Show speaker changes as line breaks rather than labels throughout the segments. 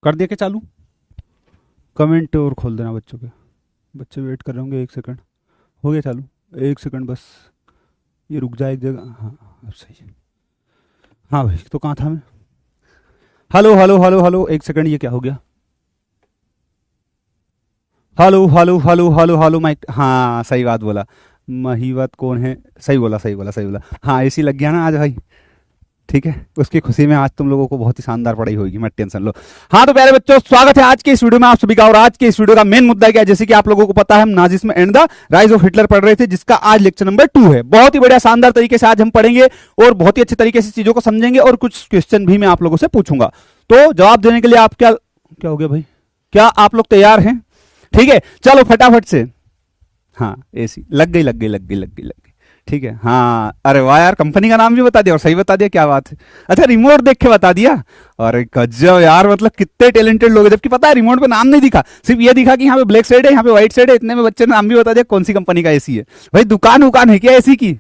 कर दिया क्या चालू? कमेंट और खोल देना बच्चों के। बच्चे वेट कर रहे होंगे, 1 सेकंड। हो गया चालू? 1 सेकंड बस। ये रुक जाए एक जगह। हाँ अब सही है। हाँ भाई, तो कहाँ था मैं? Hello hello hello hello, 1 second, ये क्या हो गया? Hello hello hello hello hello mic. हाँ सही बात बोला। महिवत कौन है? सही बोला सही बोला सही बोला। हाँ एसी लग गया ना आज भाई। ठीक है, उसकी खुशी में आज तुम लोगों को बहुत ही शानदार पढ़ाई होगी, मत टेंशन लो। हाँ तो प्यारे बच्चों, स्वागत है आज के इस वीडियो में आप सभी का। और आज के इस वीडियो का मेन मुद्दा क्या है? जैसे कि आप लोगों को पता है, हम Nazism and the rise of Hitler पढ़ रहे थे, जिसका आज लेक्चर नंबर 2 है। बहुत ही बढ़िया शानदार तरीके से आज हम पढ़ेंगे और बहुत ही अच्छे तरीके से चीजों को समझेंगे, और कुछ क्वेश्चन भी मैं आप लोगों से पूछूंगा। तो जवाब देने के लिए आप क्या क्या हो गया भाई? क्या आप लोग तैयार हैं? ठीक है, चलो फटाफट से। हाँ एसी लग गई लग गई लग गई लग गई लग गई। ठीक है, हाँ अरे वाह यार, कंपनी का नाम भी बता दिया और सही बता दिया, क्या बात है। अच्छा रिमोट देख के बता दिया। अरे गजब यार, मतलब कितने टैलेंटेड लोग हैं। जबकि पता है रिमोट पे नाम नहीं दिखा, सिर्फ ये दिखा कि यहाँ पे ब्लैक साइड है, यहाँ पे व्हाइट साइड है, इतने में बच्चे ने नाम भी बता दिया कौन सी कंपनी का एसी है। भाई दुकान वुकान है क्या एसी की?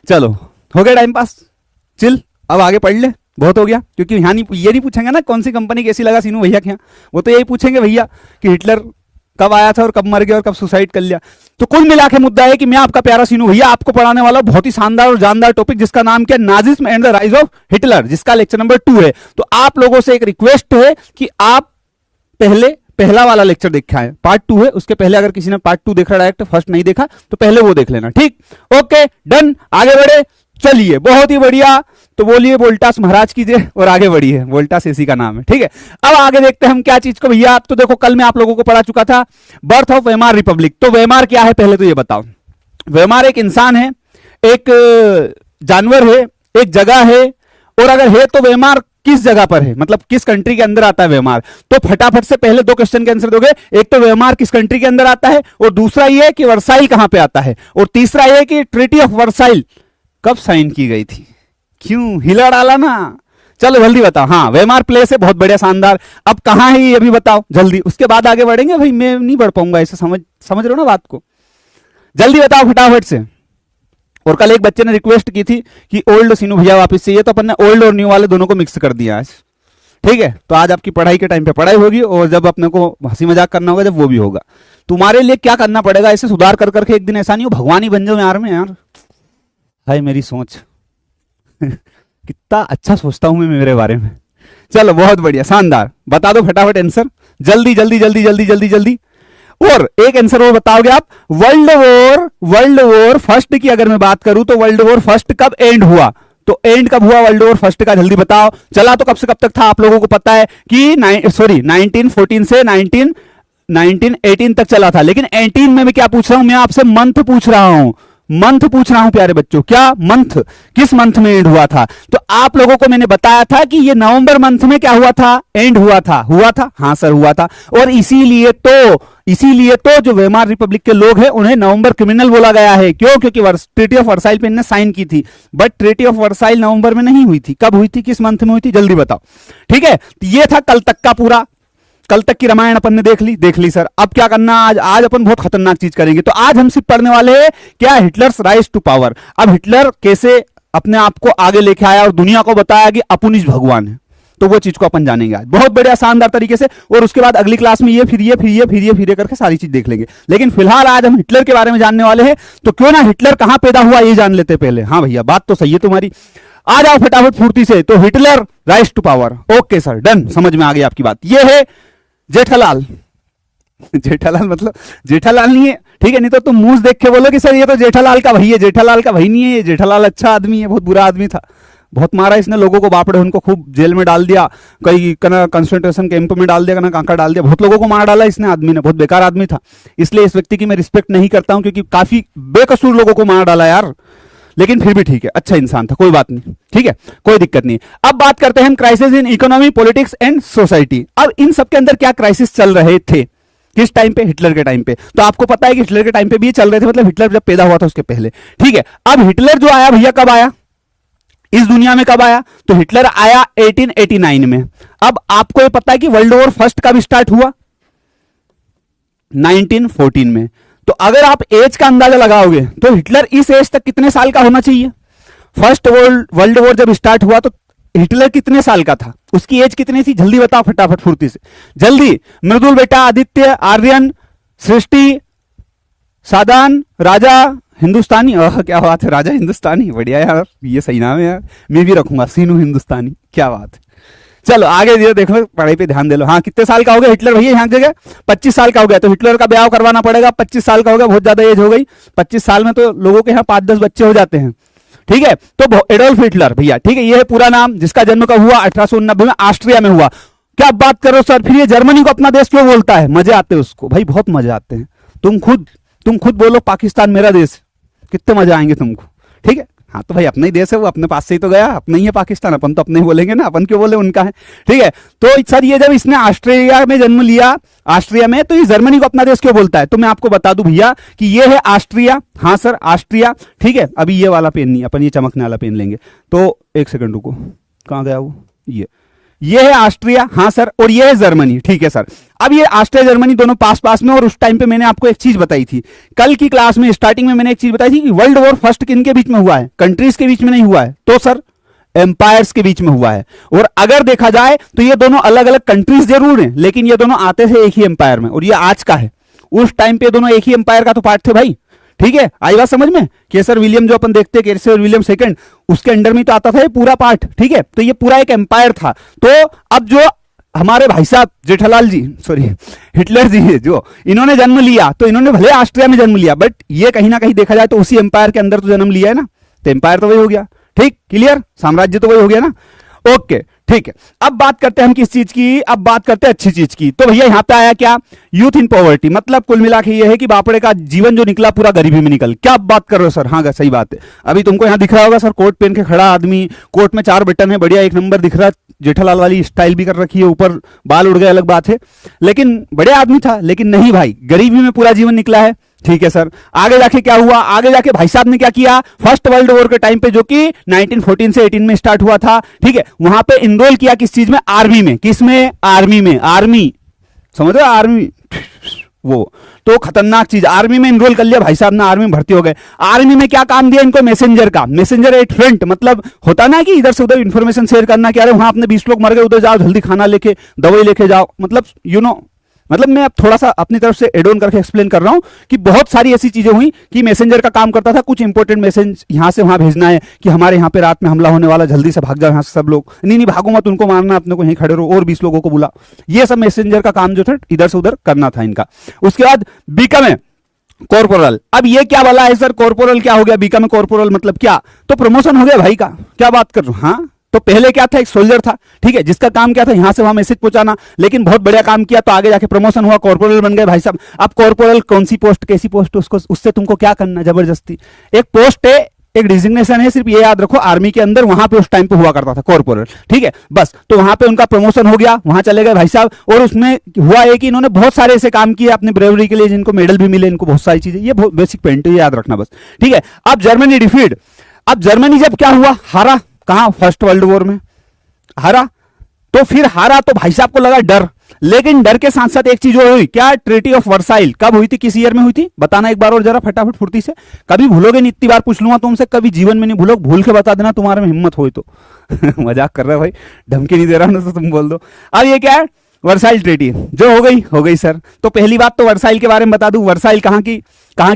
चलो हो गया टाइम पास, चिल। अब आगे पढ़ ले, बहुत हो गया। क्योंकि यहाँ नहीं, ये नहीं पूछेंगे ना कौन सी कंपनी की एसी लगा सीनू भैया के यहाँ। वो तो यही पूछेंगे भैया कि हिटलर कब आया था और कब मर गया और कब सुसाइड कर लिया। तो कुल मिला के मुद्दा है कि मैं आपका प्यारा सीनू भैया आपको पढ़ाने वाला बहुत ही शानदार और जानदार टॉपिक, जिसका नाम क्या? Nazism and the rise of Hitler, जिसका लेक्चर नंबर 2 है। तो आप लोगों से एक रिक्वेस्ट है कि आप पहले पहला वाला लेक्चर देखा है, पार्ट 2 है, उसके पहले अगर किसी ने पार्ट 2 देखा डायरेक्ट, फर्स्ट नहीं देखा, तो पहले वो देख लेना। ठीक, ओके डन, आगे बढ़े। चलिए बहुत ही बढ़िया। तो बोलिए वोल्टास महाराज कीजिए और आगे बढ़िए। वोल्टास एसी का नाम है, ठीक है। अब आगे देखते हैं हम क्या चीज को भैया। आप तो देखो कल मैं आप लोगों को पढ़ा चुका था बर्थ ऑफ वेमार रिपब्लिक। तो वेमार क्या है पहले तो ये बताओ। वेमार एक इंसान है, एक जानवर है, एक जगह है, और अगर है तो वेमार किस जगह पर है, मतलब किस कंट्री के अंदर आता है वेमार। तो फटाफट से पहले 2 क्वेश्चन के आंसर दोगे। एक तो वेमार किस कंट्री के अंदर आता है, और दूसरा ये कि वर्साइल कहां पे आता है, और तीसरा ये कि ट्रीटी ऑफ वर्साइल कब साइन की गई थी। क्यों हिला डाला ना? चलो जल्दी बताओ। हाँ वेमार प्लेस है, बहुत बढ़िया शानदार। अब कहां है ये भी बताओ जल्दी, उसके बाद आगे बढ़ेंगे। भाई मैं नहीं बढ़ पाऊंगा ऐसे, समझ रहे हो ना बात को? जल्दी बताओ फटाफट से। और कल एक बच्चे ने रिक्वेस्ट की थी कि ओल्ड सीनू भैया वापस चाहिए, तो अपन ने ओल्ड और न्यू वाले दोनों को मिक्स कर दिया आज। ठीक है, तो आज आपकी पढ़ाई के टाइम पे पढ़ाई होगी, और जब अपने को हंसी मजाक करना होगा जब वो भी होगा। तुम्हारे लिए क्या करना पड़ेगा, ऐसे सुधार कर करके एक दिन ऐसा नहीं हो भगवान ही बन जाओ यार में यार। हाय मेरी सोच कितना अच्छा सोचता हूं मैं मेरे बारे में। चलो बहुत बढ़िया शानदार, बता दो फटाफट आंसर, जल्दी जल्दी जल्दी जल्दी जल्दी जल्दी। और एक आंसर वो बताओगे आप। वर्ल्ड वॉर फर्स्ट की अगर मैं बात करूं, तो वर्ल्ड वॉर फर्स्ट कब एंड हुआ? तो एंड कब हुआ वर्ल्ड वॉर फर्स्ट का, जल्दी बताओ। चला तो कब से कब तक था आप लोगों को पता है कि 1914 से 1918 तक चला था। लेकिन 18 में मैं क्या पूछ रहा हूं, मैं आपसे मंथ पूछ रहा हूं, मंथ पूछ रहा हूं प्यारे बच्चों। क्या मंथ, किस मंथ में एंड हुआ था? तो आप लोगों को मैंने बताया था कि ये नवंबर मंथ में क्या हुआ था, एंड हुआ था। हाँ सर हुआ था। और इसीलिए तो जो वेमार रिपब्लिक के लोग हैं उन्हें नवंबर क्रिमिनल बोला गया है। क्यों? क्योंकि ट्रीटी ऑफ वर्साइल पे इन्होंने साइन की थी। बट ट्रीटी ऑफ वर्साइल नवंबर में नहीं हुई थी। कब हुई थी, किस मंथ में हुई थी, जल्दी बताओ। ठीक है, तो ये था कल तक का पूरा। कल तक की रामायण अपन ने देख ली सर। अब क्या करना, आज अपन बहुत खतरनाक चीज करेंगे। तो आज हम सिर्फ पढ़ने वाले हैं क्या, हिटलर्स राइज टू पावर। अब हिटलर कैसे अपने आप को आगे लेके आया और दुनिया को बताया कि अपुनिश भगवान है, तो वो चीज को अपन जानेंगे आज बहुत बढ़िया शानदार तरीके से। और उसके बाद अगली क्लास में ये फिर करके सारी चीज देख लेंगे। लेकिन फिलहाल आज हम हिटलर के बारे में जानने वाले हैं। तो क्यों ना हिटलर कहां पैदा हुआ ये जान लेते पहले। हाँ भैया बात तो सही है तुम्हारी, आ जाओ फटाफट फुर्ती से। तो Hitler rise to power, okay sir done, समझ में आ गई आपकी बात। ये है जेठालाल। जेठालाल मतलब जेठालाल नहीं है, ठीक है, नहीं तो तुम मुंह देख के बोलो कि सर ये तो जेठालाल का भाई है। जेठालाल का भाई नहीं है, जेठालाल अच्छा आदमी है, बहुत बुरा आदमी था। बहुत मारा इसने लोगों को, बापड़े उनको खूब जेल में डाल दिया, कई कंसंट्रेशन कैंप में डाल दिया, कांका डाल दिया, बहुत लोगों को मार डाला इसने आदमी ने। बहुत बेकार आदमी था, इसलिए इस व्यक्ति की मैं रिस्पेक्ट नहीं करता हूं, क्योंकि काफी बेकसूर लोगों को मार डाला यार। लेकिन फिर भी ठीक है, अच्छा इंसान था, कोई बात नहीं, ठीक है, कोई दिक्कत नहीं। अब बात करते हैं हम crisis in economy, politics and society. अब इन सब के अंदर क्या क्राइसिस चल रहे थे, किस टाइम पे, हिटलर के टाइम पे। तो आपको पता है कि हिटलर के टाइम पे भी ये चल रहे थे, मतलब हिटलर जब पैदा हुआ था उसके पहले। ठीक है, अब हिटलर जो आया भैया कब आया इस दुनिया में, कब आया? तो हिटलर आया 1889 में। अब आपको ये पता है कि वर्ल्ड वॉर फर्स्ट कब स्टार्ट हुआ? 1914 में। तो अगर आप एज का अंदाजा लगाओगे तो हिटलर इस एज तक कितने साल का होना चाहिए? फर्स्ट वर्ल्ड वॉर जब स्टार्ट हुआ तो हिटलर कितने साल का था, उसकी एज कितनी थी, जल्दी बताओ फटाफट फुर्ती से, जल्दी। मृदुल बेटा, आदित्य, आर्यन, सृष्टि, सादान, राजा हिंदुस्तानी, क्या बात है, राजा हिंदुस्तानी, बढ़िया यार, ये सही नाम है यार, मैं भी रखूंगा सीनू हिंदुस्तानी, क्या बात है। चलो आगे दिए, देख लो, पढ़ाई पे ध्यान दे लो। हाँ, कितने साल का हो गया हिटलर भैया, यहाँ जगह 25 साल का हो गया, तो हिटलर का ब्याह करवाना पड़ेगा, 25 साल का हो गया, बहुत ज्यादा एज हो गई, 25 साल में तो लोगों के यहाँ 5-10 बच्चे हो जाते हैं, ठीक है। तो एडोल्फ हिटलर भैया, ठीक है, ये है पूरा नाम, जिसका जन्म कब हुआ, 1890 में ऑस्ट्रिया में हुआ। क्या बात करो सर, फिर ये जर्मनी को अपना देश क्यों बोलता है, मजे आते हैं उसको भाई, बहुत मजे आते हैं। तुम खुद बोलो पाकिस्तान मेरा देश, कितने मजे आएंगे तुमको, ठीक है। हाँ तो भाई अपना ही देश है वो, अपने पास से ही तो गया, अपना ही है पाकिस्तान, अपन तो अपने ही बोलेंगे ना, अपन क्यों बोले उनका है, ठीक है। तो सर ये जब इसने ऑस्ट्रेलिया में जन्म लिया, ऑस्ट्रिया में, तो ये जर्मनी को अपना देश क्यों बोलता है, तो मैं आपको बता दूं भैया कि ये है ऑस्ट्रिया, हाँ सर ऑस्ट्रिया, ठीक है। अभी ये वाला पेन नहीं, अपन ये चमकने वाला पेन लेंगे, तो एक सेकंड रुको, कहाँ गया वो, ये है ऑस्ट्रिया, हाँ सर, और ये है जर्मनी, ठीक है सर। अब ये ऑस्ट्रिया जर्मनी दोनों पास पास में, और उस टाइम पे मैंने आपको एक चीज बताई थी, कल की क्लास में स्टार्टिंग में मैंने एक चीज बताई थी कि वर्ल्ड वॉर फर्स्ट किन के बीच में हुआ है, कंट्रीज के बीच में नहीं हुआ है, तो सर एम्पायर्स के बीच में हुआ है। और अगर देखा जाए तो ये दोनों अलग अलग कंट्रीज जरूर हैं, लेकिन ये दोनों आते थे एक ही एम्पायर में, और ये आज का है, उस टाइम पे दोनों एक ही एम्पायर का तो पार्ट थे भाई, ठीक है। आई बात समझ में, केसर विलियम जो अपन देखते हैं, केसर विलियम सेकंड, उसके अंडर में तो आता था ये पूरा पार्ट, ठीक है। तो ये पूरा एक एम्पायर था। तो अब जो हमारे भाई साहब जेठालाल जी, सॉरी हिटलर जी है, जो इन्होंने जन्म लिया, तो इन्होंने भले ऑस्ट्रिया में जन्म लिया, बट ये कहीं ना कहीं देखा जाए तो उसी एम्पायर के अंदर तो जन्म लिया है ना, तो एम्पायर तो वही हो गया, ठीक, क्लियर, साम्राज्य तो वही हो गया ना, ओके ठीक है। अब बात करते हैं हम किस चीज की, अब बात करते हैं अच्छी चीज की। तो भैया यहाँ पे आया क्या, यूथ इन पॉवर्टी, मतलब कुल मिला के ये है कि बापड़े का जीवन जो निकला पूरा गरीबी में निकल। क्या बात कर रहे हो सर, हाँ सही बात है। अभी तुमको यहाँ दिख रहा होगा सर, कोट पहन के खड़ा आदमी, कोट में 4 बटन है, बढ़िया एक नंबर दिख रहा, जेठालाल वाली स्टाइल भी कर रखी है, ऊपर बाल उड़ गए अलग बात है, लेकिन बढ़िया आदमी था। लेकिन नहीं भाई, गरीबी में पूरा जीवन निकला है, ठीक है सर। आगे जाके क्या हुआ, आगे जाके भाई साहब ने क्या किया, फर्स्ट वर्ल्ड वॉर के टाइम पे, जो कि 1914 से 18 में स्टार्ट हुआ था, ठीक है, वहां पे इनरोल किया किस चीज में, आर्मी में। किस में, आर्मी में, आर्मी समझ रहे हो, आर्मी, वो तो खतरनाक चीज, आर्मी में इनरोल कर लिया भाई साहब ने, आर्मी में भर्ती हो गए। आर्मी में क्या काम दिया इनको, मैसेंजर का, मैसेंजर एट फ्रंट, मतलब होता ना कि इधर से उधर इन्फॉर्मेशन शेयर करना, क्या वहां अपने 20 लोग मर गए, उधर जाओ जल्दी खाना लेके, दवाई लेके जाओ, मतलब यू नो, मतलब मैं अब थोड़ा सा अपनी तरफ से एड ऑन करके एक्सप्लेन कर रहा हूं कि बहुत सारी ऐसी चीजें हुई कि मैसेंजर का काम करता था, कुछ इंपॉर्टेंट मैसेज यहां से वहां भेजना है कि हमारे यहाँ पे रात में हमला होने वाला, जल्दी से भाग जाओ यहाँ से सब लोग, नहीं भागो मत, उनको मारना, अपने को यहीं खड़े रहो, और 20 लोगों को बुला। ये सब मैसेंजर का काम जो था इधर से उधर करना था इनका। उसके बाद बीकम है कॉर्पोरल। अब ये क्या वाला है सर, कॉर्पोरल क्या हो गया, बीकम में कॉर्पोरल मतलब क्या, तो प्रमोशन हो गया भाई का, क्या बात कर रहा हूं, हाँ। तो पहले क्या था, एक सोल्जर था, ठीक है, जिसका काम क्या था, यहां से वहां मैसेज पहुंचाना, लेकिन बहुत बढ़िया काम किया, तो आगे जाके प्रमोशन हुआ, कॉर्पोरल बन गए भाई साहब। अब कॉर्पोरल कौन सी पोस्ट, कैसी पोस्ट, उसको उससे तुमको क्या करना, जबरदस्ती एक पोस्ट है, एक डिजिग्नेशन है, सिर्फ ये याद रखो, आर्मी के अंदर वहां पे उस टाइम पे हुआ करता था कॉर्पोरल, ठीक है, बस। तो वहां पे उनका प्रमोशन हो गया, वहां चले गए भाई साहब, और उसमें हुआ है कि इन्होंने बहुत सारे ऐसे काम किए अपनी ब्रेवरी के लिए, जिनको मेडल भी मिले, इनको बहुत सारी चीजें, ये बहुत बेसिक पॉइंट है, याद रखना बस, ठीक है। अब जर्मनी डिफीट, अब जर्मनी जब क्या हुआ, हारा, कहां, फर्स्ट वर्ल्ड वॉर में हारा, तो फिर हारा तो भाई साहब को लगा डर, लेकिन डर के साथ साथ एक चीज और हुई, क्या, ट्रीटी ऑफ वर्साइल, कब हुई थी, किस ईयर में हुई थी, बताना एक बार और जरा फटाफट फुर्ती से, कभी भूलोगे नहीं, इतनी बार पूछ लूंगा तुमसे, कभी जीवन में नहीं भूलो, भूल के बता देना, तुम्हारे में हिम्मत हो तो मजाक कर रहा है भाई, धमकी नहीं दे रहा हूं, तो तुम बोल दो। अब ये क्या है, वर्साइल ट्रीटी जो हो गई सर। तो पहली बात तो वर्साइल के बारे में बता दूं, वर्साइल कहां की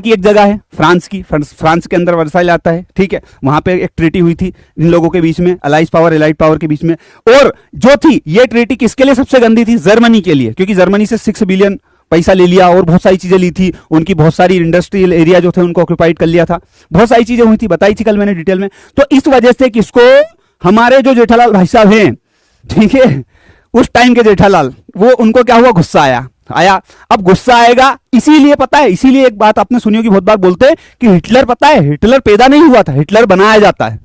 एक जगह है, फ्रांस की, फ्रांस के अंदर वर्साइल आता है, ठीक है। वहां पे एक ट्रीटी हुई थी इन लोगों के बीच में, अलाइज पावर एलाइड पावर के बीच में, और जो थी ये ट्रीटी किसके लिए सबसे गंदी थी, जर्मनी के लिए, क्योंकि जर्मनी से 6 बिलियन पैसा ले लिया और बहुत सारी चीजें ली थी, उनकी बहुत सारी इंडस्ट्रियल एरिया जो थे उनको ऑक्यूपाइड कर लिया था, बहुत सारी चीजें हुई थी, बताई थी कल मैंने डिटेल में। तो इस वजह से किसको, हमारे जो जेठालाल भाई साहब हैं, ठीक है, उस टाइम के जेठालाल, वो उनको क्या हुआ, गुस्सा आया। अब गुस्सा आएगा, इसीलिए पता है, इसीलिए एक बात आपने सुनी होगी, बहुत बार बोलते हैं कि हिटलर, पता है हिटलर पैदा नहीं हुआ था, हिटलर बनाया जाता है।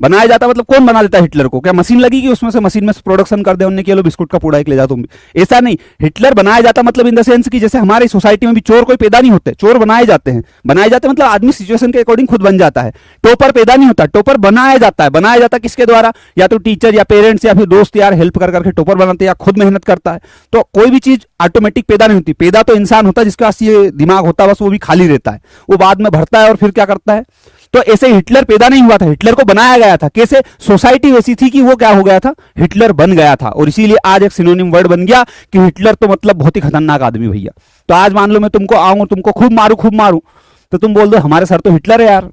बनाया जाता मतलब कौन बना देता है हिटलर को, क्या मशीन लगी कि उसमें से मशीन में प्रोडक्शन कर दे उन्होंने कि लो बिस्कुट का पूड़ा एक ले जाओ तुम भी, ऐसा नहीं। हिटलर बनाया जाता मतलब इन द सेंस कि जैसे हमारी सोसाइटी में भी चोर कोई पैदा नहीं होते, चोर बनाए जाते हैं। बनाए जाते मतलब आदमी सिचुएशन के अकॉर्डिंग खुद बन जाता है। टॉपर पैदा नहीं होता, टॉपर बनाया जाता है। बनाया जाता किसके द्वारा, या तो टीचर या पेरेंट्स या फिर दोस्त यार हेल्प कर करके टॉपर बनाते हैं, या खुद मेहनत करता है। तो कोई भी चीज ऑटोमेटिक पैदा नहीं होती, पैदा तो इंसान होता है जिसके पास ये दिमाग होता है, बस वो भी खाली रहता है, वो बाद में भरता है और फिर क्या करता है, तो ऐसे हिटलर पैदा नहीं हुआ था, हिटलर को बनाया गया था। कैसे? सोसाइटी वैसी थी कि वो क्या हो गया था, हिटलर बन गया था, और इसीलिए आज एक सिनोनिम वर्ड बन गया कि हिटलर तो मतलब बहुत ही खतरनाक आदमी भैया। तो आज मान लो मैं तुमको आऊं, तुमको खूब मारूं, तो तुम बोल दो हमारे सर तो हिटलर है यार,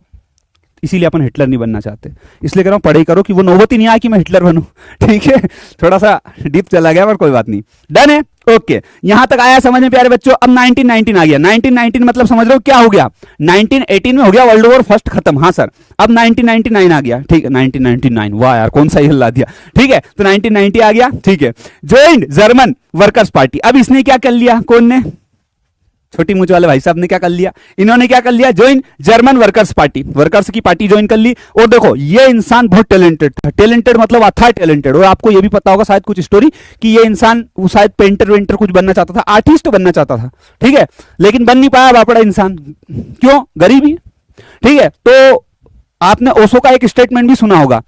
इसीलिए अपन हिटलर नहीं बनना चाहते। इसलिए कह रहा हूं पढ़ाई करो कि वो नौबत ही नहीं आए कि मैं हिटलर बनूं। ठीक है, थोड़ा सा डीप चला गया पर कोई बात नहीं, डन है। ओके, यहां तक आया समझ में प्यारे बच्चों। अब 1919 आ गया। 1919 मतलब समझ लो क्या हो गया, 1918 में हो गया वर्ल्ड वॉर फर्स्ट खत्म। हाँ सर, अब 1999 आ गया। ठीक है, 1999, वाह यार कौन सा ही हिला दिया। ठीक है, तो 1990 आ गया। ठीक है, ज्वाइंट जर्मन वर्कर्स पार्टी। अब इसने क्या कर लिया, कौन ने, छोटी मूछ वाले भाई साहब ने क्या कर लिया, इन्होंने क्या कर लिया, join German workers party, workers की पार्टी ज्वाइन कर ली। और देखो ये इंसान बहुत टैलेंटेड था, टैलेंटेड मतलब अथा टैलेंटेड। और आपको ये भी पता होगा शायद कुछ स्टोरी कि ये इंसान वो शायद पेंटर वेंटर कुछ बनना चाहता था, आर्टिस्ट बनना चाहता था। ठीक है, लेकिन बन नहीं पाया बापड़ा इंसान, क्यों, गरीबी। ठीक है, तो आपने ओशो का एक स्टेटमेंट भी सुना होगा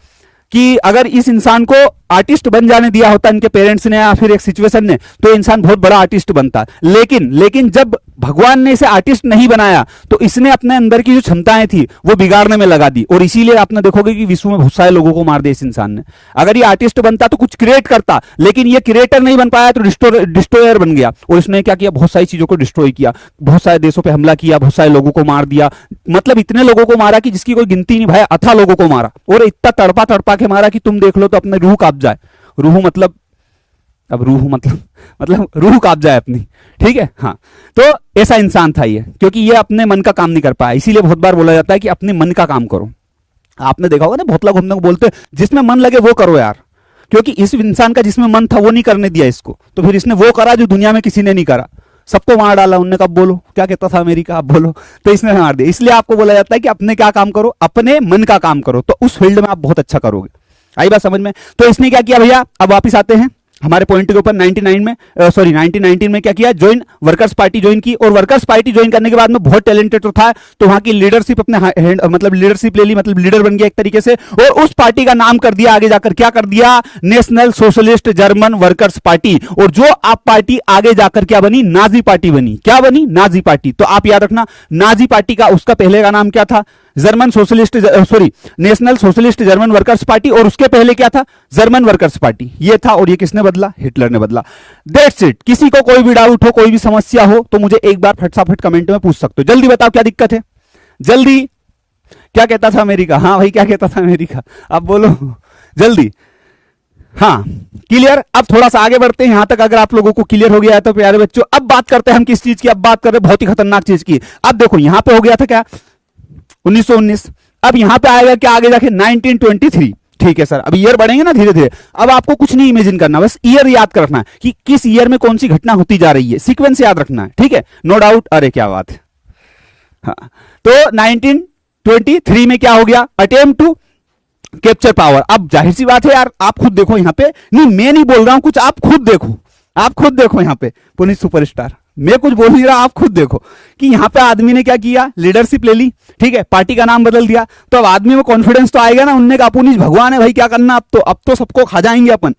कि अगर इस इंसान को आर्टिस्ट बन जाने दिया होता इनके पेरेंट्स ने या फिर एक सिचुएशन ने, तो इंसान बहुत बड़ा आर्टिस्ट बनता। लेकिन जब भगवान ने इसे आर्टिस्ट नहीं बनाया तो इसने अपने अंदर की जो क्षमताएं थी वो बिगाड़ने में लगा दी। और इसीलिए आपने देखोगे कि विश्व में बहुत सारे लोगों को मार दिया इस इंसान ने। अगर ये आर्टिस्ट बनता तो कुछ क्रिएट करता, लेकिन ये क्रिएटर नहीं बन पाया तो डिस्ट्रॉयर बन गया। और इसने क्या किया, बहुत सारी चीजों को डिस्ट्रॉय किया, बहुत सारे देशों पर हमला किया, बहुत सारे लोगों को मार दिया। मतलब इतने लोगों को मारा कि जिसकी कोई गिनती नहीं भाई, अथा लोगों को मारा। और इतना तड़पा तड़पा के मारा कि तुम देख लो तो अपने रूह कांप जाए। रूह मतलब, अब रूह मतलब रूह कांप जाए अपनी। ठीक है, हाँ, तो ऐसा इंसान था ये, क्योंकि ये अपने मन का काम नहीं कर पाया। इसीलिए बहुत बार बोला जाता है कि अपने मन का काम करो। आपने देखा होगा ना, बहुत लोग हम लोग बोलते जिसमें मन लगे वो करो यार, क्योंकि इस इंसान का जिसमें मन था वो नहीं करने दिया इसको, तो फिर इसने वो करा जो दुनिया में किसी ने नहीं करा। सबको मार डाला उनने, कब बोलो क्या कहता था अमेरिका, आप बोलो, तो इसने मार दिया। इसलिए आपको बोला जाता है कि अपने क्या काम करो, अपने मन का काम करो, तो उस फील्ड में आप बहुत अच्छा करोगे। आई बात समझ में। तो इसने क्या किया भैया, अब वापिस आते हैं हमारे पॉइंट के ऊपर। 1919 में क्या किया, ज्वाइन वर्कर्स पार्टी ज्वाइन की। और वर्कर्स पार्टी ज्वाइन करने के बाद में बहुत टैलेंटेड तो था, तो वहां की लीडरशिप अपने मतलब लीडरशिप ले ली, मतलब लीडर बन गया एक तरीके से। और उस पार्टी का नाम कर दिया आगे जाकर, क्या कर दिया, national socialist German workers party. और जो आप पार्टी आगे जाकर क्या बनी, नाजी पार्टी बनी। क्या बनी, नाजी पार्टी। तो आप याद रखना, नाजी पार्टी का उसका पहले का नाम क्या था, German socialist national socialist German workers party. और उसके पहले क्या था, जर्मन वर्कर्स पार्टी, ये था। और ये किसने बदला, हिटलर ने बदला। That's it. किसी को कोई भी डाउट हो, कोई भी समस्या हो तो मुझे एक बार फटाफट कमेंट में पूछ सकते हो। जल्दी बताओ क्या दिक्कत है, जल्दी। क्या कहता था अमेरिका, हाँ भाई क्या कहता था अमेरिका, अब बोलो जल्दी। हाँ क्लियर। अब थोड़ा सा आगे बढ़ते हैं, यहां तक अगर आप लोगों को क्लियर हो गया है तो प्यारे बच्चों अब बात करते हैं हम किस चीज की, अब बात कर रहे हैं बहुत ही खतरनाक चीज की। अब देखो यहां पे हो गया था क्या, 1919। अब यहां पे आएगा क्या आगे जाके, 1923। ठीक है सर, अब ईयर बढ़ेंगे ना धीरे धीरे। अब आपको कुछ नहीं इमेजिन करना, बस ईयर याद कर रखना है कि किस ईयर में कौन सी घटना होती जा रही है, सीक्वेंस याद रखना है। ठीक है, नो डाउट। अरे क्या बात है। हाँ, तो 1923 में क्या हो गया, अटेम्प्ट टू कैप्चर पावर। अब जाहिर सी बात है यार, आप खुद देखो यहां पे, नहीं मैं नहीं बोल रहा हूं कुछ, आप खुद देखो, आप खुद देखो यहां पे पुनीत सुपरस्टार, मैं कुछ बोल नहीं रहा, आप खुद देखो कि यहां पे आदमी ने क्या किया, लीडरशिप ले ली। ठीक है, पार्टी का नाम बदल दिया। तो अब आदमी में कॉन्फिडेंस तो आएगा ना, उनने कहा पुनीत भगवान है भाई, क्या करना अब तो सबको खा जाएंगे अपन।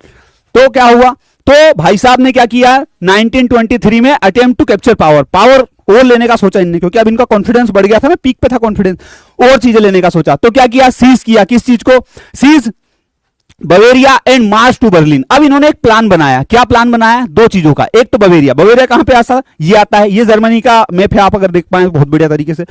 तो क्या हुआ, तो भाई साहब ने क्या किया, 1923 में अटेम्प्ट टू कैप्चर पावर और लेने का सोचा इनने, क्योंकि अब इनका कॉन्फिडेंस बढ़ गया था ना, पीक पे था कॉन्फिडेंस, और चीजें लेने का सोचा। तो क्या किया, सीज किया। किस चीज को, seize Bavaria and march to Berlin. अब इन्होंने एक प्लान बनाया। क्या प्लान बनाया, दो चीजों का। एक तो बवेरिया कहां पे आता है, ये जर्मनी का मैप है, आप अगर देख पाए बहुत बढ़िया तरीके से।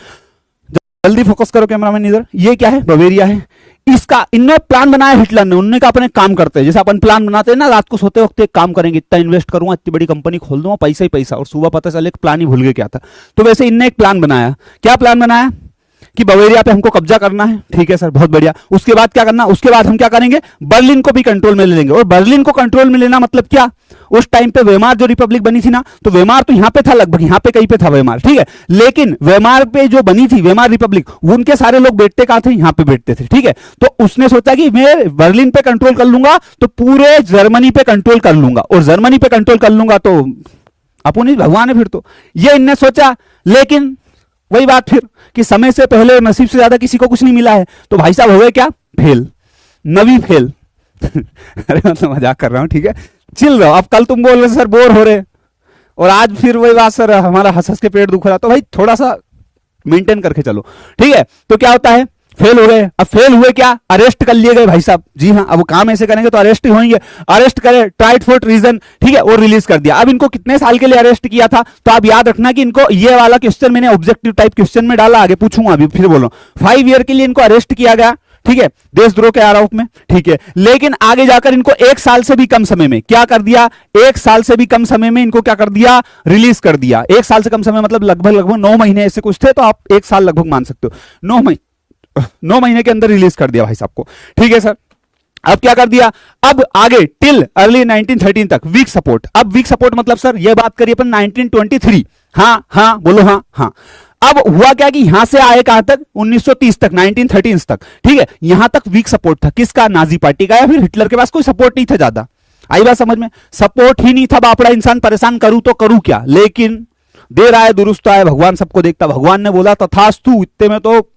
जल्दी फोकस करो कैमरामैन इधर, ये क्या है, बवेरिया है। इसका इनने प्लान बनाया हिटलर ने, उन्होंने कहा अपने काम करते हैं, जैसे अपन प्लान बनाते हैं ना, रात को सोते वक्त एक काम करेंगे, इतना इन्वेस्ट करूंगा, इतनी बड़ी कंपनी खोल दूंगा, पैसा ही पैसा, और सुबह पता चले प्लान ही भूल गए क्या था। तो वैसे इनने एक प्लान बनाया। क्या प्लान बनाया कि बवेरिया पे हमको कब्जा करना है। ठीक है सर, बहुत बढ़िया। उसके बाद क्या करना, उसके बाद हम क्या करेंगे, बर्लिन को भी कंट्रोल में ले लेंगे। और बर्लिन को कंट्रोल में लेना मतलब क्या, उस टाइम पे वेमार जो रिपब्लिक बनी थी ना, तो वेमार तो यहां पे था, लगभग यहां पे कहीं पे था वेमार। ठीक है, लेकिन वेमार पे जो बनी थी वेमार रिपब्लिक, उनके सारे लोग बैठते कहां थे, यहां पे बैठते थे। ठीक है, तो उसने सोचा कि मैं बर्लिन पे कंट्रोल कर लूंगा तो पूरे जर्मनी पे कंट्रोल कर लूंगा, और जर्मनी पे कंट्रोल कर लूंगा तो अपन ही भगवान है फिर तो, ये इनने सोचा। लेकिन वही बात फिर कि समय से पहले और नसीब से ज्यादा किसी को कुछ नहीं मिला है, तो भाई साहब हो गए क्या, फेल, नवी फेल। अरे मतलब मजाक कर रहा हूं, ठीक है, चिल रहो। अब कल तुम बोल रहे सर बोर हो रहे, और आज फिर वही बात सर हमारा हंस हंस के पेट दुख रहा, तो भाई थोड़ा सा मेंटेन करके चलो। ठीक है, तो क्या होता है, फेल हो गए। अब फेल हुए क्या, अरेस्ट कर लिए गए भाई साहब। जी हाँ, अब वो काम ऐसे करेंगे तो अरेस्ट ही होंगे। अरेस्ट करे, ट्राइड फॉर ट्रीजन, ठीक है, और रिलीज कर दिया। अब इनको कितने साल के लिए अरेस्ट किया था, तो आप याद रखना कि इनको ये वाला क्वेश्चन मैंने ऑब्जेक्टिव टाइप क्वेश्चन में डाला, आगे पूछूंगा, अभी फिर बोलो। 5 ईयर के लिए इनको अरेस्ट किया गया, ठीक है, देशद्रोह के आरोप में, ठीक है। लेकिन आगे जाकर इनको 1 साल से भी कम समय में क्या कर दिया, 1 साल से भी कम समय में इनको क्या कर दिया, रिलीज कर दिया। 1 साल से कम समय मतलब लगभग 9 महीने ऐसे कुछ थे, तो आप 1 साल लगभग मान सकते हो। 9 महीने के अंदर रिलीज कर दिया भाई साहब को, ठीक है सर। अब क्या कर दिया, अब आगे टिल अर्ली 1913 तक वीक सपोर्ट। अब वीक सपोर्ट मतलब सर ये बात करिए अपन 1923। हाँ हाँ बोलो, हाँ हाँ। अब हुआ क्या कि यहां से आए कहां तक, 1930 तक, 1913 तक, ठीक है। यहां तक वीक सपोर्ट था, किसका, नाजी पार्टी का, या फिर हिटलर के पास कोई सपोर्ट नहीं था ज्यादा। आई बात समझ में, सपोर्ट ही नहीं था, बापड़ा इंसान परेशान करूं तो करूं क्या। लेकिन देर आए दुरुस्त आए, भगवान सबको देखता। भगवान ने बोला तथास्तु, इतने में तो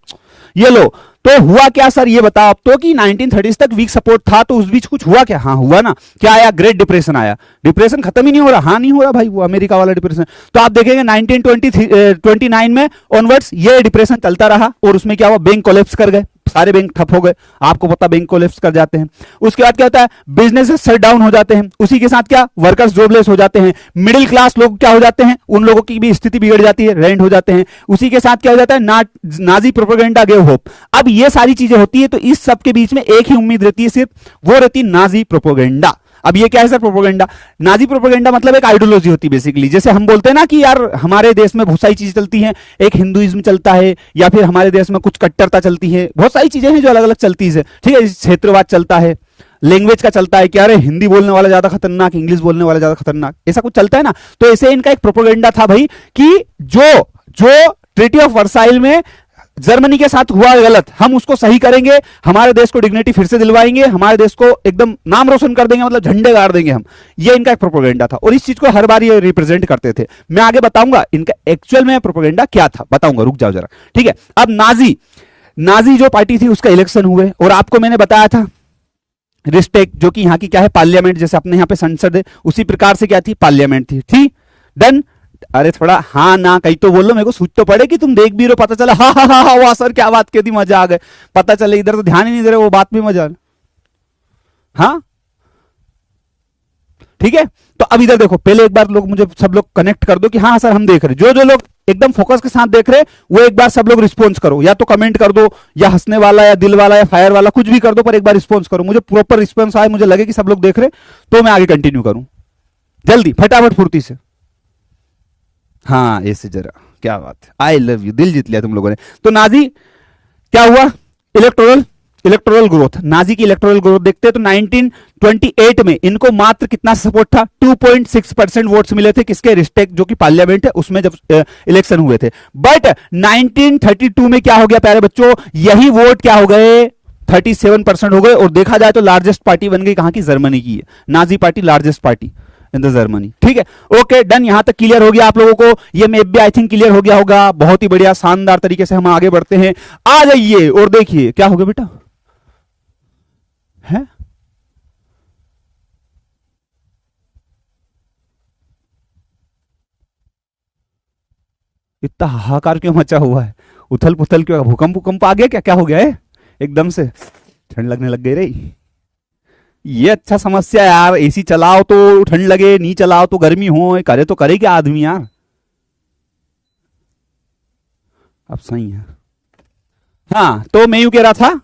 ये लो। तो हुआ क्या सर, ये बताओ अब तो कि 1930 तक वीक सपोर्ट था, तो उस बीच कुछ हुआ क्या, हाँ हुआ ना। क्या आया, ग्रेट डिप्रेशन आया। डिप्रेशन खत्म ही नहीं हो रहा, हाँ नहीं हो रहा भाई, वो अमेरिका वाला डिप्रेशन। तो आप देखेंगे 1929 में ऑनवर्ड्स ये डिप्रेशन चलता रहा, और उसमें क्या हुआ, बैंक कोलैप्स कर गए, सारे बैंक ठप हो गए। आपको पता, बैंक कोलैप्स कर जाते हैं। उसके बाद क्या होता है, बिजनेसेस शट डाउन हो जाते हैं। उसी के साथ क्या, वर्कर्स जॉबलेस हो जाते हैं। मिडिल क्लास लोग क्या हो जाते हैं, उन लोगों की भी स्थिति बिगड़ जाती है, रेंट हो जाते हैं। उसी के साथ क्या हो जाता है, नाजी प्रोपेगेंडा गेव होप। अब ये सारी चीजें होती है, तो इस सब के बीच में एक ही उम्मीद रहती है सिर्फ, वो रहती नाजी प्रोपेगेंडा। अब ये क्या है सर, प्रोपेगेंडा। नाजी प्रोपेगेंडा मतलब एक आइडियोलॉजी होती है बेसिकली। जैसे हम बोलते हैं ना कि यार हमारे देश में बहुत सारी चीजें चलती हैं, एक हिंदुइज्म चलता है, या फिर हमारे देश में कुछ कट्टरता चलती है, बहुत सारी चीजें हैं जो अलग अलग चलती है, ठीक है। क्षेत्रवाद चलता है, लैंग्वेज का चलता है कि अरे हिंदी बोलने वाला ज्यादा खतरनाक, इंग्लिश बोलने वाला ज्यादा खतरनाक, ऐसा कुछ चलता है ना। तो ऐसे इनका एक प्रोपेगेंडा था भाई, कि जो ट्रीटी ऑफ वर्साइल में जर्मनी के साथ हुआ गलत, हम उसको सही करेंगे, हमारे देश को डिग्निटी फिर से दिलवाएंगे, हमारे देश को एकदम नाम रोशन कर देंगे, मतलब झंडे गाड़ देंगे हम। ये इनका एक प्रोपेगेंडा था, और इस चीज को हर बार ये रिप्रेजेंट करते थे। मैं आगे बताऊंगा इनका एक्चुअल में प्रोपेगेंडा क्या था, बताऊंगा, रुक जाओ जरा, ठीक है। अब नाजी जो पार्टी थी उसका इलेक्शन हुए, और आपको मैंने बताया था रिस्टेक, जो कि यहाँ की क्या है, पार्लियामेंट, जैसे अपने यहाँ पे संसद है, उसी प्रकार से क्या थी, पार्लियामेंट थी। डन। अरे थोड़ा हाँ ना कहीं तो बोलो, मेरे को सोच तो पड़े कि तुम देख भी रहो, पता चला हाँ हाँ हाँ वाह सर क्या बात की थी, मजा आ गए, पता चले इधर तो ध्यान ही नहीं दे रहे, वो बात भी मजा। हाँ ठीक है। तो अब इधर देखो, पहले एक बार लोग मुझे सब लोग कनेक्ट कर दो कि हाँ सर हम देख रहे। जो लोग एकदम फोकस के साथ देख रहे, वो एक बार सब लोग रिस्पॉन्स करो, या तो कमेंट कर दो, या हंसने वाला, या दिल वाला, या फायर वाला, कुछ भी कर दो, पर एक बार रिस्पॉन्स करो, मुझे प्रॉपर रिस्पॉन्स आए, मुझे लगे कि सब लोग देख रहे, तो मैं आगे कंटिन्यू करूं। जल्दी फटाफट फुर्ती से। हाँ ऐसे जरा, क्या बात है, आई लव यू, दिल जीत लिया तुम लोगों ने। तो नाजी क्या हुआ, इलेक्टोरल ग्रोथ, नाजी की इलेक्टोरल ग्रोथ देखते हैं तो 1928 में इनको मात्र कितना सपोर्ट था, 2.6% वोट्स मिले थे, किसके, रिस्टेक जो कि पार्लियामेंट है उसमें जब इलेक्शन हुए थे। बट 1932 में क्या हो गया प्यारे बच्चों, यही वोट क्या हो गए, 37% हो गए, और देखा जाए तो लार्जेस्ट पार्टी बन गई कहां की, जर्मनी की है Nazi party, largest party in the Germany. ठीक है, ओके डन, यहां तक क्लियर हो गया आप लोगों को, ये मे भी आई थिंक क्लियर हो गया होगा। बहुत ही बढ़िया, शानदार तरीके से हम आगे बढ़ते हैं। आ जाइए और देखिए क्या हो गया बेटा, है इतना हाहाकार क्यों मचा हुआ है, उथल पुथल क्यों, भूकंप भूकंप आ गया क्या, क्या हो गया है, एकदम से ठंड लगने लग गई रे। ये अच्छा समस्या यार, एसी चलाओ तो ठंड लगे, नहीं चलाओ तो गर्मी हो, करे तो करे क्या आदमी यार। अब सही है। हाँ तो मैं यूं कह रहा था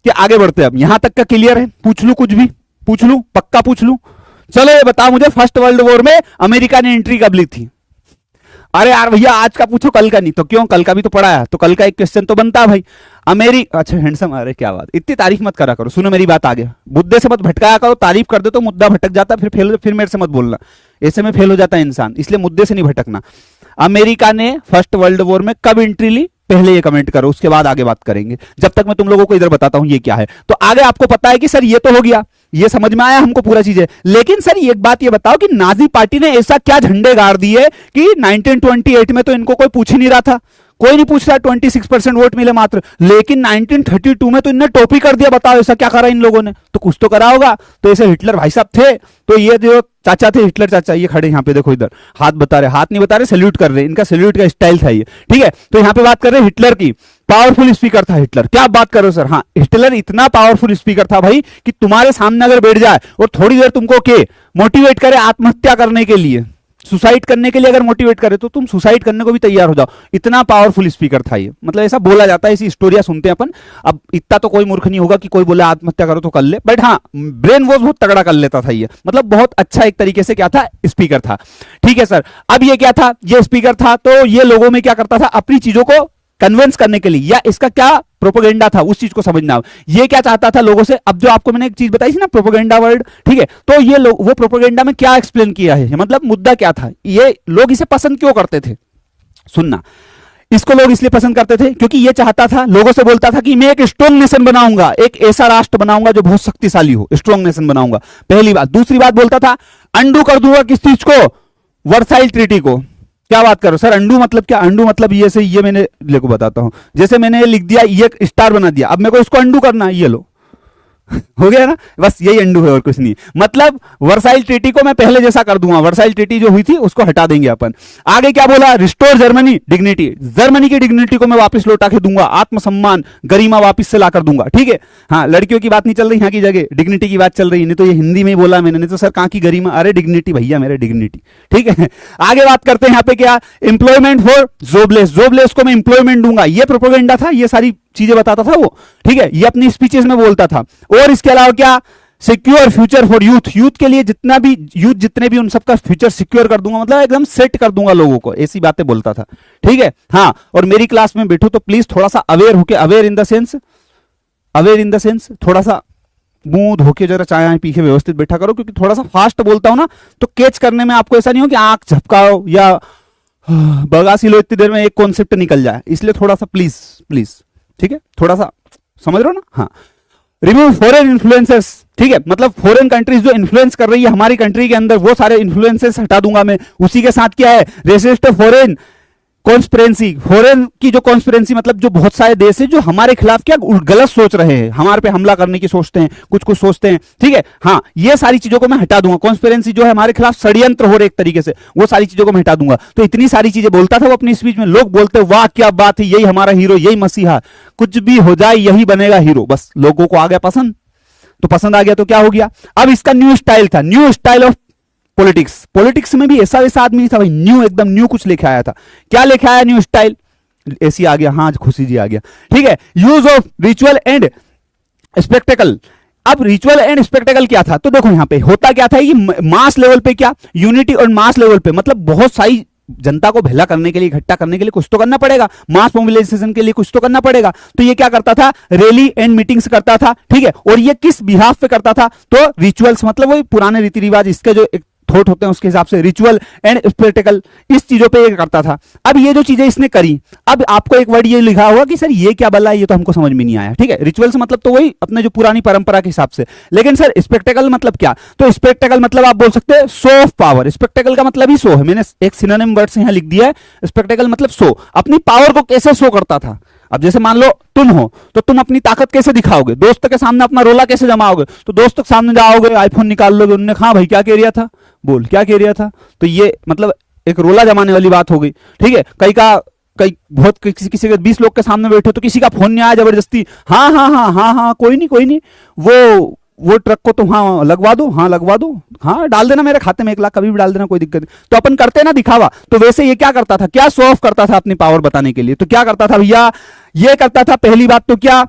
कि आगे बढ़ते हैं, अब यहां तक का क्लियर है, पूछ लू कुछ भी, पूछ लू पक्का पूछ लू। चलो ये बताओ मुझे, फर्स्ट वर्ल्ड वॉर में अमेरिका ने एंट्री कब ली थी। अरे यार भैया आज का पूछो कल का नहीं, तो क्यों, कल का भी तो पढ़ा है, तो कल का एक क्वेश्चन तो बनता है भाई। अच्छा हैंडसम, अरे क्या बात, इतनी तारीफ मत करा करो, सुनो मेरी बात, आगे मुद्दे से मत भटकाया करो, तारीफ कर दे तो मुद्दा भटक जाता, फिर फेल, फिर मेरे से मत बोलना, ऐसे में फेल हो जाता है इंसान, इसलिए मुद्दे से नहीं भटकना। अमेरिका ने फर्स्ट वर्ल्ड वॉर में कब एंट्री ली, पहले ये कमेंट करो, उसके बाद आगे बात करेंगे, जब तक मैं तुम लोगों को इधर बताता हूं ये क्या है। तो आगे आपको पता है कि सर ये तो हो गया, ये समझ में आया हमको पूरा चीजें, लेकिन सर एक बात ये बताओ कि नाजी पार्टी ने ऐसा क्या झंडे गाड़ दिए कि 1928 में तो इनको कोई पूछ ही नहीं रहा था, कोई नहीं पूछ रहा, 26% वोट मिले मात्र, लेकिन 1932 में तो इनने टॉपी कर दिया। बताओ ऐसा क्या करा इन लोगों ने, तो कुछ तो करा होगा। तो ऐसे हिटलर भाई साहब थे, तो ये जो चाचा थे हिटलर चाचा, ये खड़े यहाँ पे देखो, इधर हाथ बता रहे, हाथ नहीं बता रहे, सैल्यूट कर रहे, इनका सैल्यूट का स्टाइल था ये। ठीक है, तो यहाँ पे बात कर रहे हैं हिटलर की। पावरफुल स्पीकर था हिटलर। क्या बात कर रहे हो सर? हाँ, हिटलर इतना पावरफुल स्पीकर था भाई कि तुम्हारे सामने अगर बैठ जाए और थोड़ी देर तुमको के मोटिवेट करे आत्महत्या करने के लिए, सुसाइड करने के लिए अगर मोटिवेट करे तो तुम सुसाइड करने को भी तैयार हो जाओ। इतना पावरफुल स्पीकर था ये, मतलब ऐसा बोला जाता है, ऐसी स्टोरियां सुनते हैं अपन। अब इतना तो कोई मूर्ख नहीं होगा कि कोई बोले आत्महत्या करो तो कर ले, बट हाँ ब्रेन वॉश बहुत तगड़ा कर लेता था ये, मतलब बहुत अच्छा एक तरीके से क्या था, स्पीकर था। ठीक है सर, अब ये क्या था, ये स्पीकर था तो ये लोगों में क्या करता था, अपनी चीजों को कन्विंस करने के लिए, या इसका क्या प्रोपोगेंडा था उस चीज को समझना। ये क्या चाहता था लोगों से, अब जो आपको मैंने एक चीज बताई थी ना प्रोपोगेंडा वर्ड, ठीक है, तो ये लोग वो प्रोपोगेंडा में क्या एक्सप्लेन किया है, मतलब मुद्दा क्या था, ये लोग इसे पसंद क्यों करते थे। सुनना, इसको लोग इसलिए पसंद करते थे क्योंकि ये चाहता था, लोगों से बोलता था कि मैं एक स्ट्रॉन्ग नेशन बनाऊंगा, एक ऐसा राष्ट्र बनाऊंगा जो बहुत शक्तिशाली हो, स्ट्रॉन्ग नेशन बनाऊंगा, पहली बात। दूसरी बात बोलता था अंडू कर दूंगा किस चीज को, वर्साइल ट्रीटी को। क्या बात करो सर, अंडू मतलब क्या? अंडू मतलब ये से, ये मैंने लेको बताता हूं, जैसे मैंने ये लिख दिया, ये स्टार बना दिया, अब मेरे को इसको अंडू करना है, ये लो हो गया ना, बस यही अंडू है और कुछ नहीं। मतलब वर्साइल ट्रीटी को मैं पहले जैसा कर दूंगा, वर्साइल ट्रीटी जो हुई थी उसको हटा देंगे अपन। आगे क्या बोला, रिस्टोर जर्मनी डिग्निटी, जर्मनी की डिग्निटी को मैं वापस लौटा के दूंगा, आत्मसम्मान गरिमा वापस से ला कर दूंगा। ठीक है, हाँ लड़कियों की बात नहीं चल रही यहाँ की जगह, डिग्निटी की बात चल रही, नहीं तो ये हिंदी में ही बोला मैंने, नहीं तो सर कहाँ की गरिमा, अरे डिग्निटी भैया मेरे डिग्निटी। ठीक है, आगे बात करते हैं यहाँ पे क्या, एम्प्लॉयमेंट फॉर जोबलेस, जोबलेस को मैं एम्प्लॉयमेंट दूंगा, ये प्रोपोगेंडा था, ये सारी चीजें बताता था वो। ठीक है, ये अपनी स्पीचेस में बोलता था। और इसके अलावा क्या, secure future for youth, youth के लिए जितना भी यूथ जितने भी उन सबका फ्यूचर सिक्योर कर दूंगा, मतलब एकदम सेट कर दूंगा लोगों को, ऐसी बातें बोलता था। ठीक है, हाँ, और मेरी क्लास में बैठो तो प्लीज थोड़ा सा अवेयर होके, अवेयर इन द सेंस थोड़ा सा मुंह धोके जरा चाय पी के व्यवस्थित बैठा करो, क्योंकि थोड़ा सा फास्ट बोलता हूं ना तो कैच करने में आपको ऐसा नहीं हो कि आंख झपकाओ या बगासी लो इतनी देर में एक कॉन्सेप्ट निकल जाए, इसलिए थोड़ा सा प्लीज प्लीज, ठीक है, थोड़ा सा समझ रहे हो ना। हाँ, रिमूव फॉरेन इन्फ्लुएंसेस, ठीक है, मतलब फॉरेन कंट्रीज जो इन्फ्लुएंस कर रही है हमारी कंट्री के अंदर, वो सारे इन्फ्लुएंसेस हटा दूंगा मैं। उसी के साथ क्या है, रेसिस्ट फॉरेन कॉन्स्पिरेंसी, फॉरेन की जो कॉन्स्पिरेंसी, मतलब जो बहुत सारे देश है जो हमारे खिलाफ क्या गलत सोच रहे हैं, हमारे पे हमला करने की सोचते हैं, कुछ कुछ सोचते हैं। ठीक है, हाँ, ये सारी चीजों को मैं हटा दूंगा। कॉन्स्पिरेंसी जो है हमारे खिलाफ षड्यंत्र हो रहे एक तरीके से, वो सारी चीजों को मैं हटा दूंगा। तो इतनी सारी चीजें बोलता था वो अपनी स्पीच में, लोग बोलते वाह क्या बात है, यही हमारा हीरो, यही मसीहा, कुछ भी हो जाए यही बनेगा हीरो। बस लोगों को आ गया पसंद, तो पसंद आ गया तो क्या हो गया। अब इसका न्यू स्टाइल था, new style of politics. Politics में भी ऐसा वैसा आदमी नहीं था भाई, न्यू, एकदम न्यू कुछ लेके आया था। क्या लेके आया, न्यू स्टाइल, ऐसी आ गया, हाँ खुशी जी आ गया। ठीक है, use of ritual and spectacle. अब रिचुअल एंड स्पेक्टेकल क्या था, तो देखो यहां पे होता क्या था, ये मास लेवल पे क्या, यूनिटी और मास लेवल पे, मतलब बहुत सारी जनता को भला करने के लिए, इकट्ठा करने के लिए कुछ तो करना पड़ेगा, मास मोबिलाइजेशन के लिए कुछ तो करना पड़ेगा। तो ये क्या करता था, रैली एंड मीटिंग्स करता था। ठीक है, और ये किस बिहाफ पे करता था, तो रिचुअल्स, मतलब वही पुराने रीति रिवाज, इसके जो एक थॉट होते हैं उसके हिसाब से, रिचुअल एंड स्पेक्टेकल, इस चीजों पे ये करता था। अब ये जो चीजें इसने करी, अब आपको एक वर्ड ये लिखा होगा कि सर ये क्या बला है, ये तो हमको समझ में नहीं आया। ठीक है, रिचुअल्स मतलब तो वही अपने जो पुरानी परंपरा के हिसाब से, लेकिन सर स्पेक्टेकल मतलब क्या, तो स्पेक्टेकल मतलब आप बोल सकते हैं शो ऑफ पावर। स्पेक्टेकल का मतलब ही शो है, मैंने एक सिनोनिम वर्ड से यहां लिख दिया है, स्पेक्टेकल मतलब शो, अपनी पावर को कैसे शो करता था। अब जैसे मान लो तुम हो, तो तुम अपनी ताकत कैसे दिखाओगे, दोस्त के सामने अपना रोला कैसे जमाओगे, तो दोस्त के सामने जाओगे, आईफोन निकाल लोगे, उन्होंने कहा भाई क्या कह रहा था, बोल क्या कह रहा था, तो ये मतलब एक रोला जमाने वाली बात हो गई। ठीक है, कई बहुत किसी के 20 लोग के सामने बैठे तो किसी का फोन नहीं आया जबरदस्ती, हाँ हाँ हाँ हाँ हाँ कोई नहीं वो ट्रक को तुम हाँ लगवा दो, हाँ लगवा दो, हाँ डाल देना मेरे खाते में 1 लाख, कभी भी डाल देना, कोई दिक्कत नहीं। तो अपन करते ना दिखावा, तो वैसे ये क्या करता था, क्या शो ऑफ करता था अपनी पावर बताने के लिए। तो क्या करता था भैया, ये करता था पहली बात तो क्या,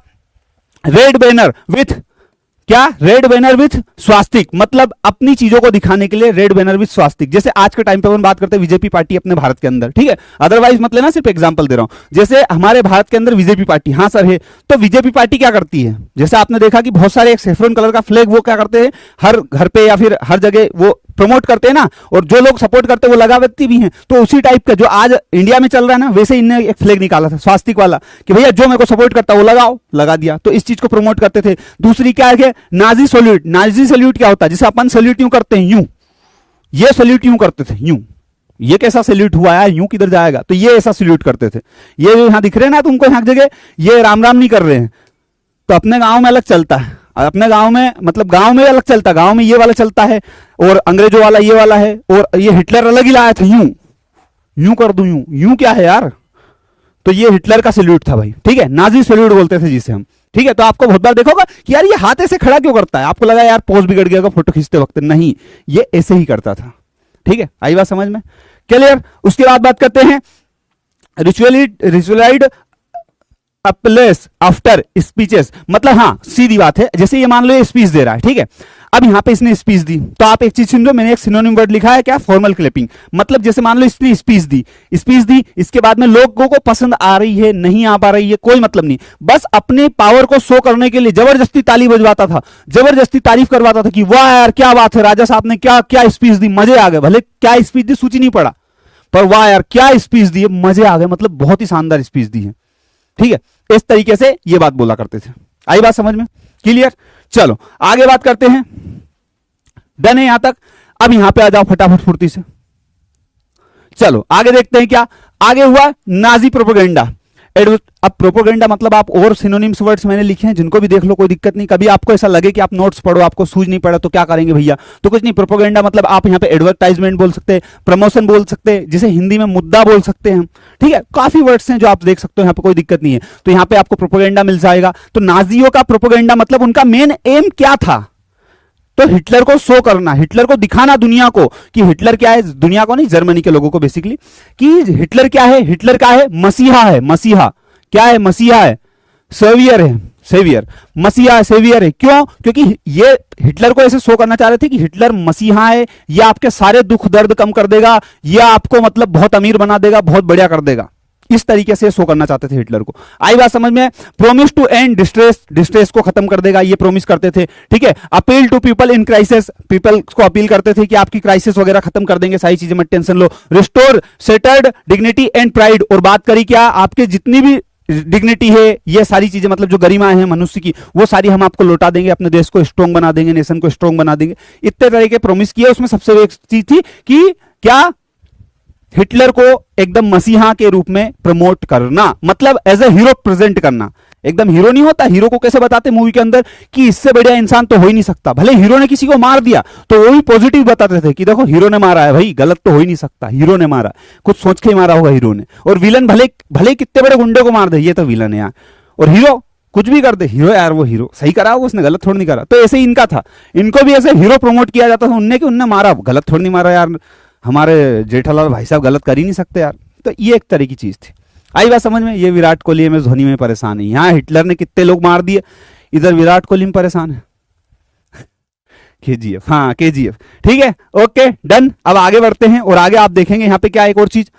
रेड बैनर विथ क्या, रेड बैनर विथ स्वास्तिक, मतलब अपनी चीजों को दिखाने के लिए रेड बैनर विथ स्वास्तिक। जैसे आज के टाइम पे अपन बात करते हैं बीजेपी पार्टी अपने भारत के अंदर, ठीक है, अदरवाइज मत लेना, सिर्फ एग्जांपल दे रहा हूं। जैसे हमारे भारत के अंदर बीजेपी पार्टी, हाँ सर है, तो बीजेपी पार्टी क्या करती है, जैसे आपने देखा कि बहुत सारे एक सेफ्रॉन कलर का फ्लैग वो क्या करते हैं, हर घर पे या फिर हर जगह वो प्रमोट करते हैं ना, और जो लोग सपोर्ट करते हैं वो लगावती भी हैं। तो उसी टाइप का जो आज इंडिया में चल रहा है ना, वैसे इनने एक फ्लैग निकाला था स्वास्तिक वाला, कि भैया जो मेरे को सपोर्ट करता है वो लगाओ, लगा दिया। तो इस चीज को प्रमोट करते थे। दूसरी क्या है, नाजी सैल्यूट। नाजी सैल्यूट क्या होता है, जैसे अपन सैल्यूट यूं करते हैं, यूं, ये सैल्यूट यूं करते थे, यूं, ये कैसा सैल्यूट हुआ है, यूं किधर जाएगा, तो ये ऐसा सैल्यूट करते थे। ये जो यहां दिख रहे हैं ना तुमको, यहां जगह ये राम राम नहीं कर रहे हैं, तो अपने गांव में अलग चलता है, अपने गांव में मतलब गांव में अलग चलता है, गांव में ये वाला चलता है, और अंग्रेजों वाला ये वाला है, और ये हिटलर अलग ही लाया था, यूं यूं कर दूं, यूं यूं क्या है यार, तो ये हिटलर का सैल्यूट था भाई, ठीक है, नाजी सैल्यूट बोलते थे जिसे हम, ठीक है। तो आपको बहुत बार देखोगा कि यार ये हाथ ऐसे खड़ा क्यों करता है, आपको लगा यार पोज बिगड़ गया फोटो खींचते वक्त, नहीं, ये ऐसे ही करता था, ठीक है। आई बात समझ में, क्लियर। उसके बाद बात करते हैं रिचुअलाइड अपलेस आफ्टर स्पीचेस, मतलब हाँ सीधी बात है, जैसे ये मान लो ये स्पीच दे रहा है, ठीक है। अब यहां पे इसने स्पीच दी, तो आप एक चीज समझो, मैंने एक सिनोनिम वर्ड लिखा है क्या, फॉर्मल क्लैपिंग, मतलब जैसे मान लो इसने स्पीच दी, इसके बाद में लोगों को पसंद आ रही है नहीं आ पा रही है कोई मतलब नहीं, बस अपने पावर को शो करने के लिए जबरदस्ती ताली बजवाता था, जबरदस्ती तारीफ करवाता था कि वाह यार क्या बात है, राजा साहब ने क्या क्या स्पीच दी, मजे आ गए, भले क्या स्पीच दी सूची नहीं पड़ा, पर वाह यार क्या स्पीच दी, मजे आ गए, मतलब बहुत ही शानदार स्पीच दी है, ठीक है। इस तरीके से ये बात बोला करते थे। आई बात समझ में, क्लियर। चलो आगे बात करते हैं, डन है यहां तक। अब यहां पे आ जाओ फटाफट फुर्ती से, चलो आगे देखते हैं क्या आगे हुआ, नाजी प्रोपेगेंडा। अब प्रोपेगेंडा मतलब आप और सिनोनिम्स वर्ड्स मैंने लिखे हैं, जिनको भी देख लो कोई दिक्कत नहीं, कभी आपको ऐसा लगे कि आप नोट्स पढ़ो आपको सूझ नहीं पड़ा तो क्या करेंगे भैया, तो कुछ नहीं, प्रोपेगेंडा मतलब आप यहाँ पे एडवर्टाइजमेंट बोल सकते हैं, प्रमोशन बोल सकते हैं, जिसे हिंदी में मुद्दा बोल सकते हैं, ठीक है, काफी वर्ड्स हैं जो आप देख सकते हो, यहाँ पे कोई दिक्कत नहीं है। तो यहाँ पे आपको प्रोपेगेंडा मिल जाएगा। तो नाजियों का प्रोपेगेंडा मतलब उनका मेन एम क्या था, तो हिटलर को शो करना, हिटलर को दिखाना दुनिया को कि हिटलर क्या है, दुनिया को नहीं जर्मनी के लोगों को बेसिकली, कि हिटलर क्या है, हिटलर क्या है, मसीहा है, मसीहा क्या है, मसीहा है, सेवियर है, सेवियर, मसीहा है, सेवियर है। क्यों, क्योंकि ये हिटलर को ऐसे शो करना चाह रहे थे कि हिटलर मसीहा है, ये आपके सारे दुख दर्द कम कर देगा, ये आपको मतलब बहुत अमीर बना देगा, बहुत बढ़िया कर देगा, इस तरीके से शो करना चाहते थे हिटलर को। आई बात समझ में, promise to end distress, distress को खत्म कर देगा ये प्रोमिस करते थे, ठीक है। Appeal to people in crisis, people को अपील करते थे कि आपकी क्राइसिस वगैरह खत्म कर देंगे, सारी चीजें मत tension low. Restore centred dignity and pride, और बात करी क्या, आपके जितनी भी डिग्निटी है, ये सारी चीजें मतलब जो गरिमा है मनुष्य की, वो सारी हम आपको लौटा देंगे, अपने देश को स्ट्रॉन्ग बना देंगे, नेशन को स्ट्रॉन्ग बना देंगे, इतने तरह के प्रोमिस किए। उसमें सबसे एक चीज थी कि क्या, हिटलर को एकदम मसीहा के रूप में प्रमोट करना, मतलब एज ए हीरो प्रेजेंट करना। एकदम हीरो नहीं होता, हीरो को कैसे बताते मूवी के अंदर कि इससे बढ़िया इंसान तो हो ही नहीं सकता, भले हीरो ने किसी को मार दिया तो वो भी पॉजिटिव बताते थे कि देखो हीरो ने मारा है भाई, गलत तो हो ही नहीं सकता, हीरो ने मारा, कुछ सोच के ही मारा होगा हीरो ने। और विलन भले भले कितने बड़े गुंडे को मार दे, ये तो विलन है यार, और हीरो कुछ भी कर दे, हीरो यार वो हीरो सही करा होगा, उसने गलत थोड़ी नहीं करा। तो ऐसे ही इनका था, इनको भी ऐसे हीरो प्रमोट किया जाता था उनने, कि उनने मारा, गलत थोड़ी नहीं मारा यार, हमारे जेठालाल भाई साहब गलत कर ही नहीं सकते यार। तो ये एक तरह की चीज थी। आई बात समझ में, ये विराट कोहली में धोनी में परेशान है, यहां हिटलर ने कितने लोग मार दिए, इधर विराट कोहली में परेशान है। केजीएफ, हाँ केजीएफ, ठीक है, ओके डन। अब आगे बढ़ते हैं और आगे आप देखेंगे यहाँ पे क्या एक और चीज,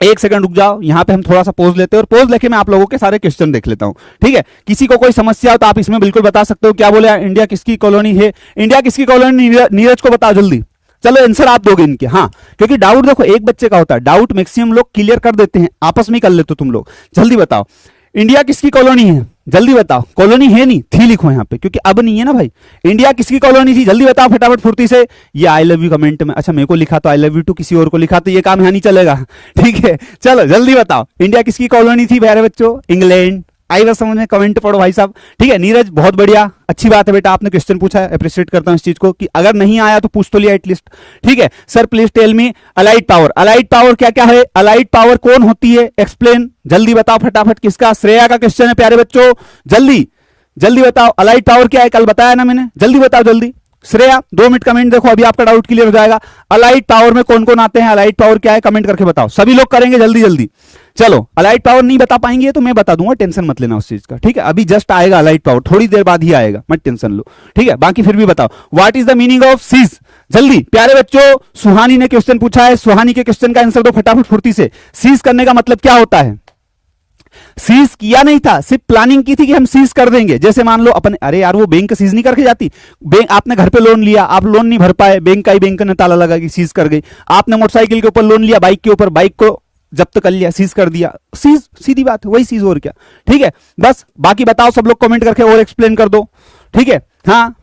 एक सेकंड रुक जाओ, यहां पे हम थोड़ा सा पोज लेते हैं और पोज लेके मैं आप लोगों के सारे क्वेश्चन देख लेता हूं, ठीक है। किसी को कोई समस्या हो तो आप इसमें बिल्कुल बता सकते हो। क्या बोले, इंडिया किसकी कॉलोनी है, इंडिया किसकी कॉलोनी, नीरज को बताओ जल्दी, चलो आंसर आप दोगे इनके, हाँ, क्योंकि डाउट देखो एक बच्चे का होता है, डाउट मैक्सिमम लोग क्लियर कर देते हैं, आपस में कर लेते हो तुम लोग। जल्दी बताओ इंडिया किसकी कॉलोनी है, जल्दी बताओ, कॉलोनी है नहीं थी लिखो यहाँ पे, क्योंकि अब नहीं है ना भाई। इंडिया किसकी कॉलोनी थी, जल्दी बताओ फटाफट फुर्ती से। ये आई लव यू कमेंट में, अच्छा मेरे को लिखा तो आई लव यू टू किसी और को लिखा तो ये काम यहाँ नहीं चलेगा, ठीक है। चलो जल्दी बताओ इंडिया किसकी कॉलोनी थी प्यारे बच्चों, इंग्लैंड। आई बात समझ में, कमेंट पढ़ो भाई साहब, ठीक है। नीरज बहुत बढ़िया, अच्छी बात है बेटा, आपने क्वेश्चन पूछा है, अप्रिशिएट करता हूं इस चीज को, कि अगर नहीं आया तो पूछ तो लिया एटलीस्ट, ठीक है। Sir please tell me allied power, allied power क्या क्या है, अलाइड पावर कौन होती है, एक्सप्लेन, जल्दी बताओ फटाफट। किसका, श्रेया का क्वेश्चन है प्यारे बच्चों, जल्दी जल्दी बताओ अलाइड पावर क्या है, कल बताया ना मैंने, जल्दी बताओ जल्दी। श्रेया 2 मिनट कमेंट देखो, अभी आपका डाउट क्लियर हो जाएगा। अलाइड पावर में कौन कौन आते हैं, अलाइड पावर क्या है, कमेंट करके बताओ, सभी लोग करेंगे जल्दी जल्दी। चलो अलाइड पावर नहीं बता पाएंगे तो मैं बता दूंगा, टेंशन मत लेना उस चीज का, ठीक है। अभी जस्ट आएगा अलाइड पावर, थोड़ी देर बाद ही आएगा, मत टेंशन लो, ठीक है। बाकी फिर भी बताओ what is the meaning of seize, जल्दी प्यारे बच्चों। सुहानी ने क्वेश्चन पूछा है, सुहानी के क्वेश्चन का आंसर दो फटाफट फुर्ती से। सीज करने का मतलब क्या होता है, सीज किया नहीं था, सिर्फ प्लानिंग की थी कि हम सीज कर देंगे। जैसे मान लो अपने, अरे यार वो बैंक सीज नहीं करके जाती, बैंक आपने घर पे लोन लिया, आप लोन नहीं भर पाए, बैंक का ही बैंक ने ताला लगा कि सीज कर गई। आपने मोटरसाइकिल के ऊपर लोन लिया, बाइक के ऊपर, बाइक को जब्त कर लिया, सीज कर दिया, सीज, सीधी बात है, वही सीज और क्या, ठीक है। बस बाकी बताओ सब लोग कमेंट करके और एक्सप्लेन कर दो, ठीक है। हाँ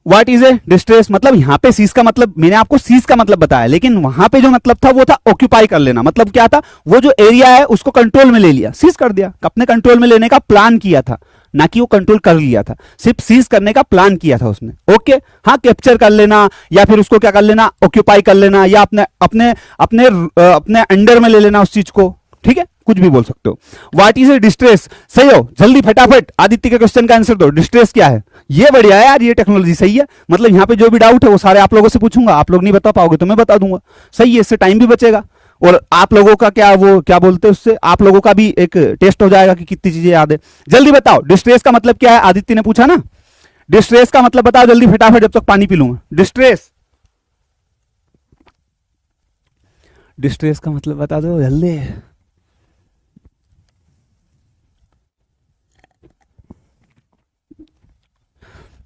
व्हाट इज ए डिस्ट्रेस, मतलब यहां पे सीज का मतलब, मैंने आपको सीज का मतलब बताया, लेकिन वहां पे जो मतलब था वो था ऑक्यूपाई कर लेना। मतलब क्या था, वो जो एरिया है उसको कंट्रोल में ले लिया, सीज कर दिया, अपने कंट्रोल में लेने का प्लान किया था, ना कि वो कंट्रोल कर लिया था, सिर्फ सीज करने का प्लान किया था उसने। ओके, हाँ, कैप्चर कर लेना या फिर उसको क्या कर लेना, ऑक्यूपाई कर लेना, या अपने अपने अपने अपने अंडर में ले लेना उस चीज को, ठीक है, कुछ भी बोल सकते हो। व्हाट इज ए डिस्ट्रेस, सही हो, जल्दी फटाफट आदित्य के क्वेश्चन का आंसर दो, डिस्ट्रेस क्या है। ये बढ़िया है यार, ये टेक्नोलॉजी सही है, मतलब यहाँ पे जो भी डाउट है वो सारे आप लोगों से पूछूंगा, आप लोग नहीं बता पाओगे तो मैं बता दूंगा, सही है, इससे टाइम भी बचेगा और आप लोगों का क्या वो क्या बोलते हैं उससे, आप लोगों का भी एक टेस्ट हो जाएगा कि कितनी चीजें याद है। जल्दी बताओ डिस्ट्रेस का मतलब क्या है, आदित्य ने पूछा ना, डिस्ट्रेस का मतलब बताओ जल्दी फटाफट, जब तक पानी पी लूंगा। डिस्ट्रेस, डिस्ट्रेस का मतलब बता दो जल्दी।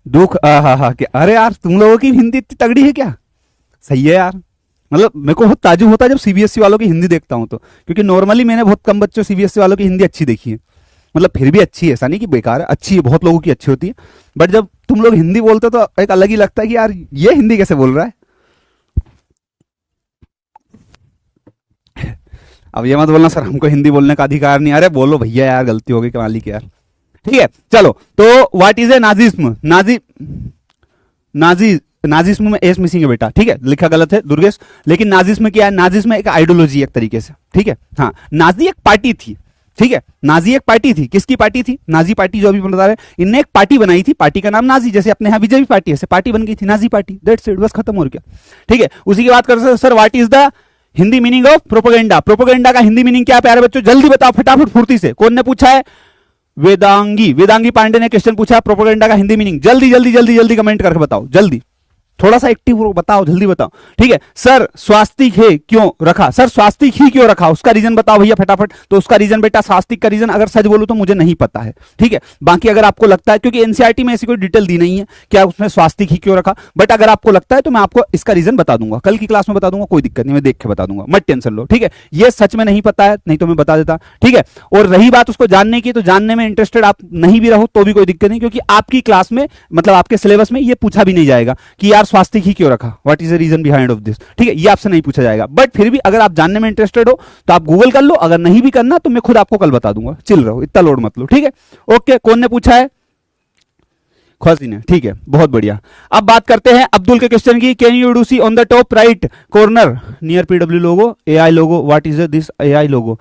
दुख, हा हा, क्या, अरे यार तुम लोगों की हिंदी इतनी तगड़ी है क्या, सही है यार। मतलब मेरे को बहुत ताजुब होता है जब सीबीएसई वालों की हिंदी देखता हूं तो, क्योंकि नॉर्मली मैंने बहुत कम बच्चों सीबीएसई वालों की हिंदी अच्छी देखी है, मतलब फिर भी अच्छी है, ऐसा नहीं कि बेकार है, अच्छी है, बहुत लोगों की अच्छी होती है, बट जब तुम लोग हिंदी बोलते हो तो एक अलग ही लगता है कि यार ये हिंदी कैसे बोल रहा है। अब ये मत बोलना सर हमको हिंदी बोलने का अधिकार नहीं, अरे बोलो भैया यार, गलती हो गई कमाली की यार, ठीक है। चलो, तो what is A Nazism, Nazi Nazism में एस मिसिंग है बेटा, ठीक है, लिखा गलत है दुर्गेश, लेकिन नाजिज्म क्या है, नाजिज्म एक आइडियोलॉजी एक तरीके से, ठीक है, हाँ, नाजी एक पार्टी थी, ठीक है, नाजी एक पार्टी थी, किसकी पार्टी थी, नाजी पार्टी जो अभी बता रहे, इनने एक पार्टी बनाई थी, पार्टी का नाम नाजी, जैसे अपने यहाँ बीजेपी पार्टी है, पार्टी बन गई थी नाजी पार्टी, दैट्स इट, बस खत्म हो गया, ठीक है। उसी की बात कर sir what is the Hindi meaning of propaganda, propaganda का हिंदी मीनिंग क्या है प्यारे बच्चों, जल्दी बताओ फटाफट फुर्ती से, कौन ने पूछा है, वेदांगी पांडे ने क्वेश्चन पूछा, प्रोपोगेंडा का हिंदी मीनिंग, जल्दी जल्दी जल्दी जल्दी कमेंट करके बताओ, जल्दी थोड़ा सा एक्टिव हो, बताओ जल्दी बताओ, ठीक है। सर स्वास्तिक है क्यों रखा, सर स्वास्तिक ही क्यों रखा, उसका रीजन बताओ भैया फटाफट। तो उसका रीजन बेटा, स्वास्तिक का रीजन अगर सच बोलूं तो मुझे नहीं पता है, ठीक है, बाकी अगर आपको लगता है, क्योंकि एनसीईआरटी में ऐसी कोई डिटेल दी नहीं है क्या उसमें स्वास्तिक ही क्यों रखा, बट अगर आपको लगता है तो मैं आपको इसका रीजन बता दूंगा, कल की क्लास में बता दूंगा, कोई दिक्कत नहीं, मैं देख के बता दूंगा, मत टेंशन लो, ठीक है। ये सच में नहीं पता है, नहीं तो मैं बता देता, ठीक है। और रही बात उसको जानने की, तो जानने में इंटरेस्टेड आप नहीं भी रहो तो भी कोई दिक्कत नहीं, क्योंकि आपकी क्लास में मतलब आपके सिलेबस में ये पूछा भी नहीं जाएगा कि यार स्वास्तिक ही क्यों रखा, what is the reason behind of this, ठीक है, ये आपसे नहीं पूछा जाएगा, बट फिर भी अगर आप जानने में इंटरेस्टेड हो तो आप गूगल कर लो, अगर नहीं भी करना तो मैं खुद आपको कल बता दूंगा, चिल रहो, इतना लोड मत लो, ठीक है। ओके, कौन ने पूछा है, ख्वासी ने, ठीक है, बहुत बढ़िया। अब बात करते हैं अब्दुल के क्वेश्चन की, can you do see on the top right corner near PW logo, AI logo, what is this AI logo.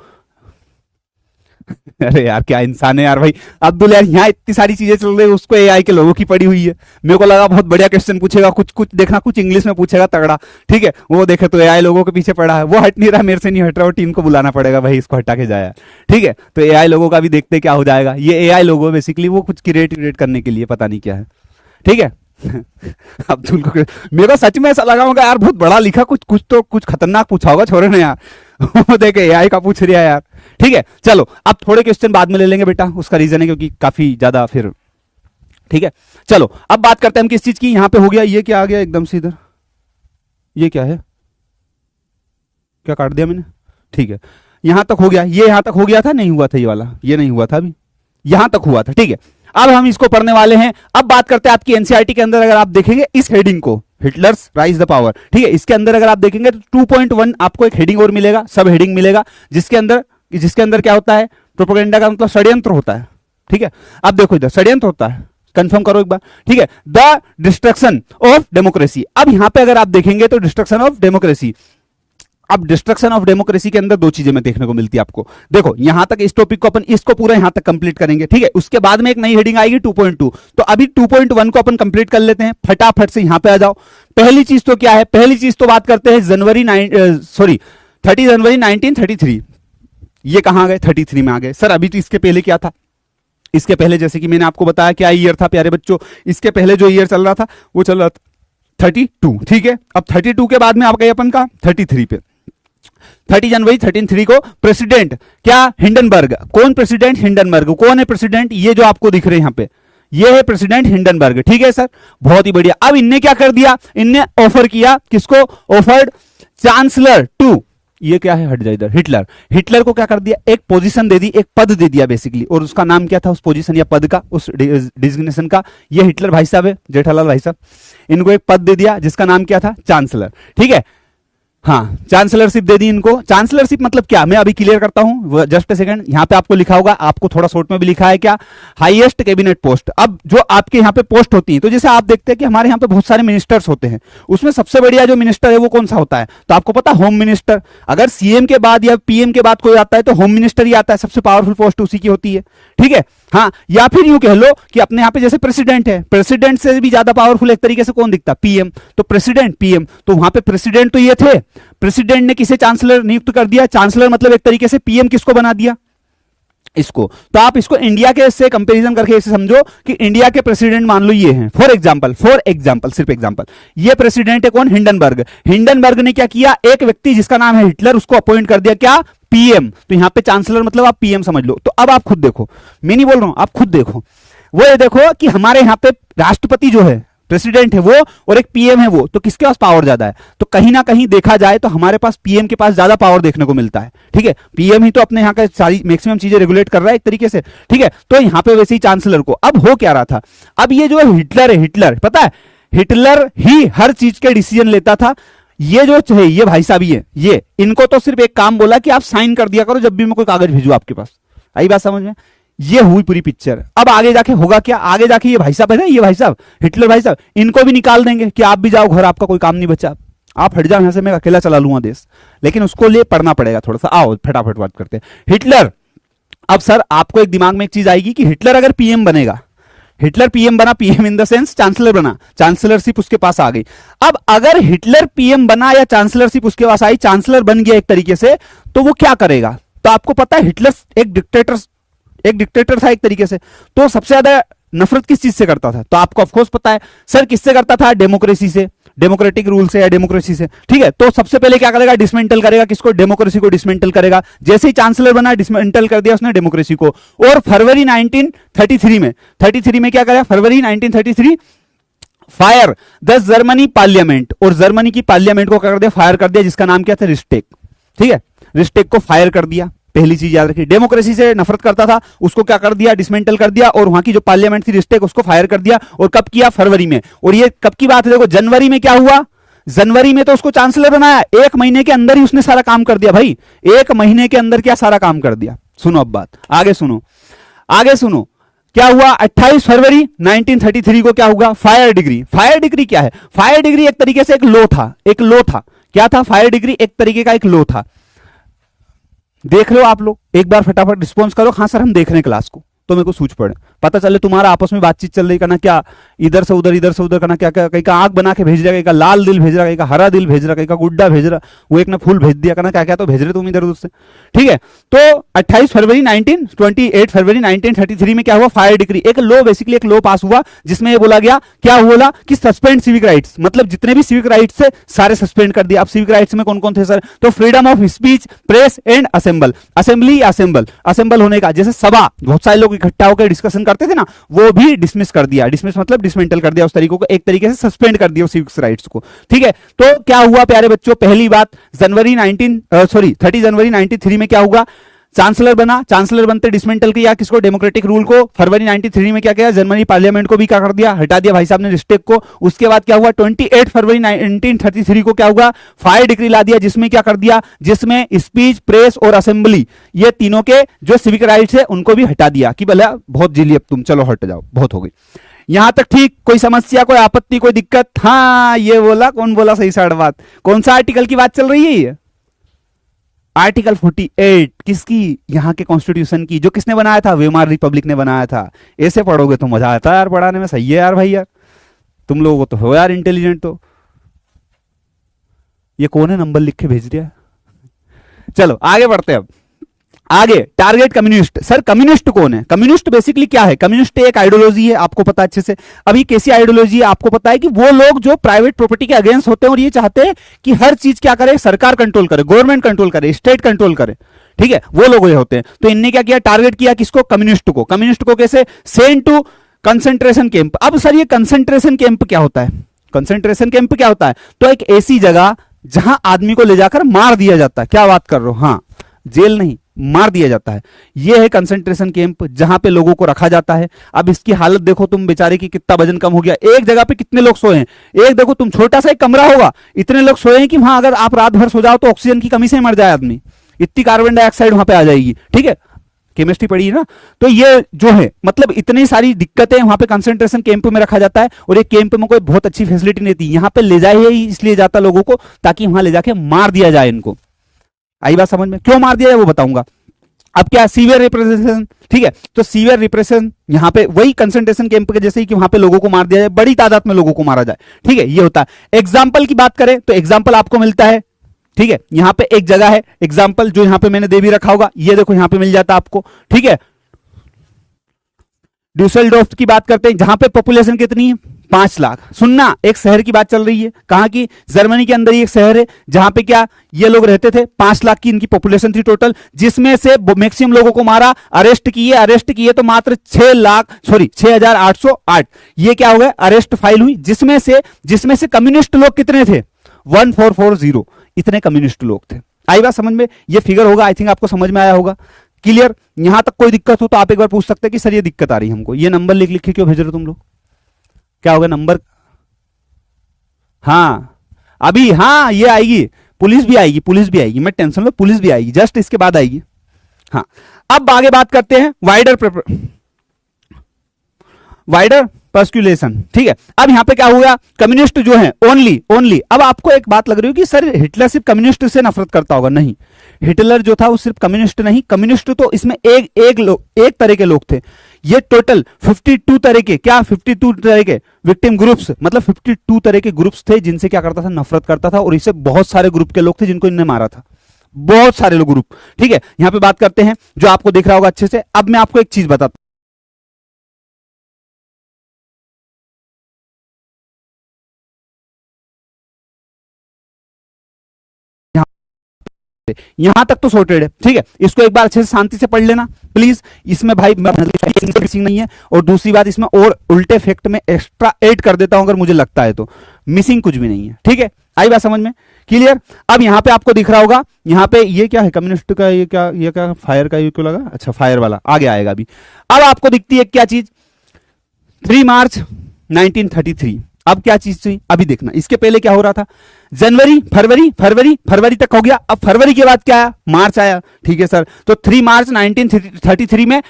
अरे यार क्या इंसान है यार भाई अब्दुल, यार यहाँ इतनी सारी चीजें चल रही है, उसको एआई के लोगों की पड़ी हुई है, मेरे को लगा बहुत बढ़िया क्वेश्चन पूछेगा, कुछ देखना, कुछ इंग्लिश में पूछेगा तगड़ा, ठीक है, वो देखे तो एआई लोगों के पीछे पड़ा है, वो हट नहीं रहा, मेरे से नहीं हट रहा, वो टीम को बुलाना पड़ेगा भाई, इसको हटा के जाया, ठीक है। तो एआई लोगों का भी देखते क्या हो जाएगा, ये एआई लोगो बेसिकली वो कुछ क्रिएट करने के लिए पता नहीं क्या है, ठीक है। अब्दुल को मेरे को सच में ऐसा लगा होगा यार, बहुत बड़ा लिखा, कुछ खतरनाक पूछा होगा छोरे ने यार। वो देखे एआई का पूछ रहा है यार, ठीक है। चलो अब थोड़े क्वेश्चन बाद में ले लेंगे बेटा, उसका रीजन है क्योंकि काफी ज्यादा फिर, ठीक है। चलो अब बात करते हैं हम किस चीज की, यहां पे हो गया, ये क्या आ गया एकदम से इधर, ये क्या है, क्या काट दिया मैंने, ठीक है, यहां तक हो गया, ये यहां तक हो गया था, नहीं हुआ था ये वाला, ये नहीं हुआ था अभी, यहां तक हुआ था, ठीक है। अब हम इसको पढ़ने वाले हैं। अब बात करते हैं आपकी एनसीईआरटी के अंदर, अगर आप देखेंगे इस हेडिंग को, हिटलर्स राइज द पावर, ठीक है, इसके अंदर अगर आप देखेंगे तो 2.1 आपको एक हेडिंग और मिलेगा, सब हेडिंग मिलेगा, जिसके अंदर क्या होता है, प्रोपेगेंडा का मतलब षड्यंत्र होता है, ठीक है। अब देखो इधर षड्यंत्र होता है, कंफर्म करो एक बार, ठीक है, द डिस्ट्रक्शन ऑफ डेमोक्रेसी। अब यहां पे अगर आप देखेंगे तो डिस्ट्रक्शन ऑफ डेमोक्रेसी, अब डिस्ट्रक्शन ऑफ डेमोक्रेसी के अंदर दो चीजें में देखने को मिलती है आपको, देखो यहां तक इस टॉपिक को अपन इसको पूरा यहां तक कंप्लीट करेंगे, ठीक है, उसके बाद में एक नई हेडिंग आएगी 2.2, तो अभी 2.1 को अपन कंप्लीट कर लेते हैं, फटाफट से यहां पे आ जाओ। पहली चीज तो क्या है, पहली चीज तो बात करते हैं 30 जनवरी 1933, ये कहां गए, 33 में आ गए सर, अभी तो इसके पहले क्या था, इसके पहले जैसे कि मैंने आपको बताया क्या ईयर था प्यारे बच्चों, इसके पहले जो ईयर चल रहा था वो चल रहा था 32, ठीक है। अब 32 के बाद में आप गए अपन का 33 पे, 30 जनवरी 13 को प्रेसिडेंट क्या, हिंडनबर्ग, कौन प्रेसिडेंट, हिंडनबर्ग, कौन है प्रेसिडेंट, ये जो आपको दिख रहे हैं यहां पे, ये है प्रेसिडेंट हिंडनबर्ग, ठीक है सर, बहुत ही बढ़िया। अब इनने क्या कर दिया, इनने ऑफर किया, किसको ऑफर्ड, चांसलर टू, ये क्या है, हट जाए इधर, हिटलर को क्या कर दिया, एक पोजीशन दे दी, एक पद दे दिया बेसिकली, और उसका नाम क्या था उस पोजीशन या पद का, उस डिजिग्नेशन का, ये हिटलर भाई साहब है, जेठालाल भाई साहब, इनको एक पद दे दिया जिसका नाम क्या था, चांसलर, ठीक है। हाँ, चांसलरशिप दे दी इनको। चांसलरशिप मतलब क्या, मैं अभी क्लियर करता हूं, जस्ट अ सेकंड। यहां पे आपको लिखा होगा, आपको थोड़ा शॉर्ट में भी लिखा है क्या, हाईएस्ट कैबिनेट पोस्ट। अब जो आपके यहाँ पे पोस्ट होती है, तो जैसे आप देखते हैं कि हमारे यहाँ पे बहुत सारे मिनिस्टर्स होते हैं, उसमें सबसे बढ़िया जो मिनिस्टर है वो कौन सा होता है, तो आपको पता, होम मिनिस्टर। अगर सीएम के बाद या पीएम के बाद कोई आता है तो होम मिनिस्टर ही आता है, सबसे पावरफुल पोस्ट उसी की होती है, ठीक है। हाँ, या फिर यूं कह लो कि अपने यहाँ पे जैसे प्रेसिडेंट है, प्रेसिडेंट से भी ज्यादा पावरफुल एक तरीके से कौन दिखता, पीएम। तो प्रेसिडेंट, पीएम, तो वहां पे प्रेसिडेंट तो ये थे, प्रेसिडेंट ने किसे चांसलर नियुक्त कर दिया, चांसलर मतलब एक तरीके से पीएम किसको बना दिया, इसको। तो आप इसको इंडिया के से कंपैरिजन करके इसे समझो कि इंडिया के प्रेसिडेंट मान लो ये हैं, फॉर एग्जांपल, सिर्फ एग्जांपल, ये प्रेसिडेंट है कौन, हिंडनबर्ग। हिंडनबर्ग ने क्या किया, एक व्यक्ति जिसका नाम है हिटलर, उसको अपॉइंट कर दिया क्या, पीएम। तो यहां पे चांसलर मतलब आप पीएम समझ लो। तो अब आप खुद देखो, मैं नहीं बोल रहा हूं, आप खुद देखो, वो ये देखो कि हमारे यहां पे राष्ट्रपति जो है, प्रेसिडेंट है वो, और एक पीएम है वो, तो किसके पास पावर ज्यादा है, तो कहीं ना कहीं देखा जाए तो हमारे पास पीएम के पास ज्यादा पावर देखने को मिलता है, ठीक है। पीएम ही तो अपने यहाँ का सारी मैक्सिमम चीजें रेगुलेट कर रहा है एक तरीके से, ठीक है। तो यहाँ पे वैसे ही चांसलर को, अब हो क्या रहा था, अब ये जो हिटलर है, हिटलर पता है, हिटलर ही हर चीज के डिसीजन लेता था। ये जो है, ये भाई साहब, ये इनको तो सिर्फ एक काम बोला कि आप साइन कर दिया करो जब भी मैं कोई कागज भेजू आपके पास। आई बात समझ में, ये हुई पूरी पिक्चर। अब आगे जाके होगा क्या, आगे जाके ये भाई साहब है ना, ये भाई साहब हिटलर भाई साहब, इनको भी निकाल देंगे कि आप भी जाओ घर, आपका कोई काम नहीं बचा, आप हट जाओ यहां से, मैं अकेला चला लूंगा देश। लेकिन उसको लिए पढ़ना पड़ेगा थोड़ा सा। आओ फटाफट बात करते हैं हिटलर। अब सर आपको एक दिमाग में एक चीज आएगी कि हिटलर अगर पीएम बनेगा, हिटलर पीएम बना, PM in the sense chancellor बना, चांसलरशिप उसके पास आ गई। अब अगर हिटलर पीएम बना या चांसलरशिप उसके पास आई, चांसलर बन गया एक तरीके से, तो वो क्या करेगा, तो आपको पता है हिटलर एक डिक्टेटर था एक तरीके से। तो सबसे ज्यादा नफरत किस चीज से करता था, तो आपको ऑफकोर्स पता है सर, किससे करता था, डेमोक्रेसी से, डेमोक्रेटिक रूल से या डेमोक्रेसी से, ठीक है। तो सबसे पहले क्या करेगा, डिसमेंटल करेगा किसको, डेमोक्रेसी को डिसमेंटल करेगा। जैसे ही चांसलर बना, डिसमेंटल कर दिया उसने डेमोक्रेसी को। और फरवरी 1933 में क्या करा, फरवरी 1933 फायर द जर्मनी पार्लियामेंट, और जर्मनी की पार्लियामेंट को क्या कर दिया, फायर कर दिया, जिसका नाम क्या था, रिस्टेक, ठीक है। रिस्टेक को फायर कर दिया। पहली चीज याद रखिए, डेमोक्रेसी से नफरत करता था, उसको क्या कर दिया, डिसमेंटल कर दिया, और वहां की जो पार्लियामेंट थी रिस्टेक, उसको फायर कर दिया। और कब किया, फरवरी में। और ये कब की बात है, देखो जनवरी में क्या हुआ, जनवरी में तो उसको चांसलर बनाया, एक महीने के अंदर ही उसने सारा काम कर दिया भाई, एक महीने के अंदर क्या सारा काम कर दिया। सुनो अब बात, आगे सुनो क्या हुआ, 28 फरवरी 1933 को क्या हुआ, फायर डिग्री। फायर डिग्री क्या है, फायर डिग्री एक तरीके से एक लॉ था, क्या था, फायर डिग्री एक तरीके का एक लॉ था। देख रहे हो आप लोग, एक बार फटाफट रिस्पॉन्स करो, हाँ सर हम देख रहे हैं क्लास को, तो मेरे को सूझ पड़े, पता चले तुम्हारा आपस में बातचीत चल रही, करना क्या इधर से उधर करना क्या क्या, कहीं का आंख बना के भेज रहा, कहीं का लाल दिल भेज रहा, कहीं का हरा दिल भेज रहा, कहीं का गुड्डा भेज रहा, वो एक ने फूल भेज दिया, करना क्या क्या तो भेज रहे तुम इधर उधर से, ठीक है। तो 28 फरवरी 1933 में क्या हुआ, फायर डिग्री, एक लॉ, बेसिकली एक लॉ पास हुआ, जिसमें ये बोला गया, क्या बोला कि सस्पेंड सिविक राइट्स, मतलब जितने भी सिविक राइट्स थे सारे सस्पेंड कर दिया। अब सिविक राइट्स में कौन कौन थे सर, तो freedom of speech, press and assemble, assemble होने का, जैसे सभा, बहुत सारे लोग इकट्ठा होकर डिस्कशन करते थे ना, वो भी डिसमिस कर दिया, डिसमिस मतलब डिसमेंटल कर दिया, उस तरीकों को एक तरीके से सस्पेंड कर दिया सिविक राइट्स को, ठीक है। तो क्या हुआ प्यारे बच्चों, पहली बात 30 जनवरी 1933 में क्या हुआ, चांसलर बना, चांसलर बनते डिसमेंटल किया किसको, डेमोक्रेटिक रूल को। फरवरी 1933 में क्या किया, जर्मनी पार्लियामेंट को भी क्या कर दिया, हटा दिया भाई साहब ने रिस्टेक को। उसके बाद क्या हुआ, 28 फरवरी 1933 को क्या हुआ, फायर डिग्री ला दिया, जिसमें क्या कर दिया, जिसमें स्पीच, प्रेस और असेंबली, ये तीनों के जो सिविक राइट्स है उनको भी हटा दिया, कि भला बहुत जी ली अब तुम, चलो हट जाओ, बहुत हो गई। यहां तक ठीक, कोई समस्या, कोई आपत्ति, कोई दिक्कत, हाँ ये बोला, कौन बोला सही साढ़ बात, कौन सा आर्टिकल की बात चल रही है ये, आर्टिकल 48 किसकी, यहां के कॉन्स्टिट्यूशन की, जो किसने बनाया था, वेमार रिपब्लिक ने बनाया था। ऐसे पढ़ोगे तो मजा आता है यार पढ़ाने में, सही है यार भाई, यार तुम लोगों तो हो यार इंटेलिजेंट। तो ये कौन है नंबर लिख के भेज दिया, चलो आगे बढ़ते हैं। अब आगे, टारगेट कम्युनिस्ट। सर कम्युनिस्ट कौन है, कम्युनिस्ट बेसिकली क्या है, कम्युनिस्ट एक आइडियोलॉजी है, आपको पता अच्छे से। अभी कैसी आइडियोलॉजी है आपको पता है, कि वो लोग जो प्राइवेट प्रॉपर्टी के अगेंस्ट होते हैं और ये चाहते हैं कि हर चीज क्या करे, सरकार कंट्रोल करे, गवर्नमेंट कंट्रोल करे, स्टेट कंट्रोल करे, ठीक है, वो लोग ये होते हैं। तो इनने क्या किया, टारगेट किया किसको, कम्युनिस्ट को। कम्युनिस्ट को कैसे, सेंड टू कंसेंट्रेशन कैंप। अब सर ये कंसेंट्रेशन कैंप क्या होता है, कंसेंट्रेशन कैंप क्या होता है, तो एक ऐसी जगह जहां आदमी को ले जाकर मार दिया जाता है। क्या बात कर रहे हो, हाँ जेल नहीं, मार दिया जाता है। यह है कंसंट्रेशन कैंप जहां पे लोगों को रखा जाता है। अब इसकी हालत देखो तुम बेचारे की, कितना वजन कम हो गया। एक जगह पे कितने लोग सोए हैं, एक देखो तुम, छोटा सा एक कमरा होगा, इतने लोग सोए हैं कि वहां अगर आप रात भर सो जाओ तो ऑक्सीजन की कमी से मर जाए आदमी, इतनी कार्बन डाइऑक्साइड वहां पे आ जाएगी। ठीक है, केमिस्ट्री पढ़ी है ना। तो ये जो है मतलब इतनी सारी दिक्कतें वहां पे कंसंट्रेशन कैंप में रखा जाता है, और ये कैंप में कोई बहुत अच्छी फैसिलिटी नहीं थी। यहाँ पे ले जाए ही इसलिए जाता लोगों को ताकि वहां ले जाके मार दिया जाए इनको। आई बात समझ में? क्यों मार दिया जाए वो बताऊंगा। अब क्या, सीवियर रिप्रेशन। ठीक है, तो सीवियर रिप्रेशन यहाँ पे वही कंसंट्रेशन कैंप के जैसे ही कि वहां पे लोगों को मार दिया जाए, बड़ी तादाद में लोगों को मारा जाए। ठीक है, ये होता है। एग्जाम्पल की बात करें तो एग्जाम्पल आपको मिलता है, ठीक है, यहां पे एक जगह है एग्जाम्पल जो यहां पे मैंने दे भी रखा होगा, ये देखो यहां पे मिल जाता आपको। ठीक है, ड्यूसेलडोर्फ की बात करते हैं जहां पे पॉपुलेशन कितनी है, 5 लाख। सुनना, एक शहर की बात चल रही है, कहां की, जर्मनी के अंदर ही एक शहर है जहां पे क्या ये लोग रहते थे, 5 लाख की इनकी पॉपुलेशन थी टोटल, जिसमें से मैक्सिमम लोगों को मारा, अरेस्ट किए तो मात्र 6,808। ये क्या हो गया, अरेस्ट फाइल हुई, जिसमें से कम्युनिस्ट लोग कितने थे, 1440, इतने कम्युनिस्ट लोग थे। आई बात समझ में? ये फिगर होगा, आई थिंक आपको समझ में आया होगा। क्लियर? यहां तक कोई दिक्कत हो तो आप एक बार पूछ सकते हैं कि सर ये दिक्कत आ रही है हमको, ये नंबर लिख लिख के क्यों भेज रहे हो तुम लोग, क्या होगा नंबर? हाँ अभी, हाँ ये आएगी, पुलिस भी आएगी, मैं टेंशन लो, पुलिस भी आएगी, जस्ट इसके बाद आएगी। हाँ, अब आगे बात करते हैं वाइडर पर्सक्यूलेशन। ठीक है, अब यहां पे क्या हुआ, कम्युनिस्ट जो है ओनली। अब आपको एक बात लग रही हो कि सर हिटलर सिर्फ कम्युनिस्ट से नफरत करता होगा, नहीं, हिटलर जो था वो सिर्फ कम्युनिस्ट नहीं, कम्युनिस्ट तो इसमें एक तरह के लोग थे। ये टोटल 52 तरह के, क्या 52 तरह के विक्टिम ग्रुप्स, मतलब 52 तरह के ग्रुप्स थे जिनसे क्या करता था, नफरत करता था, और इससे बहुत सारे ग्रुप के लोग थे जिनको इनने मारा था, बहुत सारे लोग ग्रुप। ठीक है, यहां पे बात करते हैं जो आपको दिख रहा होगा अच्छे से। अब मैं आपको एक चीज बताता हूं, यहां तक तो सॉर्टेड है। ठीक है, इसको एक बार अच्छे से शांति से पढ़ लेना प्लीज। इसमें भाई मिसिंग नहीं है, और दूसरी बात इसमें और उल्टे फैक्ट में एक्स्ट्रा ऐड कर देता हूं अगर मुझे लगता है तो, मिसिंग कुछ भी नहीं है। ठीक है, आई बात समझ में? क्लियर? अब यहां पे आपको दिख रहा होगा, यहां पे ये क्या है, कम्युनिस्ट का ये क्या फायर का ये क्यों लगा, अच्छा फायर वाला आगे आएगा अभी। अब आपको दिखती है क्या चीज, 3 मार्च 1933। अब क्या चीज थी अभी देखना, इसके पहले क्या हो रहा था, जनवरी फरवरी तक हो गया। अब फरवरी के बाद क्या आया, मार्च आया। ठीक है सर, तो 3 मार्च 1933 में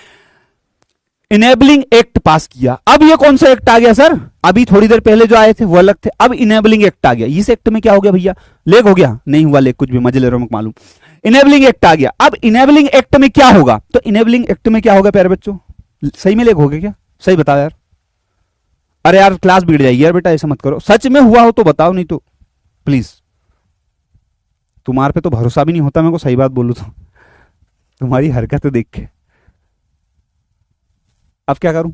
इनेबलिंग एक्ट पास किया। अब ये कौन सा एक्ट आ गया सर, अभी थोड़ी देर पहले जो आए थे वो अलग थे, अब इनेबलिंग एक्ट आ गया। इस एक्ट में क्या हो गया भैया, लेग हो गया, नहीं हुआ लेग, कुछ भी मजे ले रहा हूं मालूम, इनेबलिंग एक्ट आ गया। अब इनेबलिंग एक्ट में क्या होगा, तो इनेबलिंग एक्ट में क्या होगा प्यारे बच्चों, सही में लेग हो गया क्या, सही बताओ यार। अरे यार क्लास बिगड़ जाएगी यार बेटा, ऐसा मत करो, सच में हुआ हो तो बताओ, नहीं तो प्लीज, तुम्हारे पे तो भरोसा भी नहीं होता मेरे को, सही बात बोलूं तो, तुम्हारी हरकत देख के। अब क्या करूं,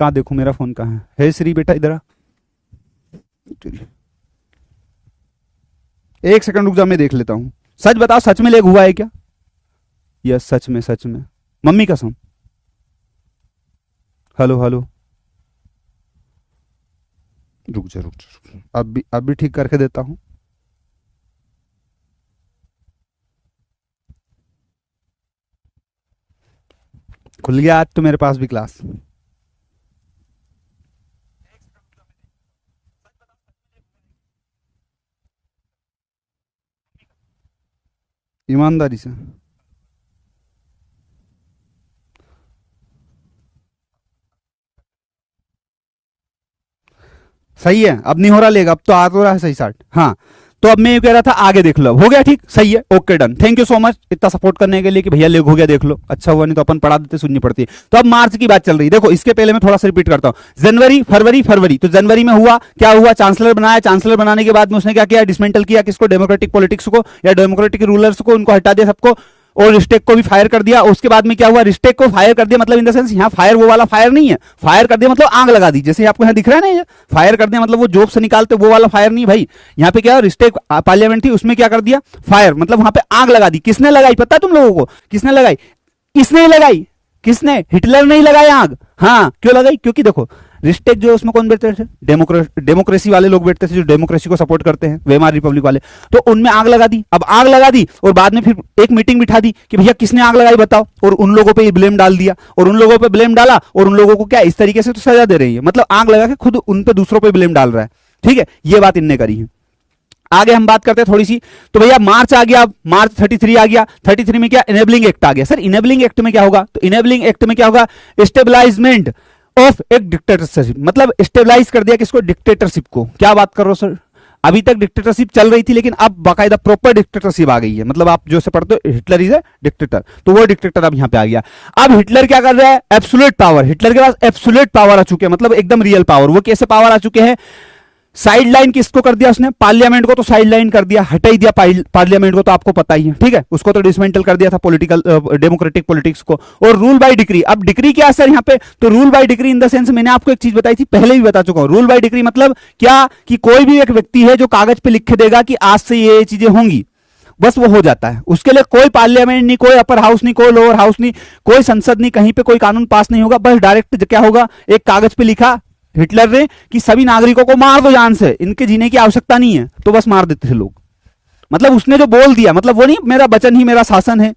कहां देखूं, मेरा फोन कहां है श्री बेटा, इधर आ, एक सेकंड रुक जा, मैं देख लेता हूं। सच बताओ, सच में लेग हुआ है क्या? यस, सच में, मम्मी कसम। हेलो, रुक जा, अब भी ठीक करके देता हूं। खुल गया आज तो मेरे पास भी क्लास। ईमानदारी से, सही है, अब नहीं हो रहा लेगा, अब तो आ तो रहा है सही साठ। हाँ, तो अब मैं ये कह रहा था आगे देख लो, हो गया ठीक, सही है, okay done, thank you so much इतना सपोर्ट करने के लिए कि भैया लेग हो गया देख लो, अच्छा हुआ, नहीं तो अपन पढ़ा देते, सुननी पड़ती है। तो अब मार्च की बात चल रही है, देखो इसके पहले मैं थोड़ा सा रिपीट करता हूं, जनवरी फरवरी, तो जनवरी में हुआ क्या हुआ, चांसलर बनाया, चांसलर बनाने के बाद में उसने क्या किया, डिसमेंटल किया किसको, डेमोक्रेटिक पॉलिटिक्स को या डेमोक्रेटिक रूलर्स को, उनको हटा दिया सबको, और रिस्टेक को भी फायर कर दिया। उसके बाद में क्या हुआ, रिस्टेक को फायर कर दिया, मतलब इन द सेंस यहाँ फायर वो वाला फायर नहीं है, फायर कर दिया मतलब आग लगा दी, जैसे आपको यहाँ दिख रहा है ना, फायर कर दिया मतलब वो जोब से निकालते वो वाला फायर नहीं भाई, यहाँ पे क्या रिस्टेक पार्लियामेंट थी उसमें क्या कर दिया, फायर मतलब वहां पे आग लगा दी। किसने लगाई पता है तुम लोगों को, किसने लगाई, इसने लगाई, किसने, हिटलर नहीं लगाया आग। हाँ क्यों लगाई, क्योंकि देखो रिस्टेक जो है उसमें कौन बैठते थे? डेमोक्रेसी वाले लोग बैठते थे, जो डेमोक्रेसी को सपोर्ट करते हैं, वेमार रिपब्लिक वाले। तो उनमें आग लगा दी। अब आग लगा दी और बाद में फिर एक मीटिंग बिठा दी कि भैया किसने आग लगाई बताओ, और उन लोगों पे ब्लेम डाल दिया, और उन लोगों पे ब्लेम डाला, और उन लोगों को क्या इस तरीके से तो सजा दे रही है, मतलब आग लगा के खुद उन पे दूसरों पे ब्लेम डाल रहा है। ठीक है, ये बात इनने करी है। आगे हम बात करते हैं थोड़ी सी, तो भैया मार्च आ गया, मार्च 33 आ गया। 33 में क्या? इनेबलिंग एक्ट आ गया। सर इनेबलिंग एक्ट में क्या होगा? तो इनेबलिंग एक्ट में क्या होगा? स्टेबलाइजमेंट ऑफ एक डिक्टेटरशिप, मतलब स्टेबलाइज कर दिया किसको? डिक्टेटरशिप को। क्या बात कर रहे हो सर? अभी तक डिक्टेटरशिप चल रही थी, लेकिन अब बाकायदा प्रॉपर डिक्टेटरशिप आ गई है। मतलब आप जो से पढ़ते हो हिटलर इज ए डिक्टेटर, तो वो डिक्टेटर अब यहां पे आ गया। अब हिटलर क्या कर रहा है? Absolute power. हिटलर के पास एब्सोल्यूट पावर आ चुके हैं, मतलब एकदम रियल पावर। वो कैसे पावर आ चुके हैं? साइड लाइन किसको कर दिया उसने? पार्लियामेंट को तो साइड लाइन कर दिया, हटा ही दिया पार्लियामेंट को, तो आपको पता ही है। ठीक है, उसको तो डिसमेंटल कर दिया था पॉलिटिकल डेमोक्रेटिक पॉलिटिक्स को। और रूल बाय डिक्री। अब डिक्री क्या है सर यहाँ पे? तो rule by decree in the sense, मैंने आपको एक चीज बताई थी, पहले भी बता चुका हूं। रूल बाय डिक्री मतलब क्या? कि कोई भी एक व्यक्ति है जो कागज पे लिख के देगा कि आज से ये चीजें होंगी, बस वो हो जाता है। उसके लिए कोई पार्लियामेंट नहीं, कोई अपर हाउस नहीं, कोई लोअर हाउस नहीं, कोई संसद नहीं, कहीं पे कोई कानून पास नहीं होगा। बस डायरेक्ट क्या होगा? एक कागज पे लिखा हिटलर ने कि सभी नागरिकों को मार दो जान से, इनके जीने की आवश्यकता नहीं है, तो बस मार देते थे लोग। मतलब उसने जो बोल दिया, मतलब वो नहीं मेरा वचन ही मेरा शासन है,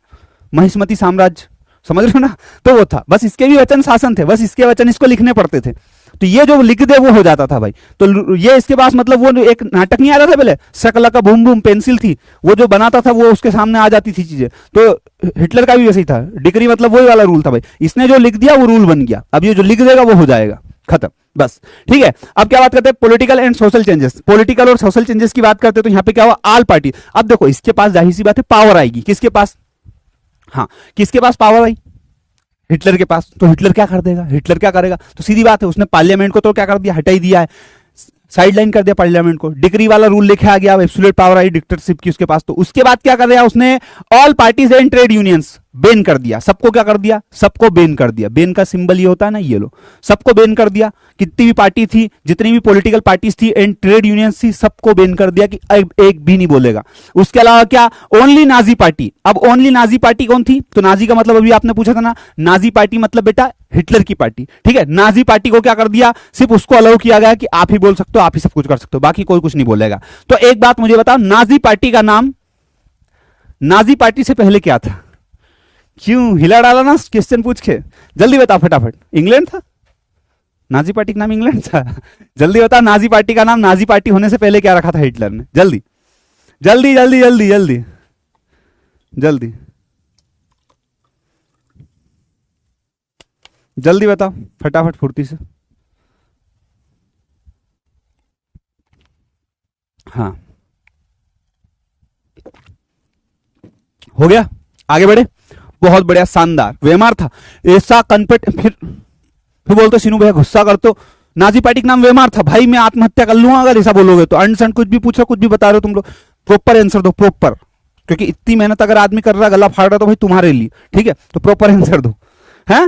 महिष्मती साम्राज्य, समझ रहे हो ना? तो वो था, बस इसके भी वचन शासन थे, बस इसके वचन इसको लिखने पड़ते थे। तो ये जो लिख दे वो हो जाता था भाई। तो ये इसके पास, मतलब वो एक नाटक नहीं आ रहा था पहले, शकला का बूम बूम पेंसिल थी, वो जो बनाता था वो उसके सामने आ जाती थी चीजें। तो हिटलर का भी वैसे ही था। डिक्री मतलब वही वाला रूल था भाई, इसने जो लिख दिया वो रूल बन गया। अब ये जो लिख देगा वो हो जाएगा, खत्म, बस। ठीक है, अब क्या बात करते हैं? Political and social changes. Political और सोशल चेंजेस की बात करते हैं, तो यहां पे क्या हुआ? All party. अब देखो इसके पास जाहिर सी बात है पावर आएगी, किसके पास? हाँ, किसके पास पावर आई? हिटलर के पास। तो हिटलर क्या कर देगा? हिटलर क्या करेगा? तो सीधी बात है, उसने पार्लियामेंट को तो क्या कर दिया? हटा ही दिया है, साइडलाइन कर दिया पार्लियामेंट को। डिक्री वाला रूल लेके आ गया, अब एब्सोल्यूट पावर आई डिक्टेटरशिप की उसके पास। तो उसके बाद क्या कर दिया उसने? All parties and trade unions ban कर दिया। सबको क्या कर दिया? सबको बैन कर दिया। बैन का सिंबल ये होता है ना, ये लो, सबको बैन कर दिया। कितनी भी पार्टी थी, जितनी भी पॉलिटिकल पार्टीज थी एंड ट्रेड यूनियंस थी, सबको बैन कर दिया कि एक भी नहीं बोलेगा। उसके अलावा क्या? Only Nazi party. अब ओनली नाजी पार्टी कौन थी? तो नाजी का मतलब अभी आपने पूछा था ना, नाजी पार्टी मतलब बेटा हिटलर की पार्टी। ठीक है, नाजी पार्टी को क्या कर दिया? सिर्फ उसको अलाउ किया गया कि आप ही बोल सकते हो, आप ही सब कुछ कर सकते हो, बाकी कोई कुछ नहीं बोलेगा। तो एक बात मुझे बताओ, नाजी पार्टी का नाम, नाजी पार्टी से पहले क्या था? क्यों हिला डाला ना क्वेश्चन पूछ के? जल्दी बता फटाफट। इंग्लैंड था? नाजी पार्टी का नाम इंग्लैंड था? जल्दी बता, नाजी पार्टी का नाम, नाजी पार्टी होने से पहले क्या रखा था हिटलर ने? जल्दी जल्दी जल्दी जल्दी जल्दी जल्दी जल्दी बताओ फटाफट फुर्ती से। हाँ, हो गया, आगे बढ़े। बहुत बढ़िया, शानदार, वेमार था। ऐसा कन्फिट, फिर बोलते सीनू भैया गुस्सा कर, तो नाजी पार्टी का नाम वेमार था। भाई मैं आत्महत्या कर लूंगा अगर ऐसा बोलोगे तो। अंडरस्टैंड? कुछ भी पूछो, कुछ भी बता रहे हो तुम लोग, प्रॉपर आंसर दो, प्रॉपर। क्योंकि इतनी मेहनत अगर आदमी कर रहा है, गला फाड़ रहा, तो भाई तुम्हारे लिए। ठीक है, तो प्रॉपर आंसर दो, है।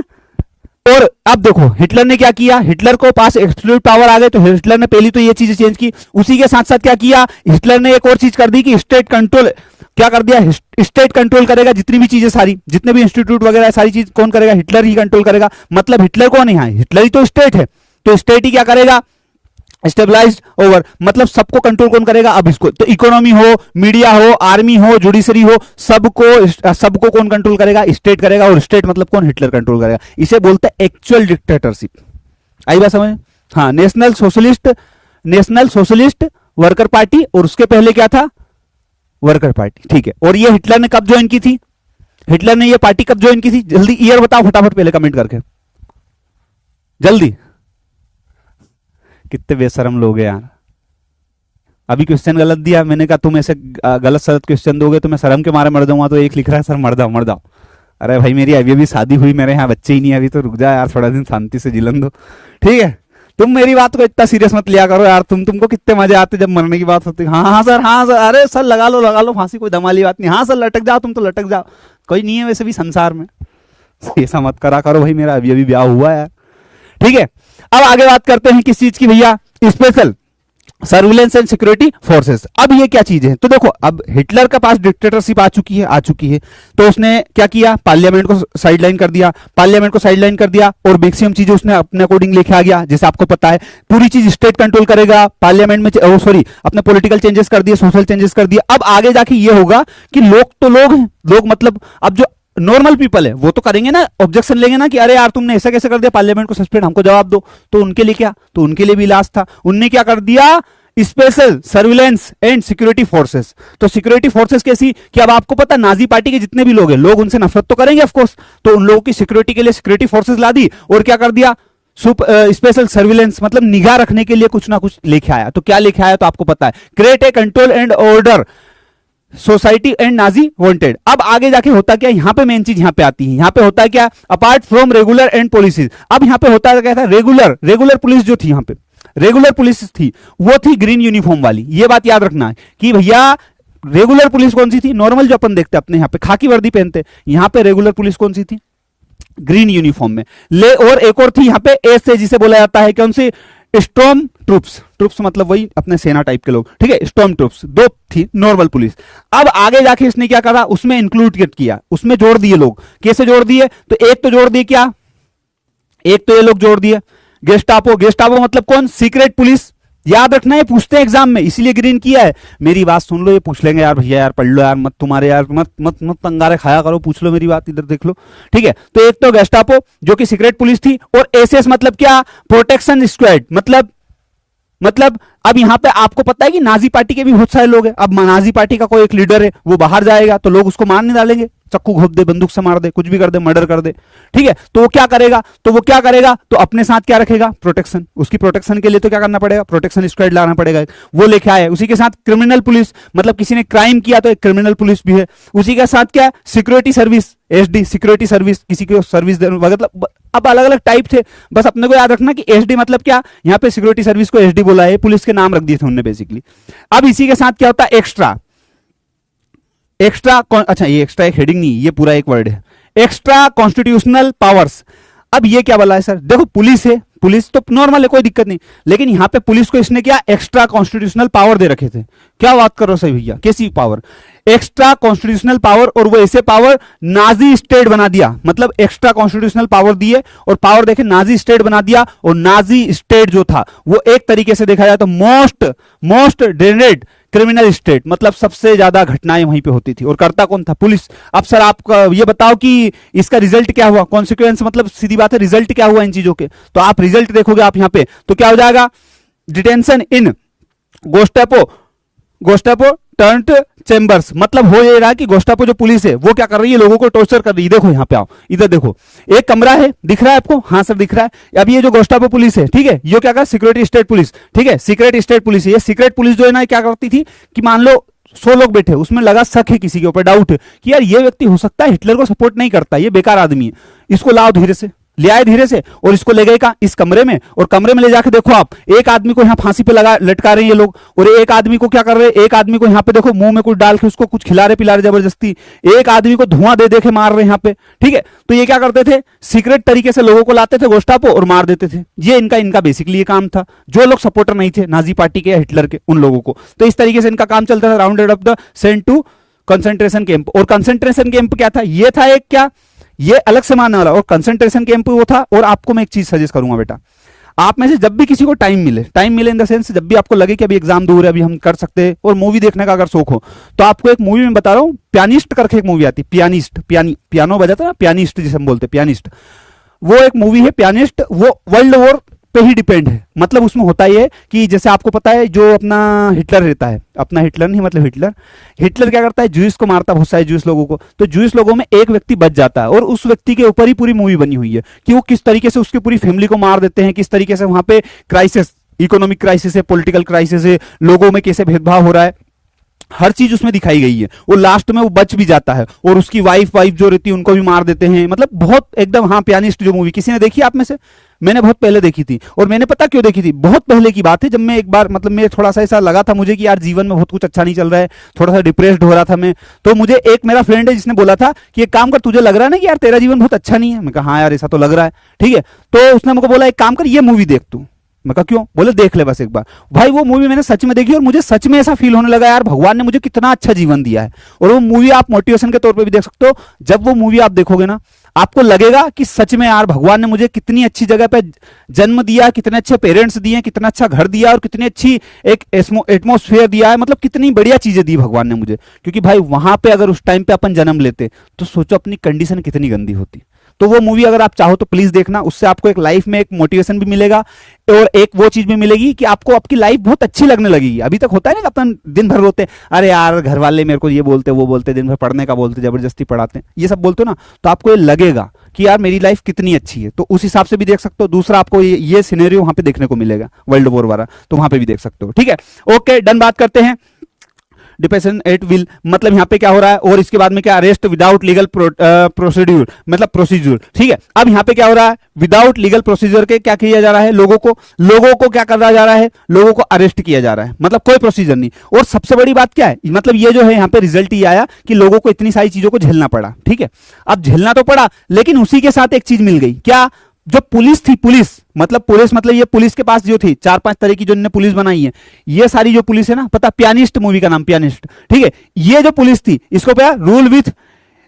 और अब देखो हिटलर ने क्या किया? हिटलर को पास एब्सोल्यूट पावर आ गए, तो हिटलर ने पहली तो ये चीजें चेंज की। उसी के साथ साथ क्या किया हिटलर ने? एक और चीज कर दी कि स्टेट कंट्रोल। क्या कर दिया? स्टेट कंट्रोल करेगा जितनी भी चीजें सारी, जितने भी इंस्टीट्यूट वगैरह सारी चीज कौन करेगा? हिटलर ही कंट्रोल करेगा। मतलब हिटलर कौन है? हिटलर ही तो स्टेट है, तो स्टेट ही क्या करेगा? स्टेबलाइज्ड ओवर, मतलब सबको कंट्रोल कौन करेगा? अब इसको तो इकोनॉमी हो, मीडिया हो, आर्मी हो, जुडिशरी हो, सबको कौन कंट्रोल करेगा? स्टेट करेगा। और स्टेट मतलब कौन? हिटलर कंट्रोल करेगा। इसे बोलते हैं एक्चुअल डिक्टेटरशिप। आई बात समझ? हाँ, नेशनल सोशलिस्ट वर्कर पार्टी, और उसके पहले क्या था? Worker party. ठीक है, और ये हिटलर ने कब ज्वाइन की थी? हिटलर ने ये पार्टी कब ज्वाइन की थी? जल्दी ईयर बताओ फटाफट, पहले कमेंट करके जल्दी। कितने बेशरम लोग हैं यार। अभी क्वेश्चन गलत दिया, मैंने कहा तुम ऐसे गलत सलत क्वेश्चन दोगे तो मैं शर्म के मारे मर जाऊंगा। तो एक लिख रहा है सर मर जाओ मर जाओ। अरे भाई मेरी अभी शादी हुई, मेरे यहाँ बच्चे ही नहीं, अभी तो रुक जा यार, थोड़ा दिन शांति से जिलन दो। ठीक है, तुम मेरी बात को इतना सीरियस मत लिया करो यार। तुमको कितने मजे आते जब मरने की बात होती है। हाँ हाँ सर, हाँ सर, अरे सर लगा लो फांसी, कोई धमाली बात नहीं। हाँ सर लटक जाओ, तुम तो लटक जाओ, कोई नहीं है वैसे भी संसार में। ऐसा मत करा करो भाई, मेरा अभी ब्याह हुआ है यार। ठीक है, अब आगे बात करते हैं किस चीज की भैया? Special surveillance and security forces. अब ये क्या चीज है, तो देखो अब हिटलर के पास डिक्टेटरशिप आ चुकी है, तो उसने क्या किया, पार्लियामेंट को साइडलाइन कर दिया, और मैक्सिमम चीजें उसने अपने अकॉर्डिंग लेके आ गया। जैसे आपको पता है पूरी चीज स्टेट कंट्रोल करेगा, पार्लियामेंट में सॉरी अपने पॉलिटिकल चेंजेस कर दिए, सोशल चेंजेस कर दिए। अब आगे जाके ये होगा कि लोग तो लोग हैं, लोग मतलब अब जो नॉर्मल पीपल है वो तो करेंगे ना, ऑब्जेक्शन लेंगे ना कि अरे यार तुमने ऐसा कैसे कर दिया, पार्लियामेंट को सस्पेंड, हमको जवाब दो। तो उनके लिए क्या, तो उनके लिए भी इलाज था, उनने क्या कर दिया, special surveillance and security forces. तो सिक्योरिटी फोर्सेस कैसी कि अब आपको पता नाजी पार्टी के जितने भी लोग हैं, लोग उनसे नफरत तो करेंगे ऑफ कोर्स, तो उन लोगों की सिक्योरिटी के लिए सिक्योरिटी फोर्सेस ला दी, और क्या कर दिया, स्पेशल सर्विलेंस मतलब निगाह रखने के लिए कुछ ना कुछ लेके आया। तो क्या लेके आया, तो आपको पता है, create a control and order society and Nazi wanted. अब आगे जाके होता क्या, यहां पे मेन चीज यहां पे आती है, यहां पे होता है क्या, apart from regular and police. अब यहां पे होता है क्या था, रेगुलर पुलिस जो थी, यहां पे रेगुलर पुलिस थी वो थी ग्रीन यूनिफॉर्म वाली। ये बात याद रखना है कि भैया रेगुलर पुलिस कौन सी थी, नॉर्मल जो अपन देखते हैं अपने यहां पे खाकी वर्दी पहनते, यहां पे रेगुलर पुलिस कौन सी थी, ग्रीन यूनिफॉर्म में ले। और एक और थी यहां पे एस से जिसे बोला जाता है कौन सी, स्टॉर्म ट्रूप्स मतलब वही अपने सेना टाइप के लोग, ठीक है, स्टॉर्म ट्रूप्स। दो थी नॉर्मल पुलिस। अब आगे जाके इसने क्या करा, उसमें इंक्लूड किया, उसमें जोड़ दिए लोग। कैसे जोड़ दिए, तो एक तो जोड़ दिए क्या, एक तो ये लोग जोड़ दिए गेस्टापो मतलब कौन, सीक्रेट पुलिस। याद रखना है, पूछते हैं एग्जाम में, इसीलिए ग्रीन किया है। मेरी बात सुन लो, ये पूछ लेंगे यार भैया यार पढ़ लो यार, मत तुम्हारे यार मत मत मत अंगारे खाया करो, पूछ लो मेरी बात, इधर देख लो, ठीक है। तो एक तो गेस्टापो जो कि सीक्रेट पुलिस थी, और एसएस मतलब क्या, प्रोटेक्शन स्क्वाड। मतलब अब यहां पे आपको पता है कि नाजी पार्टी के भी बहुत सारे लोग हैं। अब नाजी पार्टी का कोई एक लीडर है, वो बाहर जाएगा तो लोग उसको मार नहीं डालेंगे, चक्कू घोप दे, बंदूक से मार दे, कुछ भी कर दे, मर्डर कर दे, ठीक है। तो वो क्या करेगा, तो अपने साथ क्या रखेगा, प्रोटेक्शन। उसकी प्रोटेक्शन के लिए तो क्या करना पड़ेगा, प्रोटेक्शन स्क्वाड लाना पड़ेगा, वो लेके आया। उसी के साथ क्रिमिनल पुलिस, मतलब किसी ने क्राइम किया तो एक क्रिमिनल पुलिस भी है। उसी के साथ क्या, security service, SD security service, किसी को सर्विस मतलब अब अलग अलग टाइप थे। बस अपने को याद रखना कि एसडी मतलब क्या, यहां पे सिक्योरिटी सर्विस को एसडी बोला है, पुलिस के नाम रख दिए थे उन्होंने बेसिकली। अब इसी के साथ क्या होता है, एक्स्ट्रा, अच्छा ये एक्स्ट्रा एक हेडिंग नहीं, ये पूरा एक वर्ड है, एक्स्ट्रा कॉन्स्टिट्यूशनल पावर्स। अब ये क्या बोला है सर, देखो पुलिस है, पुलिस तो नॉर्मल है, कोई दिक्कत नहीं, लेकिन यहां पे पुलिस को इसने क्या एक्स्ट्रा कॉन्स्टिट्यूशनल पावर दे रखे थे। क्या बात करो सही भैया, कैसी पावर, एक्स्ट्रा कॉन्स्टिट्यूशनल पावर, और वो ऐसे पावर नाजी स्टेट बना दिया। मतलब एक्स्ट्रा कॉन्स्टिट्यूशनल पावर दिए और पावर देखे नाजी स्टेट बना दिया। और नाजी स्टेट जो था वो एक तरीके से देखा जाए तो मोस्ट डेंजरस क्रिमिनल स्टेट, मतलब सबसे ज्यादा घटनाएं वहीं पे होती थी। और करता कौन था, पुलिस। अब सर आप ये बताओ कि इसका रिजल्ट क्या हुआ, कॉन्सिक्वेंस मतलब सीधी बात है, रिजल्ट क्या हुआ इन चीजों के, तो आप रिजल्ट देखोगे आप यहां पे, तो क्या हो जाएगा, डिटेंशन इन गोस्टापो टर्न्ड चेंबर्स। मतलब हो ये रहा कि गोस्टापो जो पुलिस है वो क्या कर रही है, लोगों को टॉर्चर कर रही है। देखो यहां पे आओ, इधर देखो, एक कमरा है, दिख रहा है आपको, हाँ सर दिख रहा है। अब ये जो गोस्टापो पुलिस है, ठीक है, ये क्या कर, सिक्योरिटी स्टेट पुलिस, ठीक है, सीक्रेट स्टेट पुलिस है। ये सीक्रेट पुलिस जो है ना, क्या करती थी कि मान लो 100 लोग बैठे, उसमें लगा शक है किसी के ऊपर, डाउट है कि यार ये व्यक्ति हो सकता है हिटलर को सपोर्ट नहीं करता, ये बेकार आदमी है, इसको लाओ धीरे से, ले आए धीरे से, और इसको ले गए कहां, इस कमरे में। और कमरे में ले जाके देखो आप, एक आदमी को यहां फांसी पे लगा लटका रहे हैं ये लोग, और एक आदमी को क्या कर रहे हैं, एक आदमी को यहां पे देखो मुंह में कुछ डाल के उसको कुछ खिला रहे पिला रहे जबरदस्ती, एक आदमी को धुआं दे दे के मार रहे हैं यहां पे, ठीक है। तो ये क्या करते थे, सीक्रेट तरीके से लोगों को लाते थे गोस्टापो और मार देते थे। ये इनका बेसिकली ये काम था, जो लोग सपोर्टर नहीं थे नाजी पार्टी के या हिटलर के, उन लोगों को। तो इस तरीके से इनका काम चलता था, rounded up the sent to concentration camp. और कंसंट्रेशन कैंप क्या था, ये था एक क्या, ये अलग से मानने वाला, और कंसंट्रेशन कैंप वो था। और आपको मैं एक चीज सजेस्ट करूंगा बेटा, आप में से जब भी किसी को टाइम मिले इन द सेंस, जब भी आपको लगे कि अभी एग्जाम दूर है, अभी हम कर सकते हैं, और मूवी देखने का अगर शौक हो, तो आपको एक मूवी में बता रहा हूं, पियानिस्ट करके एक मूवी आती है, पियानो बजाता है ना, पियानिस्ट जिसे हम बोलते हैं, पियानिस्ट, वो एक मूवी है पियानिस्ट। वो वर्ल्ड वॉर पे ही डिपेंड है। मतलब उसमें होता ही है कि जैसे आपको पता है जो अपना हिटलर रहता है, अपना हिटलर नहीं मतलब हिटलर क्या करता है, जूस को मारता है, बहुत सारे जूस लोगों को। तो जूस लोगों में एक व्यक्ति बच जाता है, और उस व्यक्ति के ऊपर ही पूरी मूवी बनी हुई है कि वो किस तरीके से उसकी पूरी फैमिली को मार देते हैं, किस तरीके से वहां पे क्राइसिस, इकोनॉमिक क्राइसिस है, पॉलिटिकल क्राइसिस है, लोगों में कैसे भेदभाव हो रहा है, हर चीज उसमें दिखाई गई है। वो लास्ट में वो बच भी जाता है, और उसकी वाइफ जो रहती है उनको भी मार देते हैं। मतलब बहुत एकदम, हाँ पियानिस्ट जो मूवी किसी ने देखी आप में से, मैंने बहुत पहले देखी थी। और मैंने पता क्यों देखी थी, बहुत पहले की बात है, जब मैं एक बार मतलब मैं थोड़ा सा ऐसा लगा था मुझे कि यार जीवन में बहुत कुछ अच्छा नहीं चल रहा है, थोड़ा सा डिप्रेस्ड हो रहा था मैं। तो मुझे एक मेरा फ्रेंड है जिसने बोला था कि एक काम कर, तुझे लग रहा है ना कि यार तेरा जीवन बहुत अच्छा नहीं है। मैं कहा हाँ यार ऐसा तो लग रहा है, ठीक है। तो उसने मुझको बोला एक काम कर, ये मूवी देख तू, मैं कहा क्यों? बोले देख ले बस एक बार। भाई वो मूवी मैंने सच में देखी और मुझे सच में ऐसा फील होने लगा यार भगवान ने मुझे कितना अच्छा जीवन दिया है। और वो मूवी आप मोटिवेशन के तौर पे भी देख सकते हो। जब वो मूवी आप देखोगे ना आपको लगेगा कि सच में यार भगवान ने मुझे कितनी अच्छी जगह पे जन्म दिया, कितने अच्छे पेरेंट्स दिए, कितना अच्छा घर दिया और कितनी अच्छी एक एटमोस्फेयर दिया है, मतलब कितनी बढ़िया चीजें दी भगवान ने मुझे। क्योंकि भाई वहां पे अगर उस टाइम पे अपन जन्म लेते तो सोचो अपनी कंडीशन कितनी गंदी होती। तो वो मूवी अगर आप चाहो तो प्लीज देखना, उससे आपको एक लाइफ में एक मोटिवेशन भी मिलेगा और एक वो चीज भी मिलेगी कि आपको आपकी लाइफ बहुत अच्छी लगने लगेगी। अभी तक होता है ना कि अपन दिन भर रोते अरे यार घर वाले मेरे को ये बोलते वो बोलते, दिन भर पढ़ने का बोलते, जबरदस्ती पढ़ाते, ये सब बोलते हो ना, तो आपको ये लगेगा कि यार मेरी लाइफ कितनी अच्छी है। तो उस हिसाब से भी देख सकते हो। दूसरा आपको ये सिनेरियो वहां पे देखने को मिलेगा वर्ल्ड वॉर वाला, तो वहां पे भी देख सकते हो। ठीक है, ओके डन। बात करते हैं डिपेंशन एट विल, मतलब यहाँ पे क्या हो रहा है, और इसके बाद में क्या, अरेस्ट विदाउट लीगल प्रोसीड्यूर, मतलब प्रोसीजर। ठीक है, अब यहाँ पे क्या हो रहा है, विदाउट लीगल प्रोसीजर के क्या किया जा रहा है, लोगों को क्या करा जा रहा है, लोगों को अरेस्ट किया जा रहा है, मतलब कोई प्रोसीजर नहीं। और सबसे बड़ी बात क्या है, मतलब ये जो है यहाँ पे रिजल्ट ये आया कि लोगों को इतनी सारी चीजों को झेलना पड़ा। ठीक है, अब झेलना तो पड़ा लेकिन उसी के साथ एक चीज मिल गई, क्या, जो पुलिस थी, पुलिस मतलब ये पुलिस के पास जो थी 4-5 तरह की जो इन्होंने पुलिस बनाई है, ये सारी जो पुलिस है ना, पता पियानिस्ट मूवी का नाम पियानिस्ट। ठीक है, ये जो पुलिस थी इसको क्या, रूल विथ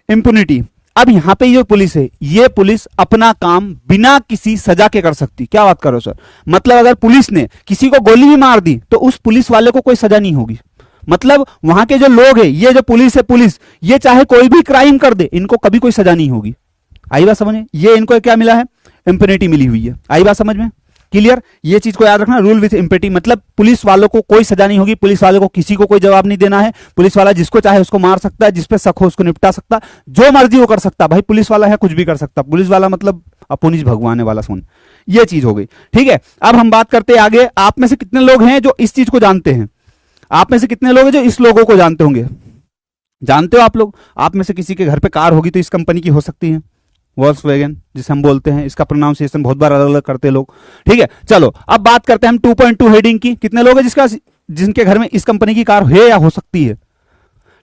इम्पुनिटी। अब यहां पे ये पुलिस है, ये पुलिस अपना काम बिना किसी सजा के कर सकती। क्या बात करो सर, मतलब अगर पुलिस ने किसी को गोली भी मार दी तो उस पुलिस वाले को कोई सजा नहीं होगी। मतलब वहां के जो लोग हैं, ये जो पुलिस है, पुलिस ये चाहे कोई भी क्राइम कर दे, इनको कभी कोई सजा नहीं होगी। आई बात समझ में, ये इनको क्या मिला है, इंपेनिटी मिली हुई है। आई बात समझ में, क्लियर, ये चीज को याद रखना, रूल विथ इंपेनिटी, मतलब पुलिस वालों को कोई सजा नहीं होगी, पुलिस वालों को किसी को कोई जवाब नहीं देना है, पुलिस वाला जिसको चाहे उसको मार सकता है, जिस पे शक हो उसको निपटा सकता, जो मर्जी वो कर सकता। भाई पुलिस वाला है, कुछ भी कर सकता, पुलिस वाला मतलब अपुनिज भगवान है वाला सुन, ये चीज हो गई। ठीक है, अब हम बात करते हैं आगे, आप में से कितने लोग हैं जो इस चीज को जानते हैं, आप में से कितने लोग हैं जो इस लोगों को जानते होंगे, जानते हो आप लोग, आप में से किसी के घर पे कार होगी तो इस कंपनी की हो सकती है, वॉल्क्सवैगन जिसे हम बोलते हैं, इसका प्रोनाउंसिएशन बहुत बार अलग अलग करते हैं लोग। ठीक है, चलो अब बात करते हैं हम 2.2 हेडिंग की, कितने लोग हैं जिनके घर में इस कंपनी की कार है या हो सकती है।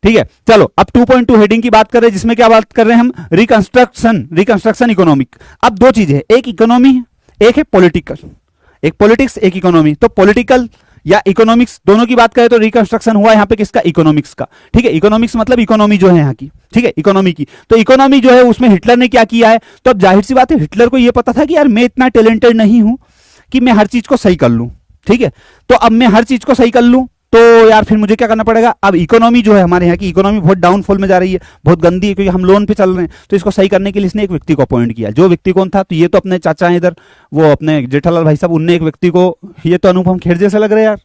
ठीक है, चलो अब 2.2 हेडिंग की बात कर रहे हैं, जिसमें क्या बात कर रहे हैं हम, रिकंस्ट्रक्शन इकोनॉमिक। अब दो चीजें है, एक इकोनॉमी एक है पॉलिटिकल, एक पॉलिटिक्स एक इकोनॉमी। तो पॉलिटिकल या इकोनॉमिक्स दोनों की बात करें तो रिकंस्ट्रक्शन हुआ यहां पे किसका, इकोनॉमिक्स का। ठीक है, इकोनॉमिक्स मतलब इकोनॉमी जो है यहाँ की, ठीक है, इकोनॉमी की। तो इकोनॉमी जो है उसमें हिटलर ने क्या किया है, तो अब जाहिर सी बात है हिटलर को यह पता था कि यार मैं इतना टैलेंटेड नहीं हूं कि मैं हर चीज को सही कर लूं। ठीक है, तो अब मैं हर चीज को सही कर लूं तो यार फिर मुझे क्या करना पड़ेगा। अब इकोनॉमी जो है हमारे यहाँ की इकोनॉमी बहुत डाउनफॉल में जा रही है, बहुत गंदी है, क्योंकि हम लोन पे चल रहे हैं। तो इसको सही करने के लिए इसने एक व्यक्ति को अपॉइंट किया। जो व्यक्ति कौन था, तो ये तो अपने चाचा हैं इधर, वो अपने जेठालाल भाई साहब, उनने एक व्यक्ति को, ये तो अनुपम खेर जैसे लग रहे हैं यार,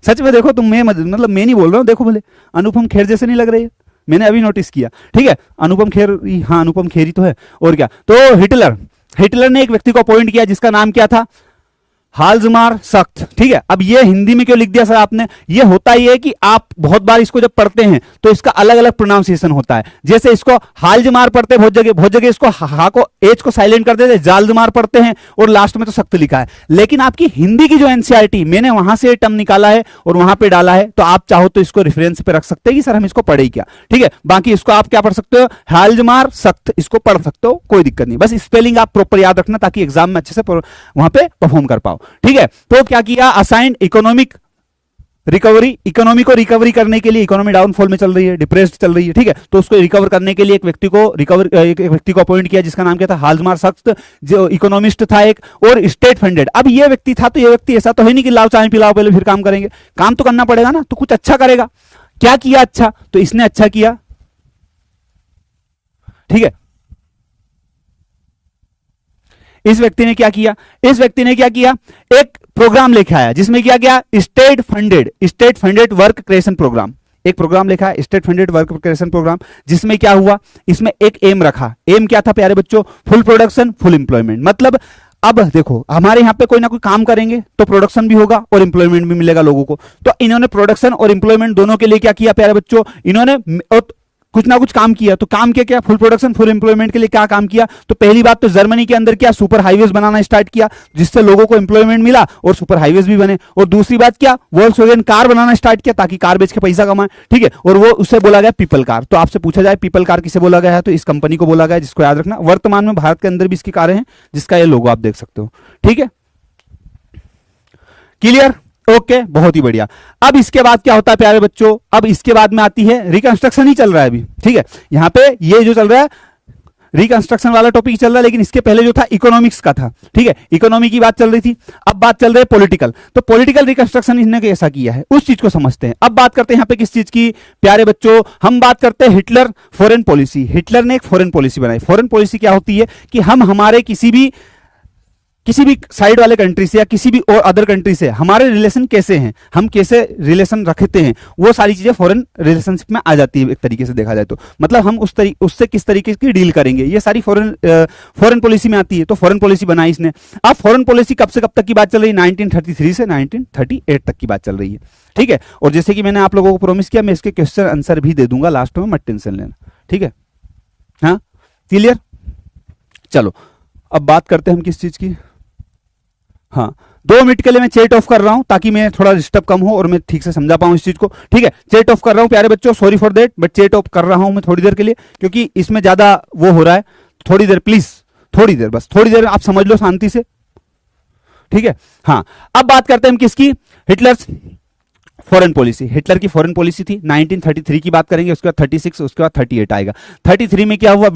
सच में देखो तुम, मैं मतलब मैं नहीं बोल रहा हूँ, देखो भले अनुपम खेर जैसे नहीं लग रहे, मैंने अभी नोटिस किया। ठीक है, अनुपम खेर, हाँ अनुपम खेर ही तो है, और क्या। तो हिटलर ने एक व्यक्ति को अपॉइंट किया जिसका नाम क्या था, हाल्जमार सख्त। ठीक है, अब ये हिंदी में क्यों लिख दिया सर आपने, ये होता ही है कि आप बहुत बार इसको जब पढ़ते हैं तो इसका अलग अलग प्रोनाउंसिएशन होता है। जैसे इसको हाल्जमार पढ़ते हैं बहुत जगह इसको हा को एच को साइलेंट कर देते, जाल्जमार पढ़ते हैं और लास्ट में तो सख्त लिखा है। लेकिन आपकी हिंदी की जो एनसीईआरटी, मैंने वहां से टर्म निकाला है और वहां पे डाला है, तो आप चाहो तो इसको रेफरेंस पे रख सकते हैं कि सर हम इसको पढ़े क्या। ठीक है, बाकी इसको आप क्या पढ़ सकते हो, हाल्जमार सख्त, इसको पढ़ सकते हो, कोई दिक्कत नहीं, बस स्पेलिंग आप प्रॉपर याद रखना ताकि एग्जाम में अच्छे से वहां पे परफॉर्म कर पाओ। ठीक है, तो क्या किया, असाइंड इकोनॉमिक रिकवरी, इकोनॉमी को रिकवरी करने के लिए, इकोनॉमी डाउनफॉल में चल रही है, डिप्रेस्ड चल रही है। ठीक है, तो उसको रिकवर करने के लिए एक व्यक्ति को अपॉइंट किया जिसका नाम क्या था, हाल्जमार सख्त, जो इकोनॉमिस्ट था एक, और स्टेट फंडेड। अब ये व्यक्ति था, तो ये व्यक्ति ऐसा तो है नहीं कि लाओ चाय पिलाओ पहले फिर काम करेंगे, काम तो करना पड़ेगा ना, तो कुछ अच्छा करेगा। क्या किया अच्छा, तो इसने अच्छा किया। ठीक है, इस व्यक्ति ने क्या किया, एक प्रोग्राम लेके आया जिसमें क्या किया, state funded work creation programme, एक प्रोग्राम लिखा है state funded work creation programme, जिसमें क्या हुआ, इसमें एक एम रखा। एम क्या था प्यारे बच्चों, फुल प्रोडक्शन फुल एम्प्लॉयमेंट। मतलब अब देखो हमारे यहाँ पे कोई ना कोई काम करेंगे तो प्रोडक्शन भी होगा और एम्प्लॉयमेंट भी मिलेगा लोगों को। तो इन्होंने प्रोडक्शन और एम्प्लॉयमेंट दोनों के लिए क्या किया प्यारे बच्चों, इन्होंने कुछ ना कुछ काम किया। तो काम क्या, फुल प्रोडक्शन फुल एम्प्लॉयमेंट के लिए क्या काम किया, तो पहली बात तो जर्मनी के अंदर क्या, सुपर हाईवेज बनाना स्टार्ट किया जिससे लोगों को एम्प्लॉयमेंट मिला और सुपर हाईवेज भी बने। और दूसरी बात क्या, वोल्क्सवैगन कार बनाना स्टार्ट किया ताकि कार बेच के पैसा कमाए। ठीक है, और वो उससे बोला गया पीपल कार। तो आपसे पूछा जाए पीपल कार किसे बोला गया है, तो इस कंपनी को बोला गया, जिसको याद रखना। वर्तमान में भारत के अंदर भी इसकी कारें हैं जिसका ये लोगो आप देख सकते हो। ठीक है, क्लियर? ओके, बहुत ही बढ़िया। अब इसके बाद क्या होता है प्यारे बच्चों, अब इसके बाद में आती है रिकंस्ट्रक्शन ही चल रहा है अभी, ठीक है। यहां पे ये जो चल रहा है रिकंस्ट्रक्शन वाला टॉपिक चल रहा है, लेकिन इसके पहले जो था इकोनॉमिक्स का था, ठीक है, इकोनॉमी की बात चल रही थी। अब बात चल रही है पॉलिटिकल, तो पॉलिटिकल रिकंस्ट्रक्शन इसने कैसा किया है उस चीज को समझते हैं। अब बात करते हैं यहां पे किस चीज की प्यारे बच्चों, हम बात करते हैं हिटलर फॉरेन पॉलिसी। हिटलर ने एक फॉरेन पॉलिसी बनाई। फॉरेन पॉलिसी क्या होती है कि हम हमारे किसी भी साइड वाले कंट्री से या किसी भी और अदर कंट्री से हमारे रिलेशन कैसे हैं, हम कैसे रिलेशन रखते हैं, वो सारी चीजें फॉरेन रिलेशनशिप में आ जाती है एक तरीके से देखा जाए तो। मतलब हम उससे किस तरीके की डील करेंगे, ये सारी फॉरेन पॉलिसी में आती है। तो फॉरेन पॉलिसी बनाई इसने। अब फॉरेन पॉलिसी कब से कब तक की बात चल रही है? 1933 से 1938 तक की बात चल रही है, ठीक है। और जैसे कि मैंने आप लोगों को प्रॉमिस किया, मैं इसके क्वेश्चन आंसर भी दे दूंगा लास्ट में, मत टेंशन लेना, ठीक है। हाँ, क्लियर? चलो अब बात करते हैं हम किस चीज की। हाँ, 2 मिनट के लिए मैं चैट ऑफ कर रहा हूं ताकि मैं थोड़ा डिस्टर्ब कम हो और मैं ठीक से समझा पाऊं इस चीज को, ठीक है। चैट ऑफ कर रहा हूं प्यारे बच्चों, sorry for that, but chat off कर रहा हूं मैं थोड़ी देर के लिए, क्योंकि इसमें ज्यादा वो हो रहा है। थोड़ी देर प्लीज, थोड़ी देर, बस थोड़ी देर आप समझ लो शांति से, ठीक है। हाँ, अब बात करते हैं हम किसकी, हिटलर फॉरेन पॉलिसी। हिटलर की फॉरेन पॉलिसी थी 1933 की बात करेंगे, उसके बाद 36, उसके बाद 38 आएगा। 33 में क्या हुआ?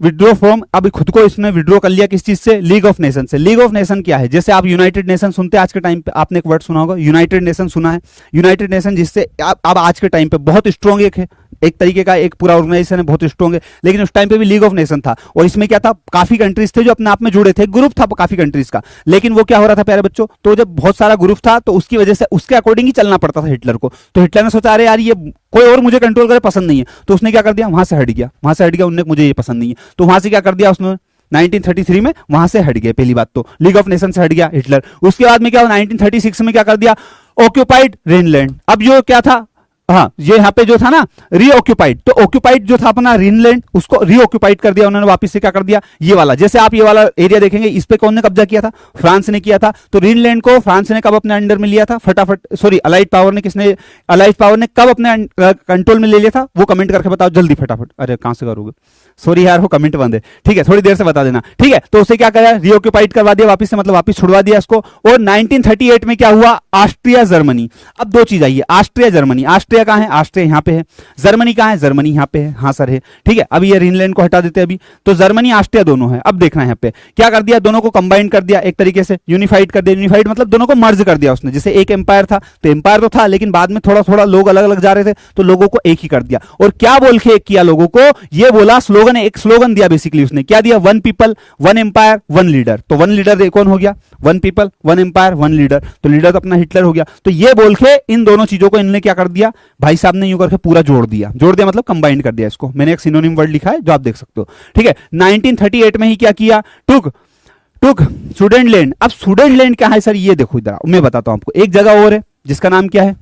विड्रॉ फ्रॉम, अभी खुद को इसने विड्रॉ कर लिया किस चीज से? लीग ऑफ नेशन से। लीग ऑफ नेशन क्या है? जैसे आप यूनाइटेड नेशन सुनते हैं आज के टाइम पे, आपने एक वर्ड सुना होगा यूनाइटेड नेशन, सुना है? यूनाइटेड नेशन जिससे अब आज के टाइम पे बहुत स्ट्रॉन्ग एक तरीके का एक पूरा ऑर्गेनाइजेशन है, बहुत स्ट्रॉन्ग है। लेकिन उस टाइम पे भी लीग ऑफ नेशन था, और इसमें क्या था, काफी कंट्रीज थे जो अपने आप में जुड़े थे, ग्रुप था काफी कंट्रीज का। लेकिन वो क्या हो रहा था प्यारे बच्चों, तो जब बहुत सारा ग्रुप था तो उसकी वजह से उसके अकॉर्डिंग ही चलना पड़ता था हिटलर को। तो हिटलर ने सोचा, अरे यार ये कोई और मुझे कंट्रोल करे पसंद नहीं है, तो उसने क्या कर दिया, वहां से हट गया, उन्होंने मुझे ये पसंद नहीं है, तो वहां से क्या कर दिया उसने 1933 में वहां से हट गया। पहली बात तो लीग ऑफ नेशन से हट गया हिटलर। उसके बाद में क्या हुआ, 1936 में क्या कर दिया, ऑक्यूपाइड ग्रीनलैंड। अब जो क्या था, हाँ, ये यहाँ पे जो था ना रीऑक्यूपाइड, तो ऑक्यूपाइड जो था अपना ग्रीनलैंड, उसको रीऑक्यूपाइड कर दिया उन्होंने, वापस से क्या कर दिया, ये वाला, जैसे आप ये वाला एरिया देखेंगे, इस पे कौन ने कब्जा किया था? फ्रांस ने किया था। तो ग्रीनलैंड को फ्रांस ने कब अपने अंडर में लिया था? फटाफट, सॉरी, अलाइड पावर ने कब अपने कंट्रोल में ले लिया था? वो कमेंट करके बताओ जल्दी फटाफट। अरे कहां से करोगे, सॉरी यार, वो कमेंट बंद है, ठीक है, थोड़ी देर से बता देना, ठीक है। तो उसे क्या करा, रीऑक्यूपाइड करवा दिया वापस से, मतलब वापस छुड़वा दिया इसको। और 1938 में क्या हुआ, ऑस्ट्रिया जर्मनी। अब दो चीज आई है, ऑस्ट्रिया जर्मनी। ऑस्ट्रिया कहां है? ऑस्ट्रिया यहां पे है। जर्मनी कहां है? जर्मनी यहां पे है, हाँ सर है, ठीक है। अभी ये ग्रीनलैंड को हटा देते हैं अभी, तो जर्मनी ऑस्ट्रिया दोनों है। अब देखना है यहाँ पे क्या कर दिया, दोनों को कंबाइन कर दिया, एक तरीके से यूनिफाइड कर दिया। यूनिफाइड मतलब दोनों को मर्ज कर दिया उसने। जैसे एक एम्पायर था, तो एम्पायर तो था, लेकिन बाद में थोड़ा थोड़ा लोग अलग अलग जा रहे थे, तो लोगों को एक ही कर दिया। और क्या बोल के एक किया लोगों को, ये बोला स्लोगन, एक स्लोगन दिया बेसिकली उसने। क्या दिया? One people one empire one leader. तो वन लीडर कौन हो गया? One people one empire one leader. तो लीडर तो अपना हिटलर हो गया। तो ये बोल के इन दोनों चीजों को इन्होंने क्या कर दिया, भाई साहब ने यूं करके पूरा जोड़ दिया मतलब कंबाइन कर दिया इसको। मैंने एक सिनोनिम वर्ड लिखा है जो आप देख सकते हो, ठीक है। 1938 में ही क्या किया, टुक सुडेनलैंड। अब सुडेनलैंड क्या है सर, ये देखो इधर मैं बताता हूं आपको। एक जगह और है जिसका नाम क्या है,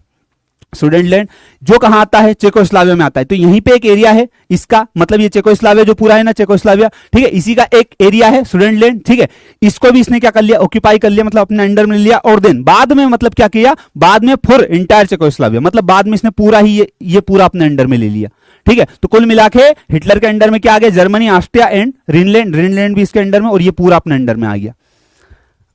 सुडेनलैंड, जो कहां आता है, चेकोस्लाविया में आता है। तो यहीं पे एक एरिया है इसका, मतलब ये चेकोस्लाविया जो पूरा है ना, चेकोस्लाविया, ठीक है, इसी का एक एरिया है सुडेनलैंड, ठीक है। इसको भी इसने क्या कर लिया, ऑक्यूपाई कर लिया, मतलब अपने अंडर में लिया। और देन बाद में मतलब क्या किया, बाद में फॉर इंटायर चेकोस्लाविया, मतलब बाद में इसने पूरा ही ये पूरा अपने अंडर में ले लिया, ठीक है। तो कुल मिला के हिटलर के अंडर में क्या आ गया, जर्मनी, ऑस्ट्रिया एंड ग्रीनलैंड भी इसके अंडर में, और ये पूरा अपने अंडर में आ गया।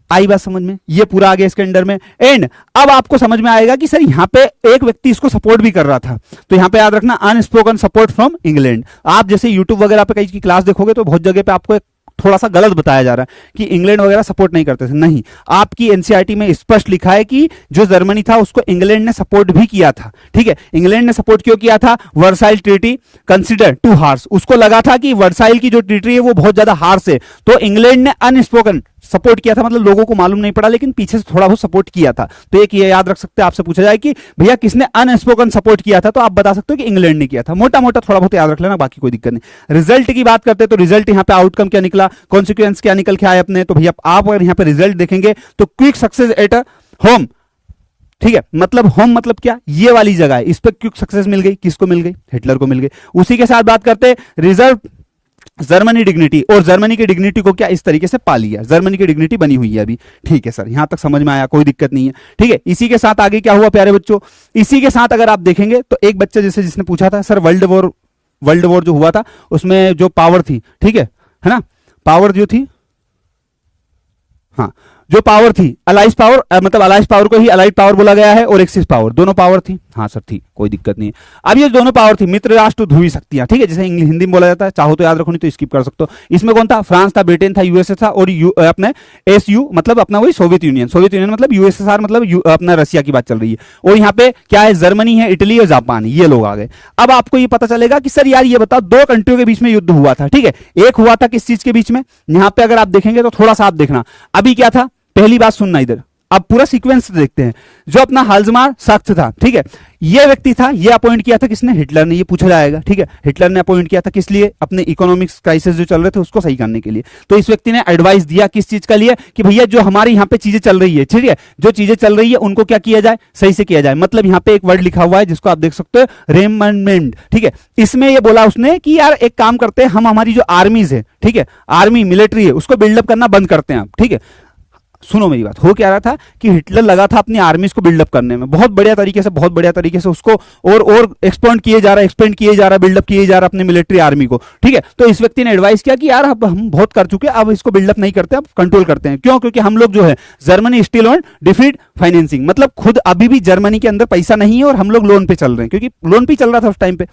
आई बात समझ में, ये पूरा आ गया इसके अंडर में। एंड अब आपको समझ में आएगा कि सर यहां पे एक व्यक्ति इसको सपोर्ट भी कर रहा था। तो यहां पे याद रखना, अनस्पोकन सपोर्ट फ्रॉम इंग्लैंड। आप जैसे यूट्यूब वगैरह पे कहीं की क्लास देखोगे तो बहुत जगह पे आपको थोड़ा सा गलत बताया जा रहा है कि इंग्लैंड वगैरह सपोर्ट नहीं करते थे। नहीं, आपकी एनसीईआरटी में स्पष्ट लिखा है कि जो जर्मनी था उसको इंग्लैंड ने सपोर्ट भी किया था, ठीक है। इंग्लैंड ने सपोर्ट क्यों किया था, Versailles treaty consider too harsh. उसको लगा था कि वर्साइल की जो ट्रीटी है वो बहुत ज्यादा हार्श है, तो इंग्लैंड ने अनस्पोकन सपोर्ट किया था, मतलब लोगों को मालूम नहीं पड़ा लेकिन पीछे से थोड़ा बहुत सपोर्ट किया था। तो एक ये याद रख सकते हैं, आपसे पूछा जाए कि भैया किसने अनस्पोकन सपोर्ट किया था, तो आप बता सकते हो कि इंग्लैंड ने किया था। मोटा मोटा थोड़ा बहुत याद रख लेना, बाकी कोई दिक्कत नहीं। रिजल्ट की बात करते हैं तो रिजल्ट यहाँ पे आउटकम क्या निकला, कॉन्सिक्वेंस क्या निकल के आए अपने, तो भैया आप अगर यहाँ पे रिजल्ट देखेंगे तो क्विक सक्सेस एट होम, ठीक है, मतलब होम मतलब क्या, ये वाली जगह है, इस पर क्विक सक्सेस मिल गई, किसको मिल गई, हिटलर को मिल गई। उसी के साथ बात करते हैं रिजर्व जर्मनी डिग्निटी, और जर्मनी की डिग्निटी को क्या इस तरीके से पा लिया, जर्मनी की डिग्निटी बनी हुई है अभी, ठीक है सर, यहां तक समझ में आया, कोई दिक्कत नहीं है, ठीक है। इसी के साथ आगे क्या हुआ प्यारे बच्चों, इसी के साथ अगर आप देखेंगे तो एक बच्चा जैसे जिसने पूछा था सर वर्ल्ड वॉर जो हुआ था उसमें जो पावर थी, ठीक है ना, पावर जो थी, हाँ, जो पावर थी अलाइज पावर, मतलब अलाइज पावर को ही अलाइड पावर बोला गया है, और एक्सिस पावर, दोनों पावर थी। हाँ सर थी, कोई दिक्कत नहीं है। अब ये दोनों पावर थी मित्र राष्ट्र ध्रुवी शक्तियां, ठीक है, जैसे इंग्लिश हिंदी में बोला जाता है, चाहो तो याद रखो नहीं तो स्किप कर सकते हो। इसमें कौन था? फ्रांस था, ब्रिटेन था, यूएसए था, और अपने एसयू मतलब अपना वही सोवियत यूनियन, सोवियत यूनियन मतलब यूएसएसआर मतलब अपना रशिया की बात चल रही है। और यहाँ पे क्या है? जर्मनी है, इटली और जापान, ये लोग आ गए। अब आपको ये पता चलेगा कि सर यार ये बताओ, दो कंट्रियों के बीच में युद्ध हुआ था, ठीक है, एक हुआ था किस चीज के बीच में? यहां पे अगर आप देखेंगे तो थोड़ा सा आप देखना, अभी क्या था, पहली बात सुनना इधर, अब पूरा सीक्वेंस देखते हैं। जो अपना हाल्जमार सख्त था, ठीक है, ये व्यक्ति था, ये अपॉइंट किया था किसने? हिटलर ने। ये पूछा जाएगा, ठीक है, हिटलर ने अपॉइंट किया था किस लिए? अपने इकोनॉमिक्स क्राइसिस जो चल रहे थे उसको सही करने के लिए। तो इस व्यक्ति ने एडवाइस दिया किस चीज का लिए? कि भैया जो हमारे यहाँ पे चीजें चल रही है, ठीक है, जो चीजें चल रही है उनको क्या किया जाए? सही से किया जाए। मतलब यहाँ पे एक वर्ड लिखा हुआ है जिसको आप देख सकते हो, रेमंडमेंट, ठीक है। इसमें ये बोला उसने कि यार एक काम करते हैं, हम हमारी जो आर्मीज है, ठीक है, आर्मी मिलिट्री है, उसको बिल्डअप करना बंद करते हैं, ठीक है। सुनो मेरी बात, हो क्या रहा था कि हिटलर लगा था अपनी आर्मीज को बिल्डअप करने में, बहुत बढ़िया तरीके से, बहुत बढ़िया तरीके से उसको और एक्सपेंड किए जा रहा, बिल्डअप किए जा रहा अपनी मिलिट्री आर्मी को, ठीक है। तो इस व्यक्ति ने एडवाइस किया कि यार अब हम बहुत कर चुके हैं, अब इसको बिल्डअप नहीं करते, अब कंट्रोल करते हैं। क्यों? क्योंकि हम लोग जो है Germany still on defeat financing, मतलब खुद अभी भी जर्मनी के अंदर पैसा नहीं है और हम लोग लोन पे चल रहे हैं, क्योंकि लोन पे चल रहा था उस टाइम पे।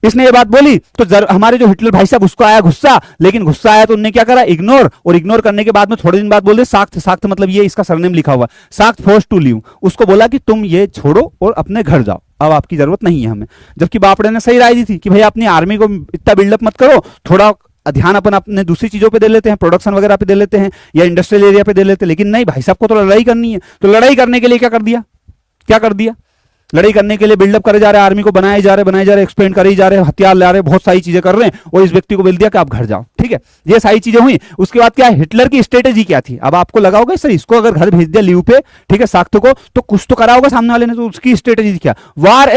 इसने ये बात बोली तो हमारे जो हिटलर भाई साहब उसको आया गुस्सा, लेकिन गुस्सा आया तो उन्होंने क्या करा? इग्नोर। और इग्नोर करने के बाद में थोड़े दिन बाद बोल दे साख्त, साख्त मतलब ये इसका सरनेम लिखा हुआ, साख्त फोर्स टू लीव। उसको बोला कि तुम ये छोड़ो और अपने घर जाओ, अब आपकी जरूरत नहीं है हमें। जबकि बापड़े ने सही राय दी थी कि भैया अपनी आर्मी को इतना बिल्डअप मत करो, थोड़ा ध्यान अपन अपने दूसरी चीजों पे दे लेते हैं, प्रोडक्शन वगैरह पे दे लेते हैं, या इंडस्ट्रियल एरिया पे दे लेते हैं। लेकिन नहीं, भाई साहब को तो लड़ाई करनी है। तो लड़ाई करने के लिए क्या कर दिया? क्या कर दिया? लड़ाई करने के लिए बिल्डअप करे जा रहे हैं, आर्मी को बनाए जा रहे, एक्सपेंड करे जा रहे, हथियार ला रहे, बहुत सारी चीजें कर रहे हैं, और इस व्यक्ति को बोल दिया कि आप घर जाओ, ठीक है। ये सारी चीजें हुई। उसके बाद क्या है? हिटलर की स्ट्रेटेजी क्या थी? अब आपको लगा होगा सर इसको अगर घर भेज दिया लीव पे, ठीक है, साख्त को, तो कुछ तो करा होगा सामने वाले ने। तो उसकी स्ट्रेटेजी क्या? War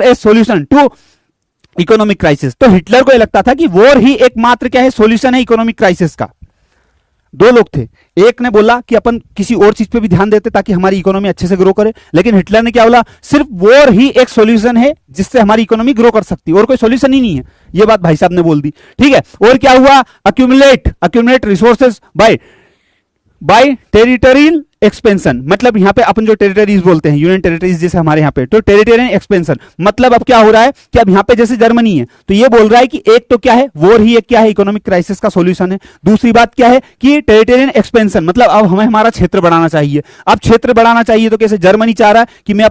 as solution to economic crisis. तो हिटलर को यह लगता था कि वॉर ही एकमात्र क्या है? सोल्यूशन है इकोनॉमिक क्राइसिस का। दो लोग थे, एक ने बोला कि अपन किसी और चीज पे भी ध्यान देते ताकि हमारी इकोनॉमी अच्छे से ग्रो करे, लेकिन हिटलर ने क्या बोला? सिर्फ वॉर ही एक सॉल्यूशन है जिससे हमारी इकोनॉमी ग्रो कर सकती है, और कोई सॉल्यूशन ही नहीं है। ये बात भाई साहब ने बोल दी, ठीक है। और क्या हुआ? Accumulate resources by territorial expansion, मतलब यहां पे अपन जो टेरिटरीज बोलते हैं, यूनियन टेरिटरीज जैसे हमारे यहां पे, तो टेरिटोरियल एक्सपेंशन मतलब अब क्या हो रहा है कि अब यहां पे जैसे जर्मनी है, तो ये बोल रहा है कि एक तो क्या है? वॉर ही एक क्या है? इकोनॉमिक क्राइसिस का सॉल्यूशन है। दूसरी बात क्या है कि टेरिटोरियल एक्सपेंशन, मतलब अब हमें हमारा क्षेत्र बढ़ाना चाहिए। अब क्षेत्र बढ़ाना चाहिए तो कैसे? जर्मनी चाह रहा है कि मैं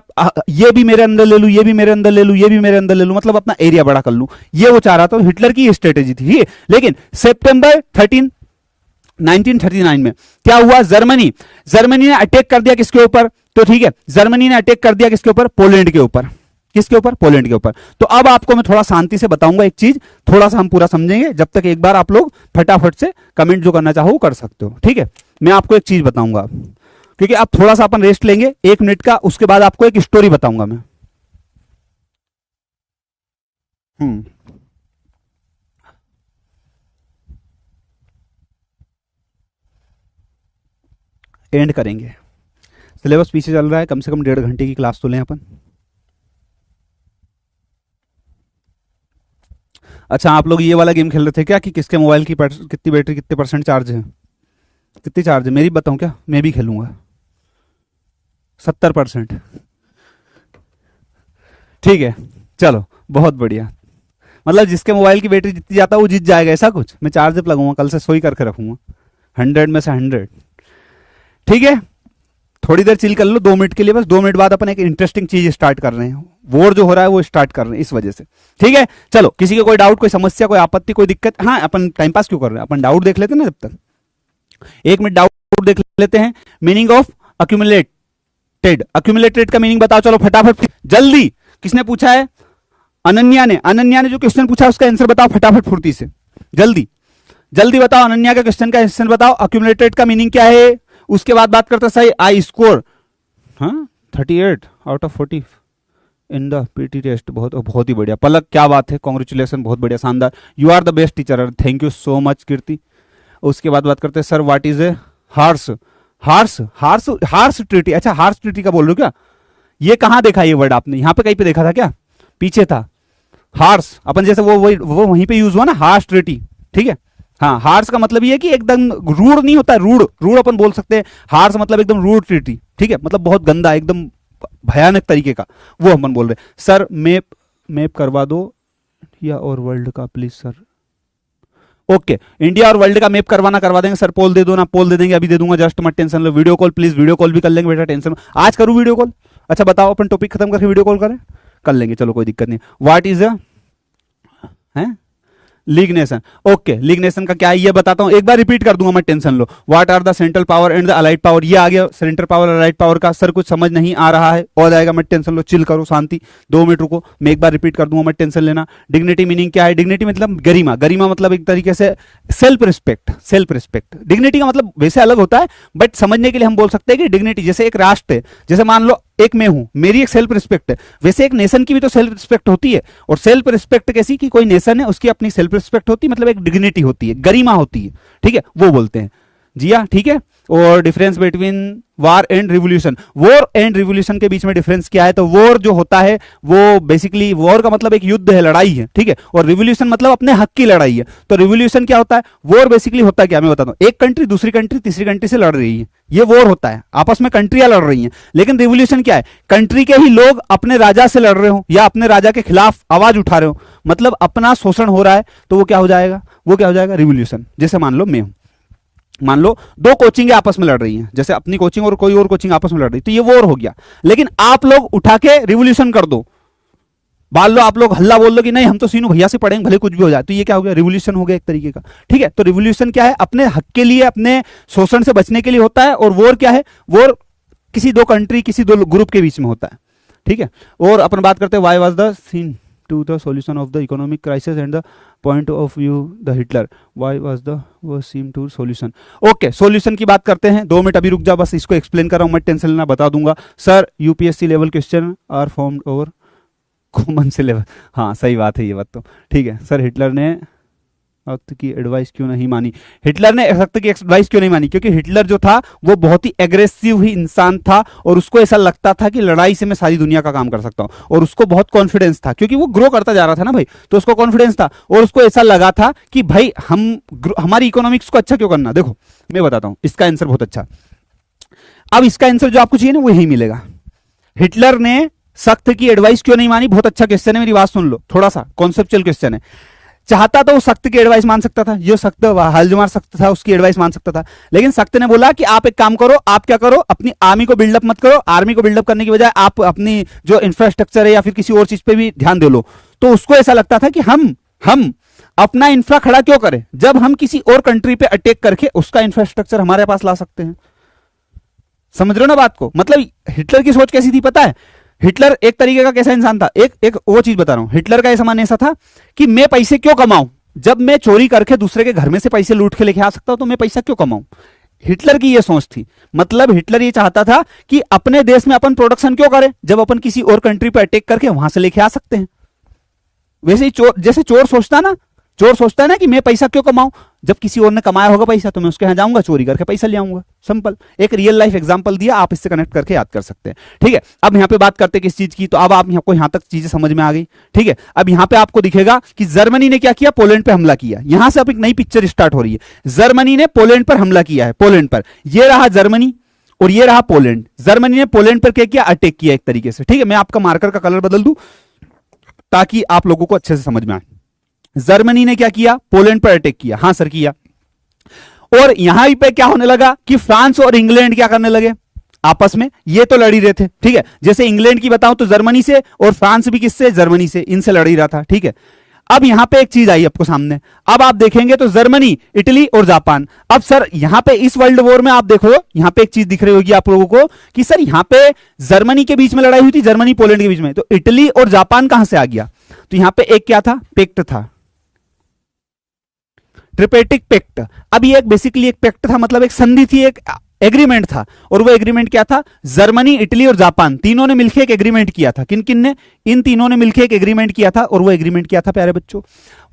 ये भी मेरे अंदर ले लूं, ये भी मेरे अंदर ले लूं, ये भी मेरे अंदर ले लूं, मतलब अपना एरिया बड़ा कर लूं, ये वो चाह रहा था। हिटलर की स्ट्रेटेजी थी। लेकिन सितंबर 1939 में क्या हुआ? जर्मनी ने अटैक कर दिया किसके ऊपर? तो ठीक है, जर्मनी ने अटैक कर दिया किसके ऊपर? पोलैंड के ऊपर। किसके ऊपर? पोलैंड के ऊपर। तो अब आपको मैं थोड़ा शांति से बताऊंगा एक चीज, थोड़ा सा हम पूरा समझेंगे, जब तक एक बार आप लोग फटाफट से कमेंट जो करना चाहो कर सकते हो, ठीक है। मैं आपको एक चीज बताऊंगा, क्योंकि अब थोड़ा सा अपन रेस्ट लेंगे 1 मिनट का, उसके बाद आपको एक स्टोरी बताऊंगा मैं। एंड करेंगे। सिलेबस पीछे चल रहा है, कम से कम 1.5 घंटे की क्लास तो लें अपन। अच्छा, आप लोग ये वाला गेम खेल रहे थे क्या कि किसके मोबाइल की कितनी बैटरी, कितने परसेंट चार्ज है, कितनी चार्ज है? मेरी बताऊं क्या? मैं भी खेलूंगा। 70%। ठीक है, चलो बहुत बढ़िया। मतलब जिसके मोबाइल की बैटरी जितनी जाता है वो जीत जाएगा, ऐसा कुछ? मैं चार्ज पे लगूंगा, कल से सोई करके रखूंगा 100 में से 100। ठीक है, थोड़ी देर चिल कर लो, 2 मिनट के लिए, बस 2 मिनट बाद अपन एक इंटरेस्टिंग चीज स्टार्ट कर रहे हैं। वॉर जो हो रहा है वो स्टार्ट कर रहे हैं इस वजह से। ठीक है, चलो किसी के कोई डाउट, कोई समस्या, कोई आपत्ति, कोई दिक्कत? हाँ, अपन टाइम पास क्यों कर रहे हैं, अपन डाउट देख लेते हैं ना जब तक। 1 मिनट डाउट देख लेते हैं। मीनिंग ऑफ अक्यूमुलेटेड का मीनिंग बताओ, चलो फटाफट जल्दी। किसने पूछा है? अनन्या ने जो क्वेश्चन पूछा उसका आंसर बताओ फटाफट फुर्ती से, जल्दी जल्दी बताओ। अनन्या का क्वेश्चन का आंसर बताओ। अक्यूमुलेटेड का मीनिंग क्या है? उसके बाद बात करते सही। I score 38 out of 40 in the PT test. बहुत ही बढ़िया पलक, क्या बात है, कॉन्ग्रेचुलेसन, बहुत बढ़िया, शानदार। You are the best teacher, thank you so much Kirti. उसके बाद बात करते हैं sir what is a horse treaty. अच्छा, हार्स ट्रीटी का बोल रहे हो क्या? ये कहां देखा ये वर्ड आपने? यहां पे कहीं पे देखा था क्या? पीछे था हार्स, अपन जैसे वो वहीं पे यूज हुआ ना, हार्स ट्रीटी। ठीक है, हाँ, हार्श का मतलब ये है कि एकदम रूड नहीं होता, रूड रूड अपन बोल सकते हैं, हार्श मतलब एकदम रूड ट्रीटी, ठीक है, मतलब बहुत गंदा, एकदम भयानक तरीके का, वो हम बोल रहे हैं। सर मैप मैप करवा दो या और वर्ल्ड का प्लीज सर। ओके, इंडिया और वर्ल्ड का मैप करवा देंगे सर, पोल दे दो ना, पोल दे देंगे, अभी दे दूंगा, जस्ट मत tension low. Video call please, video call भी कर लेंगे बेटा, टेंशन आज करूँ वीडियो कॉल? अच्छा बताओ, अपन टॉपिक खत्म करके वीडियो कॉल करें? कर लेंगे, चलो कोई दिक्कत नहीं। व्हाट इज है league nation? Okay, league nation का क्या है ये बताता हूं, एक बार रिपीट कर दूंगा, मैं टेंशन लो। What are the central power and the allied power, ये आ गया सेंट्रल पावर अलाइड पावर का। सर कुछ समझ नहीं आ रहा है, हो जाएगा, मैं टेंशन लो, चिल करो, शांति, 2 मिनट रुको, मैं एक बार रिपीट कर दूंगा, मैं टेंशन लेना। डिग्निटी मीनिंग क्या है? डिग्निटी मतलब गरिमा, गरिमा मतलब एक तरीके से self respect, self respect. Dignity का मतलब वैसे अलग होता है, बट समझने के लिए हम बोल सकते हैं कि डिग्निटी जैसे एक राष्ट्र है, जैसे मान लो एक मैं हूं, मेरी एक सेल्फ रिस्पेक्ट है, वैसे एक नेशन की भी तो सेल्फ रिस्पेक्ट होती है। और सेल्फ रिस्पेक्ट कैसी कि कोई नेशन है उसकी अपनी सेल्फ रिस्पेक्ट होती है, मतलब एक डिग्निटी होती है, गरिमा होती है, ठीक है, वो बोलते हैं जी हाँ, ठीक है। और difference between war and revolution, war and revolution के बीच में डिफरेंस क्या है? तो वॉर जो होता है वो बेसिकली, वॉर का मतलब एक युद्ध है, लड़ाई है, ठीक है, और रिवोल्यूशन मतलब अपने हक की लड़ाई है। तो रिवोल्यूशन क्या होता है? वॉर बेसिकली होता है क्या, मैं बताता हूं, एक कंट्री दूसरी कंट्री तीसरी कंट्री से लड़ रही है, ये वॉर होता है, आपस में कंट्रियां लड़ रही हैं। लेकिन रिवोल्यूशन क्या है? कंट्री के ही लोग अपने राजा से लड़ रहे हो या अपने राजा के खिलाफ आवाज उठा रहे हो, मतलब अपना शोषण हो रहा है, तो वो क्या हो जाएगा? वो क्या हो जाएगा? रिवोल्यूशन। जैसे मान लो मैं हूं, मान लो 2 कोचिंग आपस में लड़ रही हैं, जैसे अपनी कोचिंग और कोई और कोचिंग आपस में लड़ रही, तो ये वॉर हो गया। लेकिन आप लोग उठा के रिवोल्यूशन कर दो, मान लो आप लोग हल्ला बोल लो कि नहीं हम तो सीनू भैया से पढ़ेंगे भले कुछ भी हो जाए, तो ये क्या हो गया? रिवोल्यूशन हो गया एक तरीके का, ठीक है। तो रिवोल्यूशन क्या है? अपने हक के लिए, अपने शोषण से बचने के लिए होता है। और वॉर क्या है? वॉर किसी 2 कंट्री, किसी 2 ग्रुप के बीच में होता है, ठीक है। और अपन बात करते हैं why was the scene to the solution of the economic crisis and the point of view the Hitler, why was the was seem to solution। Okay, solution की बात करते हैं, 2 मिनट अभी रुक जा, बस इसको एक्सप्लेन कर रहा हूं, मैं टेंशन लेना, बता दूंगा। Sir UPSC level question are formed over common से लेवल, हाँ सही बात है ये बात तो, ठीक है। सर हिटलर ने सख्त की एडवाइस क्यों नहीं मानी? हिटलर ने सख्त की एडवाइस क्यों नहीं मानी? क्योंकि हिटलर जो था वो बहुत ही एग्रेसिव ही इंसान था, और उसको ऐसा लगता था कि लड़ाई से मैं सारी दुनिया का काम कर सकता हूं, और उसको बहुत कॉन्फिडेंस था, क्योंकि वो ग्रो करता जा रहा था ना भाई, तो उसको कॉन्फिडेंस था, और उसको ऐसा लगा था कि भाई हमारी इकोनॉमिक्स को अच्छा क्यों करना। देखो मैं बताता हूं, इसका आंसर बहुत अच्छा, अब इसका आंसर जो आपको चाहिए ना वो यही मिलेगा। हिटलर ने सख्त की एडवाइस क्यों नहीं मानी? बहुत अच्छा क्वेश्चन है, मेरी बात सुन लो, थोड़ा सा कॉन्सेप्चुअल क्वेश्चन है। चाहता तो वो सख्त की एडवाइस मान सकता था, जो सख्त हलजमार सख्त था उसकी एडवाइस मान सकता था, लेकिन सख्त ने बोला कि आप एक काम करो, आप क्या करो, अपनी आर्मी को बिल्डअप मत करो, आर्मी को बिल्डअप करने की बजाय आप अपनी जो इंफ्रास्ट्रक्चर है या फिर किसी और चीज पे भी ध्यान दे लो। तो उसको ऐसा लगता था कि हम अपना इंफ्रा खड़ा क्यों करें, जब हम किसी और कंट्री पे अटैक करके उसका इंफ्रास्ट्रक्चर हमारे पास ला सकते हैं। समझ रहे हो ना बात को? मतलब हिटलर की सोच कैसी थी पता है? हिटलर एक तरीके का कैसा इंसान था, एक वो चीज बता रहा हूं, हिटलर का ऐसा मानना ऐसा था कि मैं पैसे क्यों कमाऊं, जब मैं चोरी करके दूसरे के घर में से पैसे लूट के लेके आ सकता हूं, तो मैं पैसा क्यों कमाऊं। हिटलर की ये सोच थी, मतलब हिटलर ये चाहता था कि अपने देश में अपन प्रोडक्शन क्यों करें, जब अपन किसी और कंट्री पर अटैक करके वहां से लेके आ सकते हैं। वैसे ही चोर, जैसे चोर सोचता है ना कि मैं पैसा क्यों कमाऊं, जब किसी और ने कमाया होगा पैसा तो मैं उसके यहां जाऊंगा, चोरी करके पैसा ले आऊंगा। सिंपल, एक रियल लाइफ एग्जांपल दिया, आप इससे कनेक्ट करके याद कर सकते हैं, ठीक है। अब यहां पे बात करते हैं किस चीज की, तो अब आप आपको यहां तक चीजें समझ में आ गई, ठीक है। अब यहां पे आपको दिखेगा कि जर्मनी ने क्या किया, पोलैंड पे हमला किया। यहां से अब एक नई पिक्चर स्टार्ट हो रही है। जर्मनी ने पोलैंड पर हमला किया है, पोलैंड पर, ये रहा जर्मनी और ये रहा पोलैंड। जर्मनी ने पोलैंड पर क्या किया, अटैक किया एक तरीके से, ठीक है। मैं आपका मार्कर का कलर बदल दूं ताकि आप लोगों को अच्छे से समझ में आए। जर्मनी ने क्या किया, पोलैंड पर अटैक किया, हां सर किया। और यहां पे क्या होने लगा कि फ्रांस और इंग्लैंड क्या करने लगे आपस में, ये तो लड़ ही रहे थे, ठीक है। जैसे इंग्लैंड की बताऊं तो जर्मनी से, और फ्रांस भी किससे, जर्मनी से, इनसे लड़ ही रहा था, ठीक है। अब यहां पे एक चीज आई आपको सामने, अब आप देखेंगे तो जर्मनी, इटली और जापान। अब सर यहां पे इस वर्ल्ड वॉर में आप देखो, यहां पे एक चीज दिख रही होगी आप लोगों को कि सर यहां पे जर्मनी के बीच में लड़ाई हुई थी, जर्मनी पोलैंड के बीच में, तो इटली और जापान कहां से आ गया, तो यहां पे एक क्या था, पेक्ट था, ट्रिपेटिक पेक्ट। अब ये एक बेसिकली एक पेक्ट था, मतलब एक संधि थी, एक एग्रीमेंट था, और वो एग्रीमेंट क्या था, जर्मनी, इटली और जापान तीनों ने मिलकर एक एग्रीमेंट किया था। किन किन ने, इन तीनों ने मिलकर एक एग्रीमेंट किया था, और वो एग्रीमेंट क्या था प्यारे बच्चों,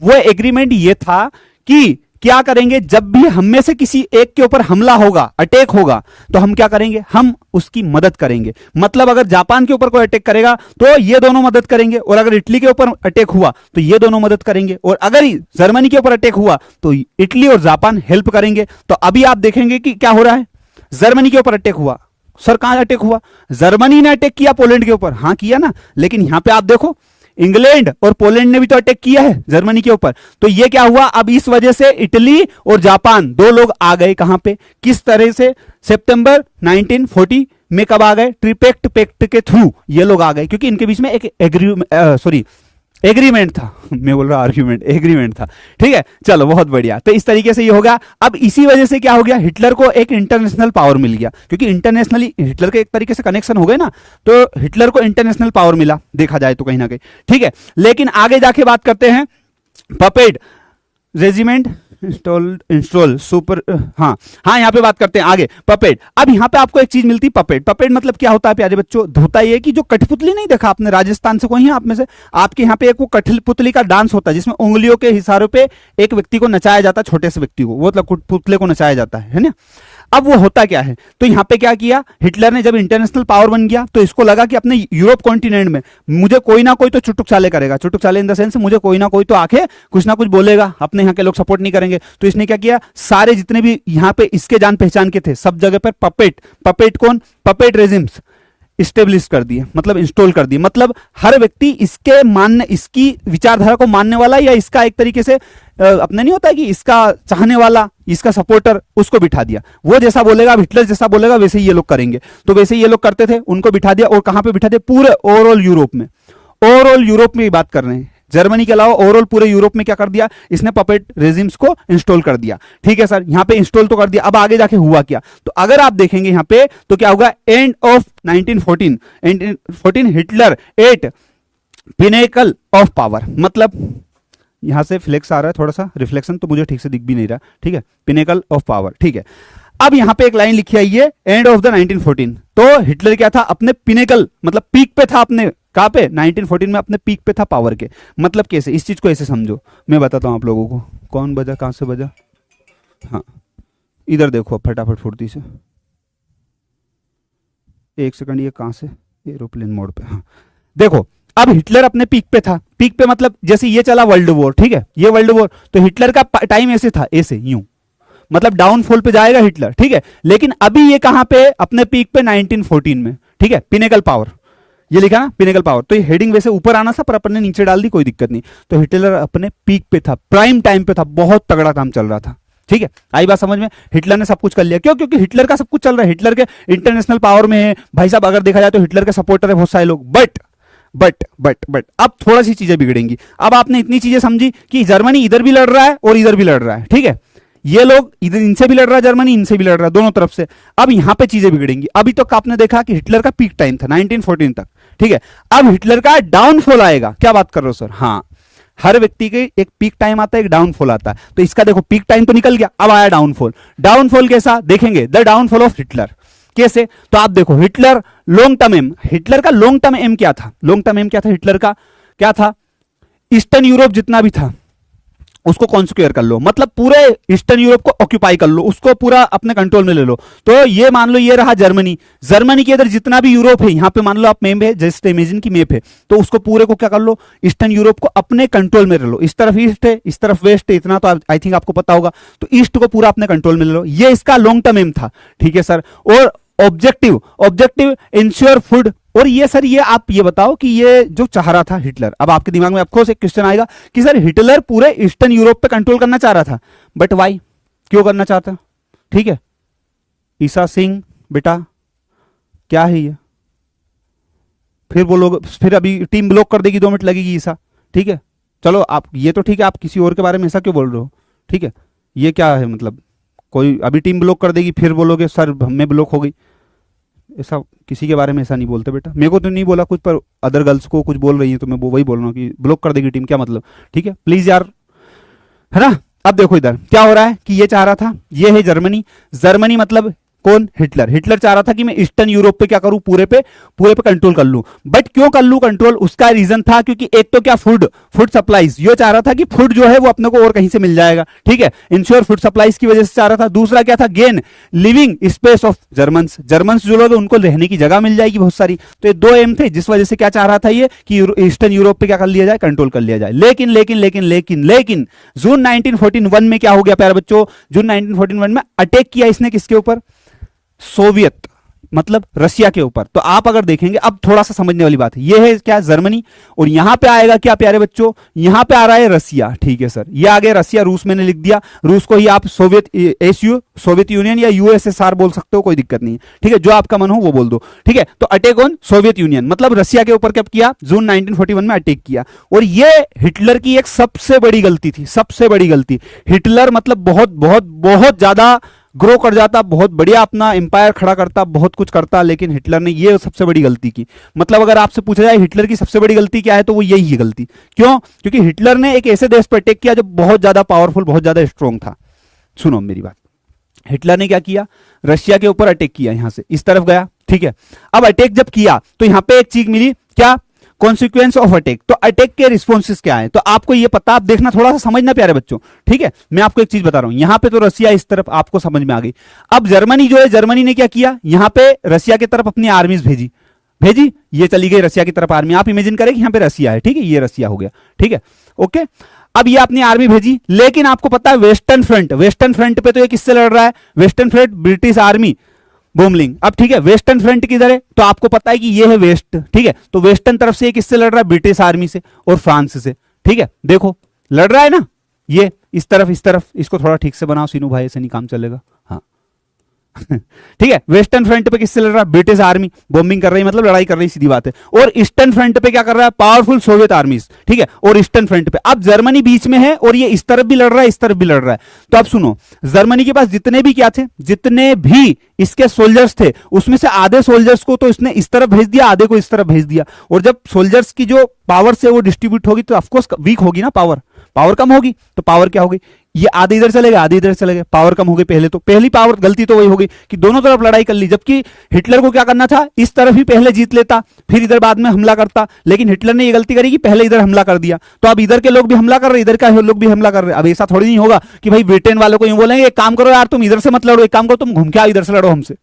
वो एग्रीमेंट ये था कि क्या करेंगे, जब भी हम में से किसी एक के ऊपर हमला होगा, अटैक होगा, तो हम क्या करेंगे, हम उसकी मदद करेंगे। मतलब अगर जापान के ऊपर कोई अटैक करेगा तो ये दोनों मदद करेंगे, और अगर इटली के ऊपर अटैक हुआ तो ये दोनों मदद करेंगे, और अगर जर्मनी के ऊपर अटैक हुआ तो इटली और जापान हेल्प करेंगे। तो अभी आप देखेंगे कि क्या हो रहा है, जर्मनी के ऊपर अटैक हुआ। सर कहां अटैक हुआ, जर्मनी ने अटैक किया पोलैंड के ऊपर, हाँ किया ना, लेकिन यहां पे आप देखो इंग्लैंड और पोलैंड ने भी तो अटैक किया है जर्मनी के ऊपर। तो ये क्या हुआ, अब इस वजह से इटली और जापान दो लोग आ गए कहां पे, किस तरह से, सितंबर 1940 में कब आ गए, ट्रिपेक्ट पैक्ट के थ्रू ये लोग आ गए, क्योंकि इनके बीच में एक एग्रीमेंट था, मैं बोल रहा आर्ग्यूमेंट, एग्रीमेंट था। ठीक है, चलो बहुत बढ़िया। तो इस तरीके से ये हो गया। अब इसी वजह से क्या हो गया, हिटलर को एक इंटरनेशनल पावर मिल गया, क्योंकि इंटरनेशनली हिटलर के एक तरीके से कनेक्शन हो गए ना, तो हिटलर को इंटरनेशनल पावर मिला, देखा जाए तो कहीं ना कहीं। ठीक है, लेकिन आगे जाके बात करते हैं पपेट रेजिमेंट इंस्टॉल सुपर, हाँ हाँ, यहां पे बात करते हैं आगे पपेट। अब यहां पे आपको एक चीज मिलती है पपेट। पपेट मतलब क्या होता है प्यारे बच्चों, होता है कि जो कठपुतली नहीं देखा आपने, राजस्थान से कोई है आप में से, आपके यहाँ पे एक वो कठपुतली का डांस होता है जिसमें उंगलियों के इशारों पे एक व्यक्ति को नचाया जाता है, छोटे से व्यक्ति को, वो मतलब कठपुतले को नचाया जाता है ना। अब वो होता क्या है, तो यहां पे क्या किया हिटलर ने, जब इंटरनेशनल पावर बन गया तो इसको लगा कि अपने यूरोप कॉन्टिनेंट में मुझे कोई ना कोई तो चुटुक चाले करेगा, चुटुक चाले इन द सेंस मुझे कोई ना कोई तो आके कुछ ना कुछ बोलेगा, अपने यहाँ के लोग सपोर्ट नहीं करेंगे। तो इसने क्या किया, सारे जितने भी यहाँ पे इसके जान पहचान के थे सब जगह पर पपेट कौन, पपेट रेजिम्स स्टेब्लिश कर दिए, मतलब इंस्टॉल कर दिए। मतलब हर व्यक्ति इसके मानने, इसकी विचारधारा को मानने वाला, या इसका एक तरीके से अपने नहीं होता है कि इसका चाहने वाला, इसका सपोर्टर, उसको बिठा दिया। वो जैसा बोलेगा, अब हिटलर जैसा बोलेगा वैसे ही ये लोग करेंगे। तो वैसे ही ये लोग करते थे, उनको बिठा दिया। और कहां पे बिठा दिया, पूरे ओवरऑल यूरोप में, ओवरऑल यूरोप में बात कर रहे हैं, जर्मनी के अलावा ओवरऑल पूरे यूरोप में क्या कर दिया इसने, पपेट रेजिम्स को इंस्टॉल कर दिया। ठीक है सर, यहां पे इंस्टॉल तो कर दिया। अब आगे जाके हुआ क्या, तो अगर आप देखेंगे यहां पे तो क्या होगा, end of 1914 Hitler at pinnacle of power. मतलब यहां से फ्लेक्स आ रहा है, थोड़ा सा रिफ्लेक्शन तो मुझे ठीक से दिख भी नहीं रहा। ठीक है, पिनेकल ऑफ पावर। ठीक है, अब यहां पे एक लाइन लिखी आई है, एंड ऑफ द 1914। तो हिटलर क्या था, अपने पिनेकल मतलब पीक पे था, अपने कहां पे, 1914 में अपने पीक पे था पावर के। मतलब कैसे, इस चीज को ऐसे समझो, मैं बताता हूं आप लोगों को। कौन बजा, कहां से बजा, हाँ इधर देखो फटाफट फुर्ती से, एक सेकंड, ये कहां से, एरोप्लेन मोड पे, हाँ देखो। अब हिटलर अपने पीक पे था, पीक पे मतलब जैसे ये चला वर्ल्ड वॉर, ठीक है, ये वर्ल्ड वॉर, तो हिटलर का टाइम ऐसे था, ऐसे यूं, मतलब डाउनफॉल पे जाएगा हिटलर। ठीक है, लेकिन अभी ये कहां पे, अपने पीक पे 1914 में। ठीक है, पिनेकल पावर, ये लिखा ना पिनेकल पावर, तो ये हेडिंग वैसे ऊपर आना था पर अपन ने नीचे डाल दी, कोई दिक्कत नहीं। तो हिटलर अपने पीक पे था, प्राइम टाइम पे था, बहुत तगड़ा काम चल रहा था। ठीक है, आई बात समझ में, हिटलर ने सब कुछ कर लिया। क्यों, क्योंकि हिटलर का सब कुछ चल रहा है, हिटलर के इंटरनेशनल पावर में है भाई साहब। अगर देखा जाए तो हिटलर के सपोर्टर है बहुत सारे लोग, बट अब थोड़ा सी चीजें बिगड़ेंगी। अब आपने इतनी चीजें समझी कि जर्मनी इधर भी लड़ रहा है और इधर भी लड़ रहा है। ठीक है, ये लोग इधर इनसे भी लड़ रहा है, जर्मनी इनसे भी लड़ रहा है, दोनों तरफ से। अब यहां पे चीजें बिगड़ेंगी। अभी तक आपने देखा कि हिटलर का पीक टाइम था 1914 तक। ठीक है, अब हिटलर का डाउनफॉल आएगा। क्या बात कर रहे हो सर, हाँ, हर व्यक्ति के एक पीक टाइम आता है, एक डाउनफॉल आता है। तो इसका देखो पीक टाइम तो निकल गया, अब आया डाउनफॉल। डाउनफॉल कैसा देखेंगे, द डाउनफॉल ऑफ हिटलर। कैसे, तो आप देखो Hitler long term aim, Hitler का लॉन्ग टर्म एम क्या था, लॉन्ग टर्म एम क्या था हिटलर का, क्या था, ईस्टर्न यूरोप जितना भी था उसको कॉन्स्क्वेयर कर लो, मतलब पूरे ईस्टर्न यूरोप को ऑक्यूपाई कर लो, उसको पूरा अपने कंट्रोल में ले लो। तो ये मान लो ये रहा जर्मनी, जर्मनी के अंदर जितना भी यूरोप है, यहां पे मान लो आप मैप है, जस्ट इमेजिन की मैप है, तो उसको पूरे को क्या कर लो, ईस्टर्न यूरोप को अपने कंट्रोल में ले लो। इस तरफ ईस्ट है, इस तरफ वेस्ट है, इतना तो आई थिंक आपको पता होगा। तो ईस्ट को पूरा अपने कंट्रोल में ले लो, ये इसका लॉन्ग टर्म एम था। ठीक है सर, और ऑब्जेक्टिव इंश्योर फूड। और ये सर, ये आप ये बताओ कि ये जो चाह रहा था हिटलर, अब आपके दिमाग में ऑफकोर्स एक क्वेश्चन आएगा कि सर हिटलर पूरे ईस्टर्न यूरोप पे कंट्रोल करना चाह रहा था, बट वाई, क्यों करना चाहता। ठीक है, ईसा सिंह बेटा क्या है ये, फिर वो लोग फिर अभी टीम ब्लॉक कर देगी, 2 मिनट लगेगी ईसा। ठीक है, चलो आप ये तो ठीक है, आप किसी और के बारे में ऐसा क्यों बोल रहे हो। ठीक है, ये क्या है, मतलब कोई अभी टीम ब्लॉक कर देगी, फिर बोलोगे सर हमें ब्लॉक हो गई। ऐसा किसी के बारे में ऐसा नहीं बोलते बेटा, मेरे को तो नहीं बोला कुछ, पर अदर गर्ल्स को कुछ बोल रही है तो मैं वो वही बोल रहा हूँ कि ब्लॉक कर देगी टीम, क्या मतलब। ठीक है, प्लीज यार, है ना। अब देखो इधर क्या हो रहा है कि ये चाह रहा था, ये है जर्मनी। जर्मनी मतलब कौन? हिटलर। हिटलर चाह रहा था कि मैं ईस्टर्न यूरोप पे क्या करूं, पूरे पे कंट्रोल कर लूं। बट क्यों कर लूं कंट्रोल? उसका रीजन था क्योंकि एक तो क्या, फूड सप्लाईज, ये चाह रहा था कि फूड जो है वो अपने को और कहीं से मिल जाएगा, ठीक है, इंश्योर फूड सप्लाईज की वजह से चाह रहा था। दूसरा क्या था? Gain living space of Germans, Germans जो लोग उनको रहने की जगह मिल जाएगी बहुत सारी। तो ये दो एम थे जिस वजह से क्या चाह रहा था ये कि ईस्टर्न यूरोप पे क्या कर लिया जाए, कंट्रोल कर लिया जाए। लेकिन लेकिन लेकिन लेकिन लेकिन जून 1941 में क्या हो गया प्यारे बच्चों? जून 1941 में अटैक किया इसने किसके ऊपर? सोवियत, मतलब रशिया के ऊपर। तो आप अगर देखेंगे, अब थोड़ा सा समझने वाली बात है, ये है क्या? जर्मनी। और यहां पे आएगा क्या प्यारे बच्चों? यहां पे आ रहा है रसिया, ठीक है सर, ये आ गया रसिया। रूस मैंने लिख दिया, रूस को ही आप सोवियत यूनियन या यूएसएसआर बोल सकते हो, कोई दिक्कत नहीं है, ठीक है, जो आपका मन हो वो बोल दो, ठीक है। तो अटैक ऑन सोवियत यूनियन, मतलब रसिया के ऊपर कब किया? जून 1941 में अटैक किया। और ये हिटलर की एक सबसे बड़ी गलती थी, सबसे बड़ी गलती। हिटलर मतलब बहुत बहुत बहुत ज्यादा ग्रो कर जाता, बहुत बढ़िया अपना एम्पायर खड़ा करता, बहुत कुछ करता, लेकिन हिटलर ने ये सबसे बड़ी गलती की। मतलब अगर आपसे पूछा जाए हिटलर की सबसे बड़ी गलती क्या है, तो वो यही है गलती। क्यों? क्योंकि हिटलर ने एक ऐसे देश पर अटैक किया जो बहुत ज्यादा पावरफुल, बहुत ज्यादा स्ट्रांग था। सुनो मेरी बात, हिटलर ने क्या किया? रशिया के ऊपर अटैक किया, यहां से इस तरफ गया, ठीक है। अब अटैक जब किया तो यहां पे एक चीज मिली, क्या? Consequence of attack. तो अटैक के रिस्पॉन्सेस क्या है, तो आपको ये पता, आप देखना, थोड़ा सा समझना प्यारे बच्चों, ठीक है। मैं आपको एक चीज बता रहा हूं, यहां पे तो रसिया इस तरफ, आपको समझ में आ गई। अब जर्मनी जो है, जर्मनी ने क्या किया? यहां पे रसिया की तरफ अपनी आर्मीज भेजी, ये चली गई रसिया की तरफ आर्मी। आप इमेजिन करें कि यहां पे रसिया है, ठीक है, ये रसिया हो गया, ठीक है, ओके। अब ये अपनी आर्मी भेजी, लेकिन आपको पता है वेस्टर्न फ्रंट पे तो ये किससे लड़ रहा है? वेस्टर्न फ्रंट ब्रिटिश आर्मी, बोमलिंग। अब ठीक है, वेस्टर्न फ्रंट किधर है? तो आपको पता है कि ये है वेस्ट, ठीक है। तो वेस्टर्न तरफ से किससे लड़ रहा है? ब्रिटिश आर्मी से और फ्रांस से, ठीक है। देखो लड़ रहा है ना, ये इस तरफ। इसको थोड़ा ठीक से बनाओ सीनू भाई, ऐसे नहीं काम चलेगा, हाँ ठीक है। वेस्टर्न फ्रंट पे किससे लड़ रहा है? ब्रिटिश आर्मी, बॉम्बिंग कर रही है, मतलब लड़ाई कर रही है, सीधी बात है। और ईस्टर्न फ्रंट पे क्या कर रहा है? पावरफुल सोवियत आर्मीज, ठीक है। और ईस्टर्न फ्रंट पे अब जर्मनी बीच में है, और ये इस तरफ भी लड़ रहा है, इस तरफ भी लड़ रहा है। तो अब सुनो, जर्मनी के पास जितने भी क्या थे, जितने भी इसके सोल्जर्स थे, उसमें से आधे सोल्जर्स को तो इसने इस तरफ भेज दिया, आधे को इस तरफ भेज दिया। और जब सोल्जर्स की जो पावर से वो डिस्ट्रीब्यूट होगी, तो ऑफकोर्स वीक होगी ना, पावर कम होगी। तो पावर क्या होगी? ये आधे इधर चले गए, आधे इधर चले गए, पावर कम हो गई। पहली पावर गलती तो वही होगी कि दोनों तरफ लड़ाई कर ली, जबकि हिटलर को क्या करना था? इस तरफ ही पहले जीत लेता, फिर इधर बाद में हमला करता। लेकिन हिटलर ने ये गलती करी कि पहले इधर हमला कर दिया। तो अब इधर के लोग भी हमला कर रहे, इधर के लोग भी हमला कर रहे। अब ऐसा थोड़ी नहीं होगा कि भाई ब्रिटेन वालों को यूं बोलेंगे, एक काम करो यार, तुम इधर से मत लड़ो, एक काम करो तुम घूम के आओ, इधर से लड़ो हमसे,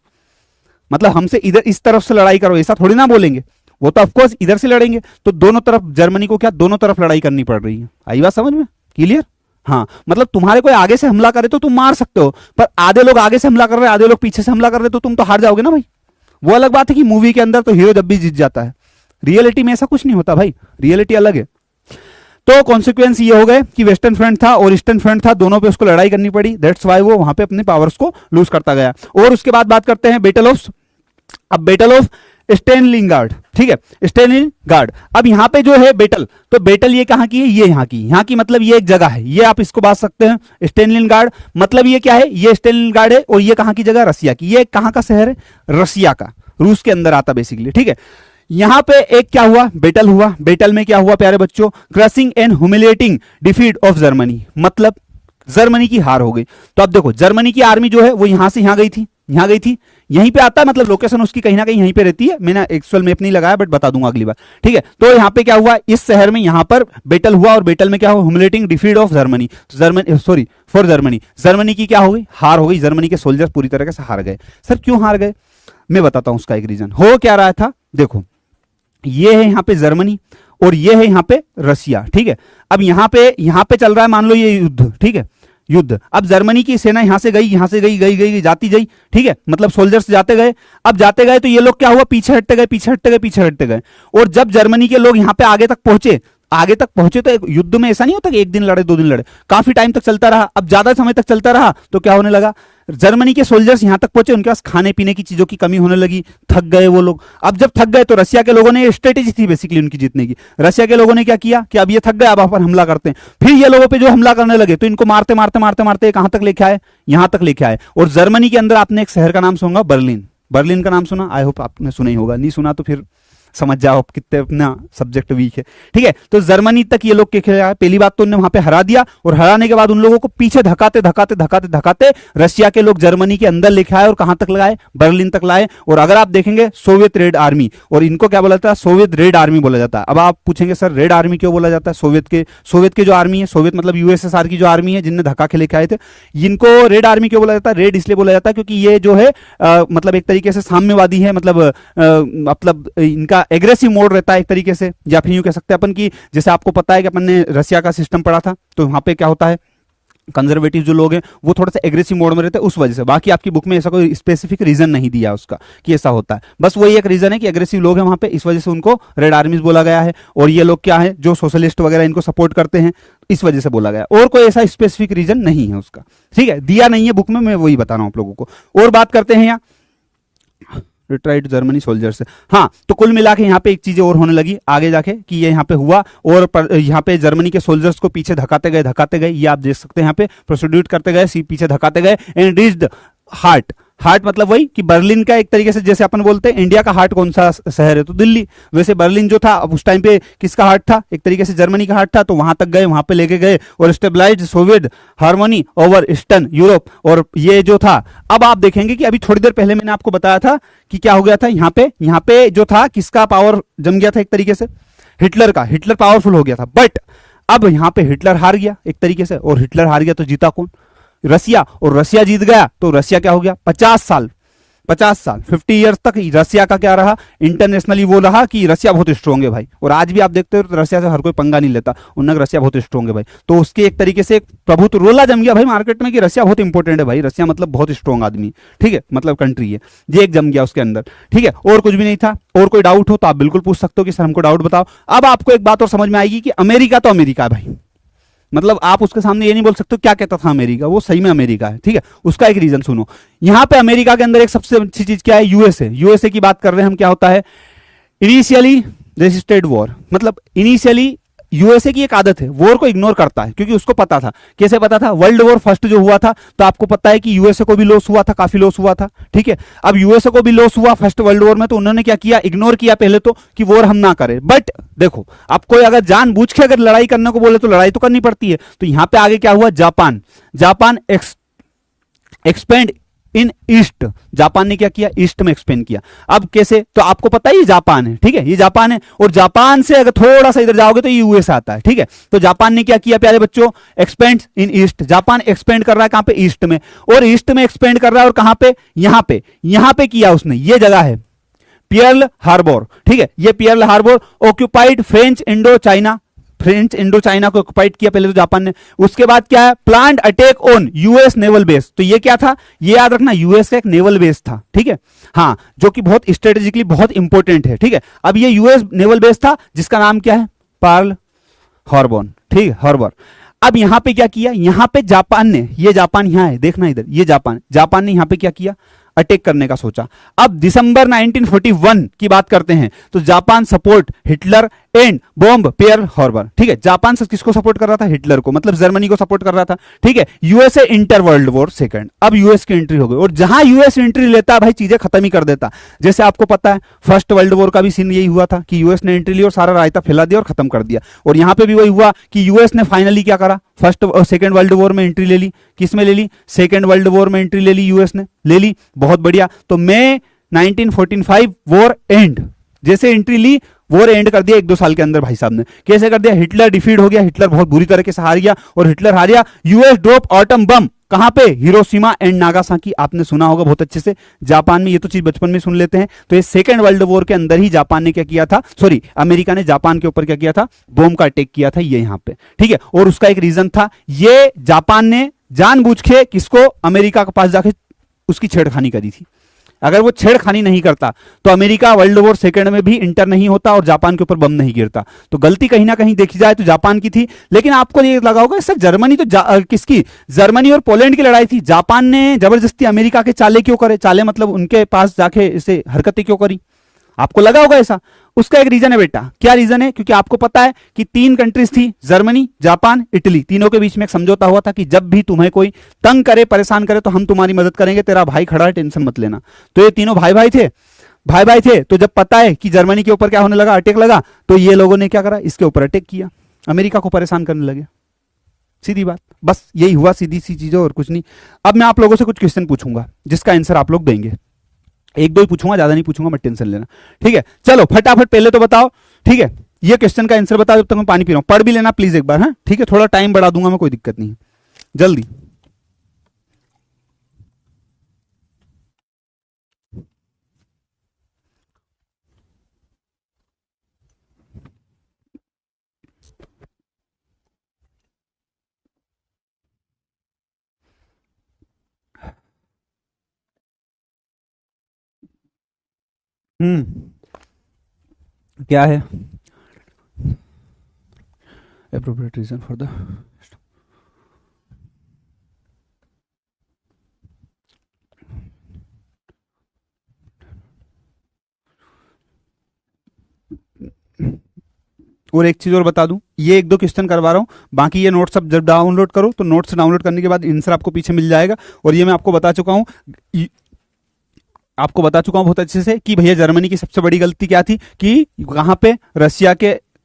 मतलब हमसे इधर इस तरफ से लड़ाई करो, ऐसा थोड़ी ना बोलेंगे। वो तो ऑफकोर्स इधर से लड़ेंगे। तो दोनों तरफ जर्मनी को क्या, दोनों तरफ लड़ाई करनी पड़ रही है। आई बात समझ में? क्लियर? हाँ, मतलब तुम्हारे कोई आगे से हमला करे तो तुम मार सकते हो, पर आधे लोग आगे से हमला कर रहे हैं, आधे लोग पीछे से हमला कर रहे हैं, तो तुम तो हार जाओगे ना भाई। वो अलग बात है कि मूवी के अंदर तो हीरो जब भी जीत जाता है, रियलिटी में ऐसा कुछ नहीं होता भाई, रियलिटी अलग है। तो कॉन्सिक्वेंस ये हो गए कि वेस्टर्न फ्रंट था और ईस्टर्न फ्रंट था, दोनों पे उसको लड़ाई करनी पड़ी। दैट्स वाई वो वहां पे अपने पावर्स को लूज करता गया। और उसके बाद बात करते हैं बैटल ऑफ स्टेनलिंगार्ड, ठीक है, स्टेनलिंगार्ड। अब यहां पे जो है बैटल, तो बैटल ये कहां की है? ये यहां की मतलब ये एक जगह है, ये आप इसको बात सकते हैं। स्टेनलिंगार्ड मतलब ये क्या है? ये स्टेनलिंगार्ड है, और ये कहां की जगह? रसिया की। ये कहां का शहर है? रसिया का, रूस के अंदर आता बेसिकली, ठीक है। यहां पे एक क्या हुआ? बैटल हुआ। बैटल में क्या हुआ प्यारे बच्चों? Crushing and humiliating defeat of Germany, मतलब जर्मनी की हार हो गई। तो अब देखो, जर्मनी की आर्मी जो है वो यहां से यहां गई थी, यहीं पे आता है, मतलब लोकेशन उसकी कहीं ना कहीं यहीं पे रहती है। मैंने एक्चुअल मैप नहीं लगाया, बट बता दूंगा अगली बार, ठीक है। तो यहां पे क्या हुआ? इस शहर में यहां पर बैटल हुआ, और बैटल में क्या हुआ? Humiliating defeat of Germany, for Germany. Germany की क्या हो गई? हार हो गई। जर्मनी के सोल्जर्स पूरी तरह से हार गए। सर क्यों हार गए? मैं बताता हूं उसका एक रीजन। हो क्या रहा था, देखो, ये है यहां पे जर्मनी और ये है यहां पे रसिया, ठीक है। अब यहां पे चल रहा है, मान लो ये युद्ध, ठीक है, युद्ध। अब जर्मनी की सेना यहां से गई, जाती गई, ठीक है, मतलब सोल्जर्स जाते गए। अब जाते गए तो ये लोग क्या हुआ? पीछे हटते गए। और जब जर्मनी के लोग यहां पे आगे तक पहुंचे तो युद्ध में ऐसा नहीं होता कि एक दिन लड़े, 2 दिन लड़े, काफी टाइम तक चलता रहा। अब ज्यादा समय तक चलता रहा तो क्या होने लगा? जर्मनी के सोल्जर्स यहां तक पहुंचे, उनके पास खाने पीने की चीजों की कमी होने लगी, थक गए वो लोग। अब जब थक गए तो रसिया के लोगों ने, स्ट्रेटेजी थी बेसिकली उनकी जीतने की, रसिया के लोगों ने क्या किया कि अब ये थक गए, अब अपन हमला करते हैं। फिर ये लोगों पे जो हमला करने लगे तो इनको मारते कहां तक लेके आए? यहां तक लेके आए। और जर्मनी के अंदर आपने एक शहर का नाम सुना, बर्लिन का नाम सुना? आई होप आपने सुना ही होगा, नहीं सुना तो फिर समझ जाओ आप कितने अपना सब्जेक्ट वीक है। ठीक है, तो जर्मनी तक ये लोग खेला है। पहली बात तो उन्होंने वहां पे हरा दिया, और हराने के बाद उन लोगों को पीछे धकाते धकाते धकाते धकाते रशिया के लोग जर्मनी के अंदर लेके आए और कहां तक लगाए, बर्लिन तक लाए। और अगर आप देखेंगे सोवियत रेड आर्मी, और इनको क्या बोला जाता है, सोवियत रेड आर्मी बोला जाता है। अब आप पूछेंगे सर रेड आर्मी क्यों बोला जाता है, सोवियत के जो आर्मी है, सोवियत मतलब यूएसएसआर की जो आर्मी है जिनने धक्का के लेके आए थे, इनको रेड आर्मी क्यों बोला जाता है, रेड इसलिए बोला जाता है क्योंकि ये जो है मतलब एक तरीके से साम्यवादी है, मतलब इनका एग्रेसिव मोड रहता है एक तरीके से, या फिर यूं कह सकते हैं अपन की, जैसे आपको पता है कि अपन ने रशिया का सिस्टम पढ़ा था, तो वहां पे क्या होता है, कंजर्वेटिव जो लोग हैं वो थोड़ा सा एग्रेसिव मोड में रहते हैं, उस वजह से। बाकी आपकी बुक में ऐसा कोई स्पेसिफिक रीजन नहीं दिया उसका कि ऐसा होता है, बस वही एक रीजन है कि एग्रेसिव लोग हैं वहां पे, इस वजह से उनको रेड आर्मीज बोला गया है। और ये लोग क्या है, जो सोशलिस्ट वगैरह इनको सपोर्ट करते हैं, इस वजह से बोला गया, और कोई ऐसा स्पेसिफिक रीजन नहीं है उसका। ठीक है, दिया नहीं है बुक में, मैं वही बता रहा हूं आप लोगों को। और बात करते हैं यहाँ रिट्राइड जर्मनी सोल्जर से। हाँ, तो कुल मिला के यहाँ पे एक चीज और होने लगी आगे जाके कि ये यहाँ पे हुआ, और यहाँ पे जर्मनी के सोल्जर्स को पीछे धकाते गए, ये आप देख सकते हैं यहाँ पे प्रोसीड्यूट करते गए, पीछे धकाते गए, एंड रीच्ड हार्ट मतलब वही कि बर्लिन का एक तरीके से, जैसे अपन बोलते हैं इंडिया का हार्ट कौन सा शहर है तो दिल्ली, वैसे बर्लिन जो था अब उस टाइम पे किसका हार्ट था, एक तरीके से जर्मनी का हार्ट था। तो वहां तक गए, वहां पे लेके गए और stabilised Soviet harmony over eastern Europe. और ये जो था, अब आप देखेंगे कि अभी थोड़ी देर पहले मैंने आपको बताया था कि क्या हो गया था यहाँ पे जो था किसका पावर जम गया था, एक तरीके से हिटलर का, हिटलर पावरफुल हो गया था। बट अब यहाँ पे हिटलर हार गया एक तरीके से, और हिटलर हार गया तो जीता कौन, रसिया। और रसिया जीत गया तो रसिया क्या हो गया, 50 साल 50 ईयर्स तक रसिया का क्या रहा, इंटरनेशनली वो रहा कि रसिया बहुत स्ट्रांग है भाई। और आज भी आप देखते हो तो रसिया से हर कोई पंगा नहीं लेता, उन्होंने रसिया बहुत स्ट्रांग है भाई। तो उसके एक तरीके से प्रभुत्व रोला जम गया भाई मार्केट में कि रसिया बहुत इंपॉर्टेंट है भाई, रसिया मतलब बहुत स्ट्रांग आदमी, ठीक है, मतलब कंट्री है, ये एक जम गया उसके अंदर। ठीक है, और कुछ भी नहीं था। और कोई डाउट हो तो आप बिल्कुल पूछ सकते हो कि सर हमको डाउट बताओ। अब आपको एक बात और समझ में आएगी कि अमेरिका तो अमेरिका है भाई, मतलब आप उसके सामने ये नहीं बोल सकते क्या कहता था अमेरिका, वो सही में अमेरिका है। ठीक है, उसका एक रीजन सुनो। यहां पे अमेरिका के अंदर एक सबसे अच्छी चीज क्या है, यूएसए की बात कर रहे हैं हम। क्या होता है, इनिशियली रेजिस्टेड वॉर, मतलब इनिशियली यूएसए की एक आदत है, वॉर को इग्नोर करता है, क्योंकि उसको पता था। कैसे पता था, वर्ल्ड वॉर फर्स्ट जो हुआ था तो आपको पता है कि यूएसए को भी लॉस हुआ था, काफी लॉस हुआ था। ठीक है, अब यूएसए को भी लॉस हुआ फर्स्ट वर्ल्ड वॉर में, तो उन्होंने क्या किया, इग्नोर किया पहले तो कि वॉर हम ना करें। बट देखो, आप कोई अगर जानबूझ के अगर लड़ाई करने को बोले तो लड़ाई तो करनी पड़ती है। तो यहां पे आगे क्या हुआ, जापान एक्सपेंड इन ईस्ट, जापान ने क्या किया, ईस्ट में एक्सपेंड किया। अब कैसे, तो आपको पता है ये जापान है, ठीक है, ये जापान है, और जापान से अगर थोड़ा सा इधर जाओगे तो ये यूएस आता है। ठीक है, तो जापान ने क्या किया प्यारे बच्चों, एक्सपेंड इन ईस्ट, जापान एक्सपेंड कर रहा है कहां पे, ईस्ट में, और ईस्ट में एक्सपेंड कर रहा है, और कहां पे, यहां पे किया उसने, ये जगह है पियर्ल हार्बर। ठीक है, ये Pearl Harbour occupied French Indo China को ऑक्युपाइड किया पहले तो जापान ने। उसके बाद क्या है, planned attack on US naval base. तो ये क्या था, ये याद रखना, यूएस का एक नेवल बेस था। ठीक है, हाँ, जो कि बहुत स्ट्रेटेजिकली बहुत इंपॉर्टेंट है। ठीक है, अब ये यूएस नेवल बेस था जिसका नाम क्या है, पर्ल हार्बर। ठीक है, हार्बर। अब यहां पे क्या किया, यहां पे जापान ने, ये जापान यहां है, देखना इधर, ये जापान ने यहां पे क्या किया, अटैक करने का सोचा। अब दिसंबर 1941 की बात करते हैं तो Japan support Hitler and bomb Pearl Harbor. ठीक है, जापान से किसको सपोर्ट कर रहा था, हिटलर को, मतलब जर्मनी को सपोर्ट कर रहा था। ठीक है, USA inter world war second, अब यूएस की एंट्री हो गई, और जहां यूएस एंट्री लेता है भाई चीजें खत्म ही कर देता। जैसे आपको पता है फर्स्ट वर्ल्ड वॉर का भी सीन यही हुआ था कि यूएस ने एंट्री ली और सारा रायता फैला दिया और खत्म कर दिया। और यहां पे भी वही हुआ कि यूएस ने फाइनली क्या करा, फर्स्ट और सेकंड वर्ल्ड वॉर में एंट्री ले ली। किस में ले ली, सेकंड वर्ल्ड वॉर में एंट्री ले ली, यूएस ने ले ली, बहुत बढ़िया। तो मई 1945 वॉर एंड, जैसे एंट्री ली वॉर एंड कर दिया 1-2 साल के अंदर भाई साहब ने। कैसे कर दिया, हिटलर डिफीट हो गया, हिटलर बहुत बुरी तरीके से हार गया, और हिटलर हार गया, यूएस ड्रॉप ऑटम बम कहां पे, हिरोशिमा एंड नागासाकी, आपने सुना होगा बहुत अच्छे से, जापान में। ये तो चीज बचपन में सुन लेते हैं। तो ये सेकंड वर्ल्ड वॉर के अंदर ही जापान ने क्या किया था, सॉरी अमेरिका ने जापान के ऊपर क्या किया था, बॉम्ब का अटैक किया था, ये यहां पे। ठीक है, और उसका एक रीजन था, ये जापान ने जानबूझ के किसको, अमेरिका के पास जाके उसकी छेड़खानी करी थी। अगर वो छेड़खानी नहीं करता तो अमेरिका वर्ल्ड वॉर सेकंड में भी इंटर नहीं होता और जापान के ऊपर बम नहीं गिरता। तो गलती कहीं ना कहीं देखी जाए तो जापान की थी। लेकिन आपको ये लगा होगा सर जर्मनी तो किसकी, जर्मनी और पोलैंड की लड़ाई थी, जापान ने जबरदस्ती अमेरिका के चाले क्यों करे, चाले मतलब उनके पास जाके इसे हरकतें क्यों करी, आपको लगा होगा ऐसा। उसका एक रीजन है बेटा, क्या रीजन है, क्योंकि आपको पता है कि 3 कंट्रीज थी, जर्मनी, जापान, इटली, तीनों के बीच में एक समझौता हुआ था कि जब भी तुम्हें कोई तंग करे, परेशान करे तो हम तुम्हारी मदद करेंगे, तेरा भाई खड़ा है, टेंशन मत लेना। तो ये तीनों भाई थे, भाई भाई थे, तो जब पता है कि जर्मनी के ऊपर क्या होने लगा, अटैक लगा, तो ये लोगों ने क्या करा, इसके ऊपर अटैक किया, अमेरिका को परेशान करने लगे। सीधी बात, बस यही हुआ, सीधी सी चीज और कुछ नहीं। अब मैं आप लोगों से कुछ क्वेश्चन पूछूंगा जिसका आंसर आप लोग देंगे, एक दो ही पूछूंगा, ज्यादा नहीं पूछूंगा, मत टेंशन लेना, ठीक है। चलो फटाफट पहले तो बताओ, ठीक है, ये क्वेश्चन का आंसर बताओ, जब तक मैं पानी पी रहा हूं। पढ़ भी लेना प्लीज एक बार, हाँ ठीक है, थोड़ा टाइम बढ़ा दूंगा मैं, कोई दिक्कत नहीं है, जल्दी। क्या है appropriate reason for the और एक चीज और बता दूं, ये एक दो क्वेश्चन करवा रहा हूं, बाकी ये नोट्स अब जब डाउनलोड करो तो नोट्स डाउनलोड करने के बाद आंसर आपको पीछे मिल जाएगा। और ये मैं आपको बता चुका हूं, बहुत अच्छे से कि भैया जर्मनी की सबसे बड़ी गलती क्या थी कि कहां पे, रशिया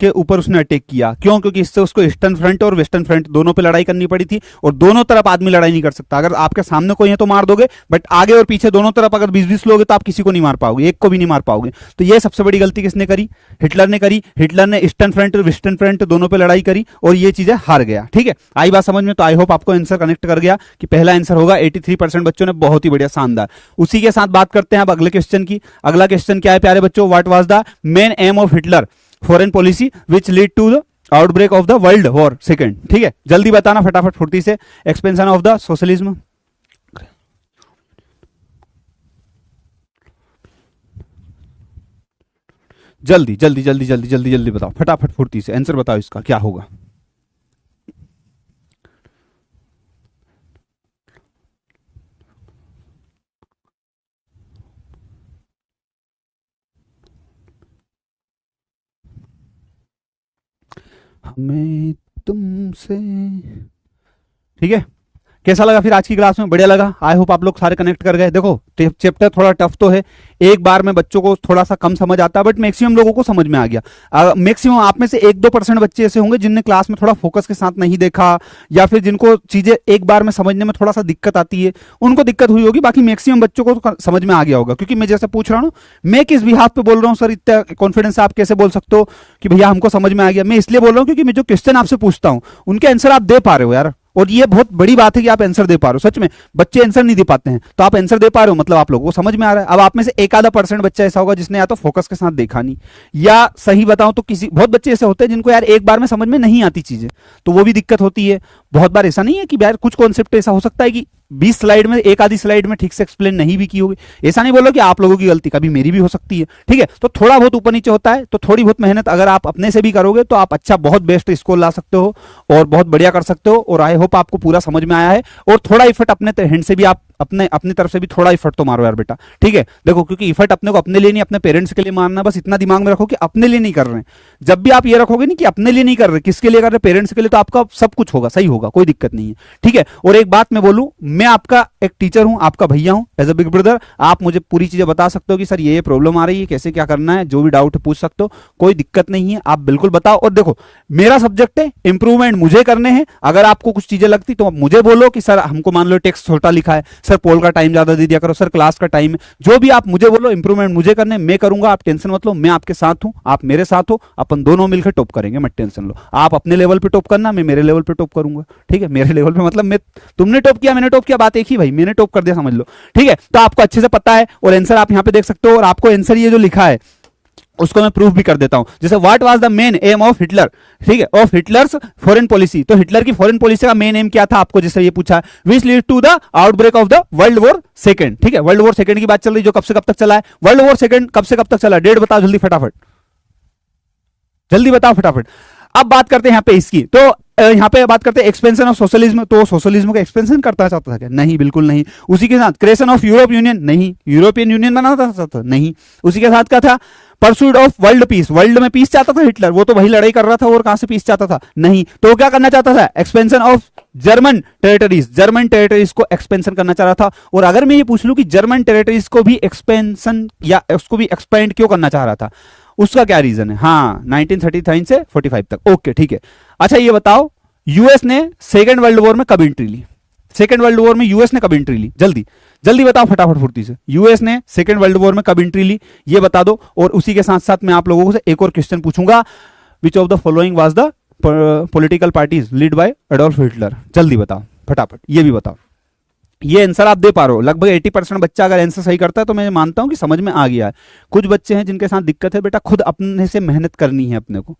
के ऊपर उसने अटैक किया। क्यों? क्योंकि इससे उसको ईस्टर्न फ्रंट और वेस्टर्न फ्रंट दोनों पे लड़ाई करनी पड़ी थी, और दोनों तरफ आदमी लड़ाई नहीं कर सकता। अगर आपके सामने कोई है तो मार दोगे, बट आगे और पीछे दोनों तरफ अगर 20-20 लोग हैं तो आप किसी को नहीं मार पाओगे, एक को भी नहीं मार पाओगे। तो ये सबसे बड़ी गलती किसने करी? हिटलर ने करी। हिटलर ने ईस्टर्न फ्रंट और वेस्टर्न फ्रंट दोनों पे लड़ाई करी और ये चीजें हार गया। ठीक है, आई बात समझ में? तो आई होप आपको आंसर कनेक्ट कर गया कि पहला आंसर होगा 83% बच्चों ने, बहुत ही बढ़िया, शानदार। उसी के साथ बात करते हैं अब अगले क्वेश्चन की। अगला क्वेश्चन क्या है प्यारे बच्चों? What was the main aim of Hitler foreign policy which lead to the outbreak of the world war second? ठीक है, जल्दी बताना फटाफट फुर्ती से। एक्सपेंशन ऑफ द सोशलिज्म, जल्दी जल्दी जल्दी जल्दी जल्दी जल्दी बताओ फटाफट फुर्ती से, आंसर बताओ इसका क्या होगा। हमें तुमसे, ठीक है। कैसा लगा फिर आज की क्लास में? बढ़िया लगा? आई होप आप लोग सारे कनेक्ट कर गए। देखो चैप्टर थोड़ा टफ तो है, एक बार में बच्चों को थोड़ा सा कम समझ आता है, बट मैक्सिमम लोगों को समझ में आ गया। मैक्सिमम आप में से 1-2% बच्चे ऐसे होंगे जिनने क्लास में थोड़ा फोकस के साथ नहीं देखा, या फिर जिनको चीजें एक बार में समझने में थोड़ा सा दिक्कत आती है, उनको दिक्कत हुई होगी। बाकी मैक्सिमम बच्चों को तो समझ में आ गया होगा, क्योंकि मैं जैसे पूछ रहा हूँ, मैं किस बिहाफ पे बोल रहा हूँ सर, इतना कॉन्फिडेंस आप कैसे बोल सकते हो कि भैया हमको समझ में आ गया? मैं इसलिए बोल रहा हूँ क्योंकि मैं जो क्वेश्चन आपसे पूछता हूँ उनके आंसर आप दे पा रहे हो यार, और ये बहुत बड़ी बात है कि आप आंसर दे पा रहे हो। सच में बच्चे आंसर नहीं दे पाते हैं, तो आप आंसर दे पा रहे हो, मतलब आप लोगों को समझ में आ रहा है। अब आप में से 1-आधा% बच्चा ऐसा होगा जिसने या तो फोकस के साथ देखा नहीं, या सही बताऊं तो किसी बहुत बच्चे ऐसे होते हैं जिनको यार एक बार में समझ में नहीं आती चीजें, तो वो भी दिक्कत होती है। बहुत बार ऐसा नहीं है कि यार कुछ कॉन्सेप्ट ऐसा हो सकता है कि 20 स्लाइड में, एक आधी स्लाइड में ठीक से एक्सप्लेन नहीं भी की होगी। ऐसा नहीं बोलो कि आप लोगों की गलती, कभी मेरी भी हो सकती है। ठीक है, तो थोड़ा बहुत ऊपर नीचे होता है, तो थोड़ी बहुत मेहनत अगर आप अपने से भी करोगे तो आप अच्छा, बहुत बेस्ट स्कोर ला सकते हो और बहुत बढ़िया कर सकते हो। और आई होप आपको पूरा समझ में आया है। और थोड़ा इफर्ट अपने हैंड से भी आप अपनी तरफ से भी थोड़ा इफर्ट तो मारो यार बेटा, ठीक है। देखो, क्योंकि इफर्ट अपने को अपने लिए नहीं, अपने पेरेंट्स के लिए मारना। बस इतना दिमाग में रखो कि अपने लिए नहीं कर रहे हैं। जब भी आप ये रखोगे नहीं कि अपने लिए नहीं कर रहे, किसके लिए कर रहे? पेरेंट्स के लिए, तो आपका सब कुछ होगा, सही होगा, कोई दिक्कत नहीं है। ठीक है, और एक बात मैं बोलूं, मैं आपका एक टीचर हूं, आपका भैया हूं, एज अ बिग ब्रदर। आप मुझे पूरी चीजें बता सकते हो कि सर ये प्रॉब्लम आ रही है, कैसे क्या करना है, जो भी डाउट है पूछ सकते हो, कोई दिक्कत नहीं है, आप बिल्कुल बताओ। और देखो, मेरा सब्जेक्ट है, इंप्रूवमेंट मुझे करने हैं। अगर आपको कुछ चीजें लगती तो आप मुझे बोलो कि सर हमको मान लो टेक्स्ट छोटा लिखा है, सर पोल का टाइम ज्यादा दे दिया करो, सर क्लास का टाइम है, जो भी आप मुझे बोलो, इंप्रूवमेंट मुझे करने, मैं करूंगा, आप टेंशन मत लो। मैं आपके साथ हूं, आप मेरे साथ हो, अपन दोनों मिलकर टॉप करेंगे, मत टेंशन लो। आप अपने लेवल पे टॉप करना, मैं मेरे लेवल पे टॉप करूंगा। ठीक है, मेरे लेवल पे मतलब मैं, तुमने टॉप किया मैंने टॉप किया, बात एक ही भाई, मैंने टॉप कर दिया, समझ लो। ठीक है, तो आपको अच्छे से पता है, और आंसर आप यहां पे देख सकते हो। और आपको आंसर ये जो लिखा है उसको मैं प्रूफ भी कर देता हूं। जैसे what was the main aim of Hitler, ठीक है, ऑफ हिटलर्स फॉरेन पॉलिसी। तो हिटलर की फॉरेन पॉलिसी का मेन एम क्या था, आपको जैसे ये पूछा, which lead to the outbreak of the world war second. ठीक है, वर्ल्ड वॉर सेकंड की बात चल रही, जो कब से कब तक चला है। वर्ल्ड वॉर सेकंड कब से कब तक चला, डेट बताओ जल्दी फटाफट, जल्दी बताओ फटाफट। अब बात करते हैं यहाँ पे इसकी, तो यहाँ पे बात करते हैं एक्सपेंशन ऑफ सोशलिज्म। तो सोशलिज्म का एक्सपेंशन करता चाहता था क्या? नहीं, बिल्कुल नहीं। उसी के साथ क्रिएशन ऑफ यूरोप यूनियन, नहीं। यूरोपियन यूनियन बनाना चाहता था, नहीं। उसी के साथ क्या था? Pursuit of world peace, world में पीस चाहता था हिटलर, वो तो वही लड़ाई कर रहा था, और कहां से पीस चाहता था? नहीं। तो क्या करना चाहता था? एक्सपेंशन ऑफ जर्मन टेरिटरीज को एक्सपेंशन करना चाह रहा था। और अगर मैं ये पूछ लूं कि जर्मन टेरिटरीज को भी एक्सपेंशन या उसको भी एक्सपेंड क्यों करना चाह रहा था, उसका क्या रीजन है? हाँ, 1939 से 45 तक। ओके ठीक है। अच्छा ये बताओ, यूएस ने सेकेंड वर्ल्ड वॉर में कब एंट्री ली? सेकेंड वर्ल्ड वॉर में यूएस ने कब एंट्री ली? जल्दी जल्दी बताओ फटाफट फुर्ती से। यूएस ने सेकेंड वर्ल्ड वॉर में कब एंट्री ली, ये बता दो। और उसी के साथ साथ मैं आप लोगों से एक और क्वेश्चन पूछूंगा, which of the following was the political parties lead by Adolf Hitler? जल्दी बताओ फटाफट, ये भी बताओ। ये आंसर आप दे पा रहे हो, लगभग 80% बच्चा अगर आंसर सही करता है तो मैं मानता हूं कि समझ में आ गया है। कुछ बच्चे हैं जिनके साथ दिक्कत है, बेटा खुद अपने से मेहनत करनी है अपने को,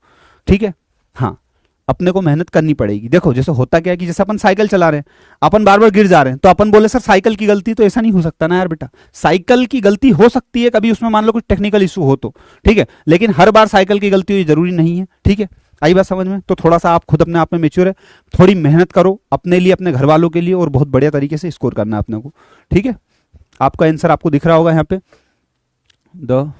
ठीक है? हाँ, अपने को मेहनत करनी पड़ेगी। देखो जैसे होता क्या है कि जैसे अपन साइकिल चला रहे हैं, अपन बार बार गिर जा रहे हैं, तो अपन बोले सर साइकिल की गलती, तो ऐसा नहीं हो सकता ना यार बेटा। साइकिल की गलती हो सकती है कभी, उसमें मान लो कुछ टेक्निकल इशू हो तो, ठीक है, लेकिन हर बार साइकिल की गलती हो ये जरूरी नहीं है, ठीक है? आई बात समझ में? तो थोड़ा सा आप खुद अपने आप में मेच्योर है, थोड़ी मेहनत करो अपने लिए, अपने घर वालों के लिए, और बहुत बढ़िया तरीके से स्कोर करना है अपने को, ठीक है? आपका आंसर आपको दिख रहा होगा यहाँ पे, द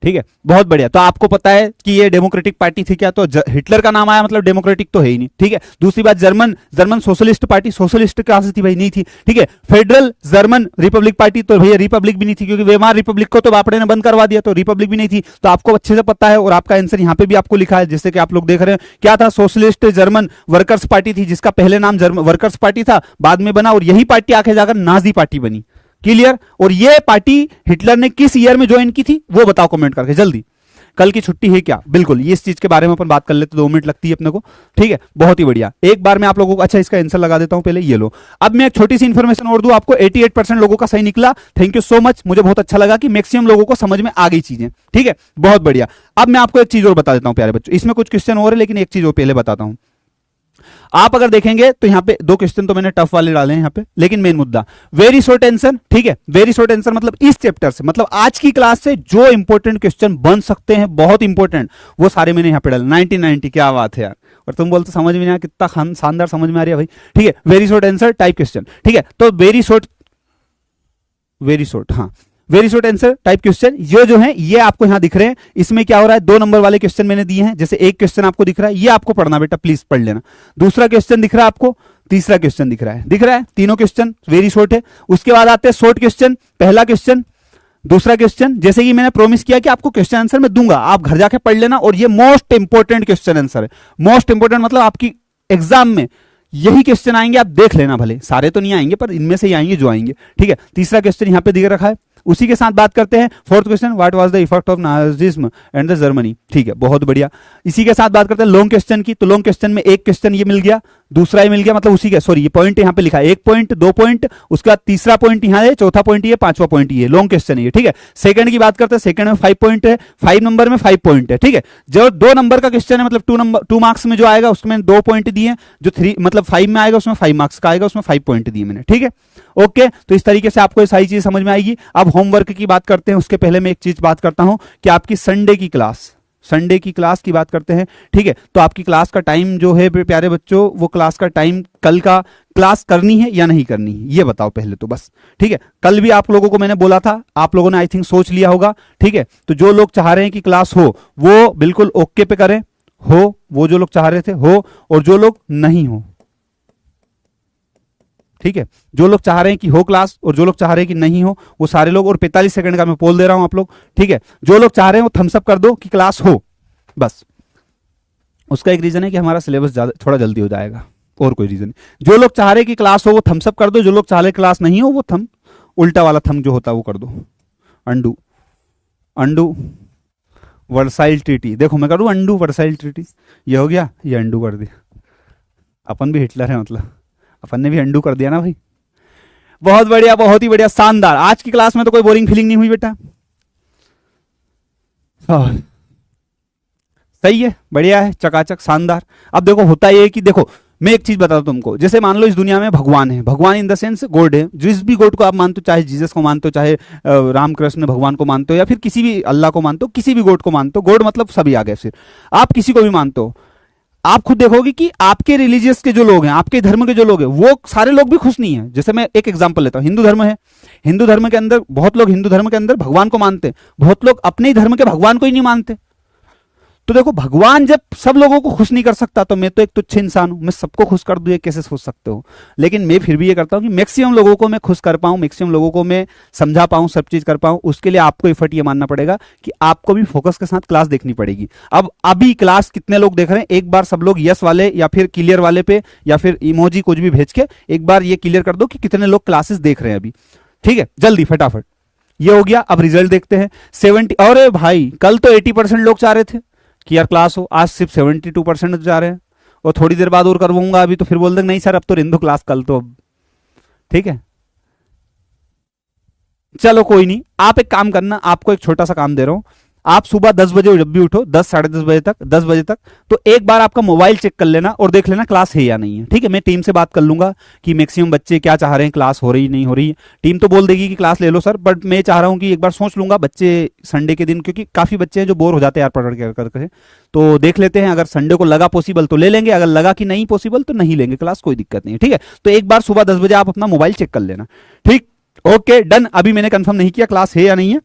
ठीक है, बहुत बढ़िया। तो आपको पता है कि ये डेमोक्रेटिक पार्टी थी क्या? तो हिटलर का नाम आया मतलब डेमोक्रेटिक तो है ही नहीं, ठीक है? दूसरी बात, जर्मन सोशलिस्ट पार्टी, सोशलिस्ट कहां से थी भाई? नहीं थी, ठीक है? फेडरल जर्मन रिपब्लिक पार्टी, तो भैया रिपब्लिक भी नहीं थी, क्योंकि वेमार रिपब्लिक को तो बापड़े ने बंद करवा दिया, तो रिपब्लिक भी नहीं थी। तो आपको अच्छे से पता है, और आपका आंसर यहाँ पे भी आपको लिखा है, जैसे कि आप लोग देख रहे हैं। क्या था? सोशलिस्ट जर्मन वर्कर्स पार्टी थी, जिसका पहले नाम वर्कर्स पार्टी था, बाद में बना, और यही पार्टी आगे जाकर नाजी पार्टी बनी। क्लियर? और ये पार्टी हिटलर ने किस ईयर में ज्वाइन की थी वो बताओ कमेंट करके जल्दी। कल की छुट्टी है क्या? बिल्कुल, ये इस चीज के बारे में अपन बात कर लेते, 2 मिनट लगती है अपने को, ठीक है? बहुत ही बढ़िया। एक बार मैं आप लोगों को, अच्छा इसका आंसर लगा देता हूं पहले, ये लो। अब मैं एक छोटी सी इंफॉर्मेशन और दूं आपको, 88% लोगों का सही निकला, थैंक यू सो मच। मुझे बहुत अच्छा लगा कि मैक्सिमम लोगों को समझ में आ गई चीजें, ठीक है? बहुत बढ़िया। अब मैं आपको एक चीज और बता देता हूं प्यारे बच्चों, इसमें कुछ क्वेश्चन और है, लेकिन एक चीज और पहले बताता हूं। आप अगर देखेंगे तो यहां पे 2 क्वेश्चन तो मैंने टफ वाले डाले हैं यहां पे, लेकिन मेन मुद्दा वेरी शॉर्ट आंसर, ठीक है? वेरी शॉर्ट आंसर मतलब इस चैप्टर से, मतलब आज की क्लास से जो इंपॉर्टेंट क्वेश्चन बन सकते हैं, बहुत इंपॉर्टेंट, वो सारे मैंने यहां पे डाले। 1990, क्या बात है यार! और तुम बोलते समझ में नहीं आया, कितना शानदार समझ में आ रही है भाई, ठीक है? Very short answer type question, ठीक है? तो वेरी शॉर्ट, हाँ, very short answer type question ये जो है, ये आपको यहां दिख रहे हैं। इसमें क्या हो रहा है, 2 नंबर वाले क्वेश्चन मैंने दिए हैं। जैसे एक क्वेश्चन आपको दिख रहा है, ये आपको पढ़ना बेटा, प्लीज पढ़ लेना। दूसरा क्वेश्चन दिख रहा है आपको, तीसरा क्वेश्चन दिख रहा है, तीनों क्वेश्चन वेरी शॉर्ट है। उसके बाद आते हैं शॉर्ट क्वेश्चन, पहला क्वेश्चन, दूसरा क्वेश्चन। जैसे कि मैंने प्रॉमिस किया कि आपको क्वेश्चन आंसर मैं दूंगा, आप घर जाके पढ़ लेना। और ये मोस्ट इंपॉर्टेंट क्वेश्चन आंसर है, मोस्ट इंपॉर्टेंट मतलब आपकी एग्जाम में यही क्वेश्चन आएंगे, आप देख लेना, भले सारे तो नहीं आएंगे पर इनमें से ही आएंगे जो आएंगे, ठीक है? तीसरा क्वेश्चन यहां पे दिख रखा है। उसी के साथ बात करते हैं fourth question, what was the effect of Nazism and the Germany, ठीक है? बहुत बढ़िया। इसी के साथ बात करते हैं लॉन्ग क्वेश्चन की। तो लॉन्ग क्वेश्चन में एक क्वेश्चन ये मिल गया, दूसरा ये मिल गया, मतलब उसी के, सॉरी ये पॉइंट यहां पे लिखा है, 1 पॉइंट, 2 पॉइंट, उसके बाद तीसरा पॉइंट यहां है, चौथा पॉइंट ये, पांचवा पॉइंट ये, लॉन्ग क्वेश्चन है, ठीक है? सेकंड की बात करते हैं, सेकंड में 5 पॉइंट है, 5 नंबर में 5 पॉइंट है, ठीक है? जो 2 नंबर का क्वेश्चन है, मतलब 2 मार्क्स में जो आएगा उसमें 2 पॉइंट दिए, जो 3 मतलब 5 में आएगा उसमें 5 मार्क्स का आएगा, उसमें 5 पॉइंट दिए मैंने, ठीक है? ओके, तो इस तरीके से आपको ये सारी चीज समझ में आएगी। अब होमवर्क की बात करते हैं, उसके पहले मैं एक चीज बात करता हूं कि आपकी संडे की क्लास की बात करते हैं, ठीक है? तो आपकी क्लास का टाइम जो है प्यारे बच्चों, वो क्लास का टाइम, कल का क्लास करनी है या नहीं करनी है ये बताओ पहले तो बस, ठीक है? कल भी आप लोगों को मैंने बोला था, आप लोगों ने आई थिंक सोच लिया होगा, ठीक है? तो जो लोग चाह रहे हैं कि क्लास हो वो बिल्कुल ओके पे करें, हो, वो जो लोग चाह रहे थे हो, और जो लोग नहीं हो, ठीक है? जो लोग चाह रहे हैं कि हो क्लास और जो लोग चाह रहे हैं कि नहीं हो, वो सारे लोग, और 45 सेकंड का मैं पोल दे रहा हूं आप लोग, ठीक है? जो लोग चाह रहे हैं वो थम्स अप कर दो कि क्लास हो, बस। उसका एक रीजन है कि हमारा सिलेबस थोड़ा जल्दी हो जाएगा, और कोई रीजन नहीं। जो लोग चाह रहे हैं कि क्लास हो वो थम्स अप कर दो, जो लोग चाह रहे क्लास नहीं हो वो थम, उल्टा वाला थम जो होता है वो कर दो, अंडू वर्साइल ट्रीटी। देखो मैं करूँ अंडू वर्साइल ट्रीटी, ये हो गया, ये अंडू कर दिया। अपन भी हिटलर है, मतलब अपन ने भी अंडू कर दिया ना भाई। बहुत बढ़िया, बहुत ही बढ़िया, शानदार। आज की क्लास में तो कोई बोरिंग फीलिंग नहीं हुई बेटा? सही है, बढ़िया है, चकाचक, शानदार। अब देखो होता ये है कि देखो मैं एक चीज बताता हूं तुमको, जैसे मान लो इस दुनिया में भगवान है, भगवान इन द सेंस गॉड है, जिस भी गॉड को आप मानते हो, चाहे जीसस को मानते हो, चाहे रामकृष्ण भगवान को मानते हो, या फिर किसी भी अल्लाह को मानते हो, किसी भी गॉड को मानते हो, गॉड मतलब सभी आ गए, फिर आप किसी को भी मानते हो, आप खुद देखोगे कि आपके रिलीजियस के जो लोग हैं, आपके धर्म के जो लोग हैं, वो सारे लोग भी खुश नहीं है। जैसे मैं एक एग्जांपल लेता हूं, हिंदू धर्म है, हिंदू धर्म के अंदर बहुत लोग हिंदू धर्म के अंदर भगवान को मानते हैं, बहुत लोग अपने ही धर्म के भगवान को ही नहीं मानते। तो देखो, भगवान जब सब लोगों को खुश नहीं कर सकता, तो मैं तो एक तुच्छ इंसान हूं, मैं सबको खुश कर दूं, ये कैसे सोच सकते हो। लेकिन मैं फिर भी ये करता हूं कि मैक्सिमम लोगों को मैं खुश कर पाऊं, मैक्सिमम लोगों को मैं समझा पाऊं, सब चीज कर पाऊं। उसके लिए आपको एफर्ट ये मानना पड़ेगा कि आपको भी फोकस के साथ क्लास देखनी पड़ेगी। अब अभी क्लास कितने लोग देख रहे हैं, एक बार सब लोग यस वाले या फिर क्लियर वाले पे या फिर इमोजी कुछ भी भेज के एक बार ये क्लियर कर दो कि कितने लोग क्लासेस देख रहे हैं अभी। ठीक है, जल्दी फटाफट। ये हो गया। अब रिजल्ट देखते हैं। 70, अरे भाई कल तो 80% लोग चाह रहे थे कि यार क्लास हो, आज सिर्फ 72% जा रहे हैं, और थोड़ी देर बाद और करवाऊंगा अभी, तो फिर बोल देंगे नहीं सर अब तो रहने दो क्लास, कल तो अब। ठीक है, चलो कोई नहीं। आप एक काम करना, आपको एक छोटा सा काम दे रहा हूं। आप सुबह 10 बजे जब भी उठो, 10 साढ़े 10 बजे तक, 10 बजे तक, तो एक बार आपका मोबाइल चेक कर लेना और देख लेना क्लास है या नहीं है। ठीक है, मैं टीम से बात कर लूंगा कि मैक्सिमम बच्चे क्या चाह रहे हैं, क्लास हो रही नहीं हो रही है। टीम तो बोल देगी कि क्लास ले लो सर, बट मैं चाह रहा हूं कि एक बार सोच लूंगा बच्चे संडे के दिन, क्योंकि काफी बच्चे हैं जो बोर हो जाते हैं यार पढ़ के करके। तो देख लेते हैं, अगर संडे को लगा पॉसिबल तो ले लेंगे, अगर लगा कि नहीं पॉसिबल तो नहीं लेंगे क्लास, कोई दिक्कत नहीं है। ठीक है, तो एक बार सुबह 10 बजे आप अपना मोबाइल चेक कर लेना। ठीक, ओके डन। अभी मैंने कंफर्म नहीं किया क्लास है या नहीं है।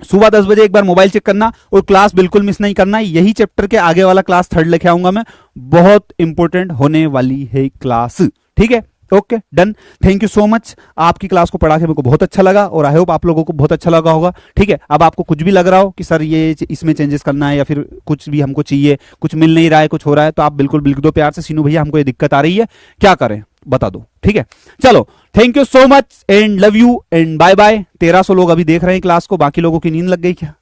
सुबह 10 बजे एक बार मोबाइल चेक करना और क्लास बिल्कुल मिस नहीं करना। यही चैप्टर के आगे वाला क्लास 3rd लेके आऊंगा मैं, बहुत इंपॉर्टेंट होने वाली है क्लास। ठीक है, okay done. Thank you so much. आपकी क्लास को पढ़ा के मेरे को बहुत अच्छा लगा और आई होप आप लोगों को बहुत अच्छा लगा होगा। ठीक है, अब आपको कुछ भी लग रहा हो कि सर ये इसमें चेंजेस करना है या फिर कुछ भी हमको चाहिए, कुछ मिल नहीं रहा है, कुछ हो रहा है, तो आप बिल्कुल लिख दो प्यार से, सीनू भैया हमको ये दिक्कत आ रही है, क्या करें बता दो। ठीक है, चलो thank you so much and love you and bye bye. 1300 लोग अभी देख रहे हैं क्लास को, बाकी लोगों की नींद लग गई क्या?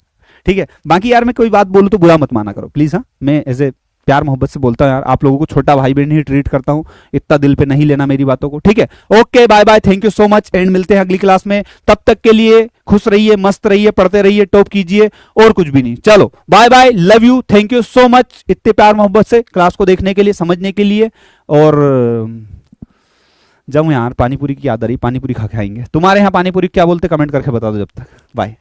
ठीक है, बाकी यार मैं कोई बात बोलूं तो बुरा मत माना करो प्लीज। हाँ, मैं एज ए प्यार मोहब्बत से बोलता हूं यार, आप लोगों को छोटा भाई बहन ही ट्रीट करता हूं, इतना दिल पे नहीं लेना मेरी बातों को। ठीक है, okay bye bye, thank you so much and मिलते हैं अगली क्लास में। तब तक के लिए खुश रहिए, मस्त रहिए, पढ़ते रहिए, टॉप कीजिए, और कुछ भी नहीं। चलो bye bye, love you, thank you so much इतने प्यार मोहब्बत से क्लास को देखने के लिए, समझने के लिए। और जाऊं यार, पानीपुरी की याद आ रही, पानीपुरी खा के आएंगे। तुम्हारे यहाँ पानीपुरी क्या बोलते कमेंट करके बता दो। जब तक बाय।